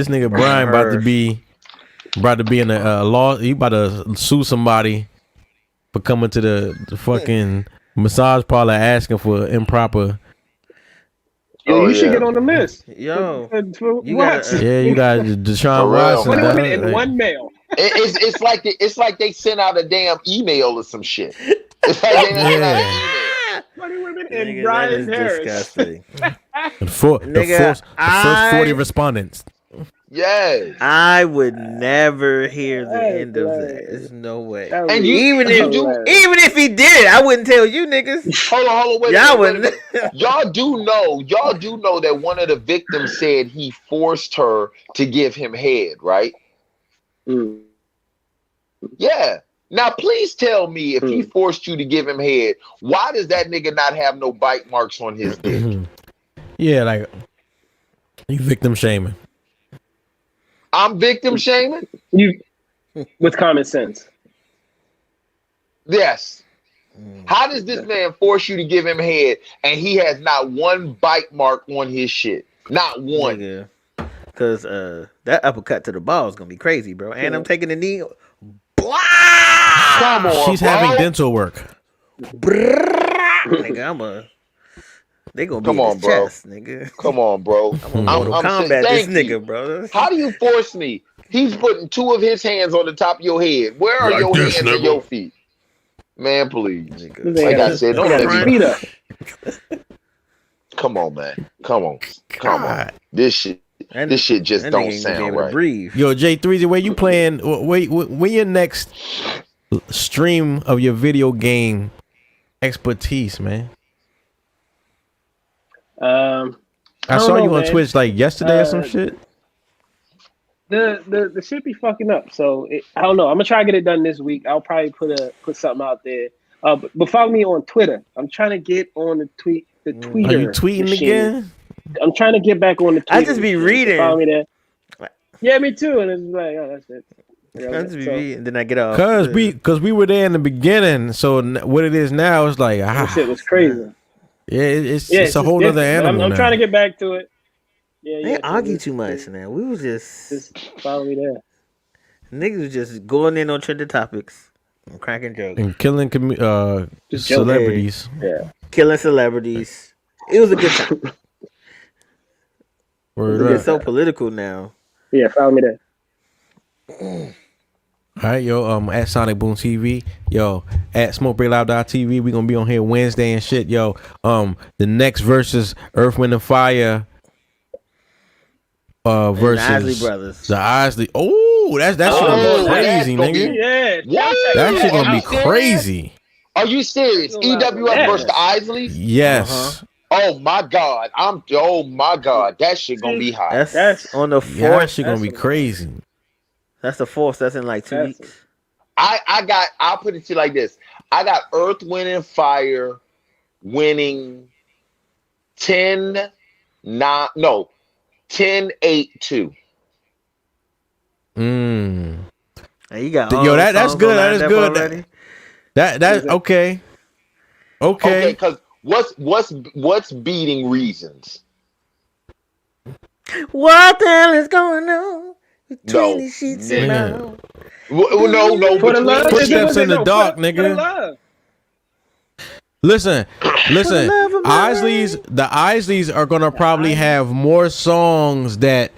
nigga Brian about to be in a law. He about to sue somebody for coming to the fucking massage parlor asking for improper. Yo, you should get on the list. Yo, you got Deshaun Watson. 20 women in one male. It's like they sent out a damn email or some shit. It's like they sent out an email. 20 women and Brian Harris. Disgusting. the first 40 respondents. Yes. I would never hear the end of that. There's no way. And even if he did it, I wouldn't tell you niggas. Hold on, wait. Y'all wouldn't. Y'all do know that one of the victims said he forced her to give him head, right? Mm. Yeah. Now, please tell me if he forced you to give him head, why does that nigga not have no bite marks on his dick? Yeah, like you victim shaming. I'm victim shaming? You with common sense. Yes. How does this man force you to give him head and he has not one bite mark on his shit? Not one. Because that uppercut to the ball is going to be crazy, bro. And I'm taking the knee. Come on, She's having dental work. Nigga, they gonna be in his chest, nigga. Come on, bro. I'm Mortal Kombat this nigga, bro. How do you force me? He's putting two of his hands on the top of your head. Where are your hands and your feet? Man, please. Like I said, don't let me up. Come on, man. Come on. This shit just don't sound right. Yo, J3, where you playing? When your next stream of your video game expertise, man? I saw you on man. Twitch like yesterday or some shit. The shit be fucking up. So I don't know. I'm gonna try to get it done this week. I'll probably put something out there. But follow me on Twitter. I'm trying to get on the tweeter. Are you tweeting machine again? I'm trying to get back on the Twitter. I just be reading. Follow me there. Yeah, me too. And it's like, oh, that's it. I just be reading. Then I get off. Cause we were there in the beginning. So what it is now is like that shit was crazy. Yeah, it's a whole other animal. I'm trying to get back to it. Yeah, they argue too much now. We was just follow me there. Niggas was just going in on trending topics and cracking jokes and killing celebrities. Yeah, killing celebrities. It was a good time. It's so political now. Yeah, follow me there. All right, yo, at SonicBOONETV, yo, at SmokeBreakLoud.tv. We gonna be on here Wednesday and shit, yo. The next versus Earth, Wind, and Fire. Versus the Isley. Oh, that's shit gonna be crazy, nigga. That shit gonna be crazy. Are you serious? EWF versus the Isley? Yes. Oh my god, that shit gonna be hot. That's on the 4th. Yeah, that shit gonna be crazy. That's the 4th. That's in like 2 weeks. I'll put it to you like this. I got Earth, Wind, and Fire winning 10-8-2. You got yo, that's good. That is good. Already? That okay. Okay, because what's beating Reasons? What the hell is going on between these sheets and now? No. Footsteps in the dark, nigga. Listen. The Isleys are gonna probably have more songs that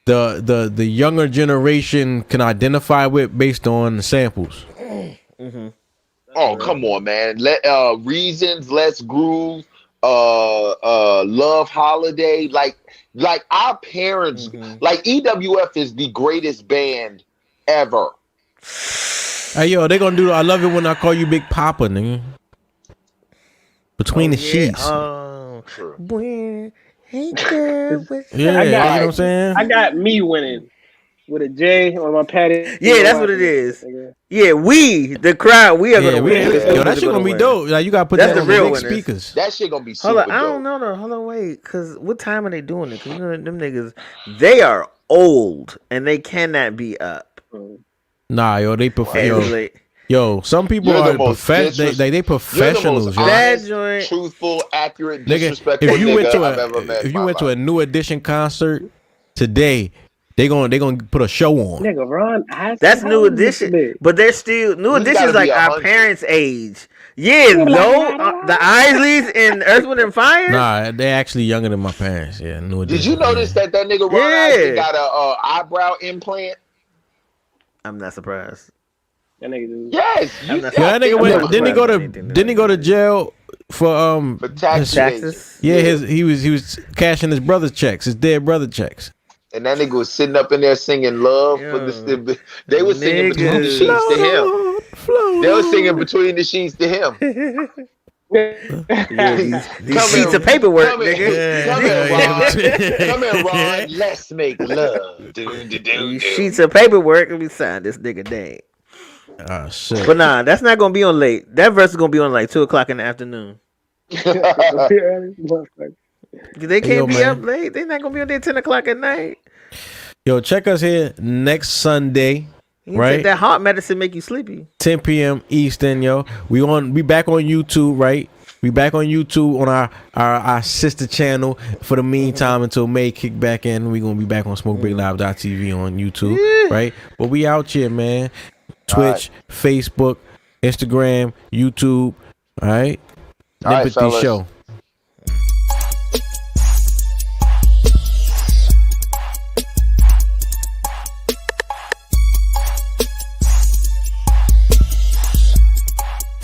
the younger generation can identify with based on the samples. Mm-hmm. Oh, come on, man. Reasons, Let's Groove, Love Holiday, like our parents, like EWF is the greatest band ever. Hey, yo, they gonna do I Love It When I Call You Big Papa, nigga. Between the sheets. Hey girl, yeah, you know what I'm saying? I got me winning. with a J on my patty. Yeah, that's what it is. Yeah, we, the crowd, we are gonna win. Yo, that shit gonna be dope. Like you gotta put that on the big speakers. That shit gonna be super Hold on, dope. I don't know though. Hold on, wait, cause what time are they doing it? Cause you know them niggas, they are old and they cannot be up. Nah, yo, they prefer. Yo, some people are they professionals. That joint, truthful, accurate, disrespectful if you went to I've ever met. If you went to a New Edition concert today, they gonna put a show on. Nigga, Ron, that's New Edition, but they're still New Edition's like our parents' age. Yeah, no, the Isleys and Earth, Wind and Fire. Nah, they're actually younger than my parents. Yeah, New Edition. Did you notice that nigga Ron Isley got a eyebrow implant? I'm not surprised. That nigga yes, that nigga went. Didn't he go to jail for taxes? Yeah, he was cashing his brother's checks, his dead brother checks. And that nigga was sitting up in there singing "Love" for the. They were singing between the sheets to him. They were singing between the sheets to him. These sheets of paperwork, nigga. Come here, Ron. Let's make love. These sheets of paperwork. Let me sign this nigga name. Oh shit. But nah, that's not gonna be on late. That verse is gonna be on like 2:00 in the afternoon. They can't be up late. They're not gonna be on there 10:00 at night. Yo, check us here next Sunday. Right, that heart medicine make you sleepy. 10 p.m. Eastern, yo. We back on YouTube, right? We back on YouTube on our sister channel for the meantime until May kick back in. We gonna be back on SmokeBreakLive.tv on YouTube, right? But we out here, man. Twitch, Facebook, Instagram, YouTube. All right. NEMPATHY Show.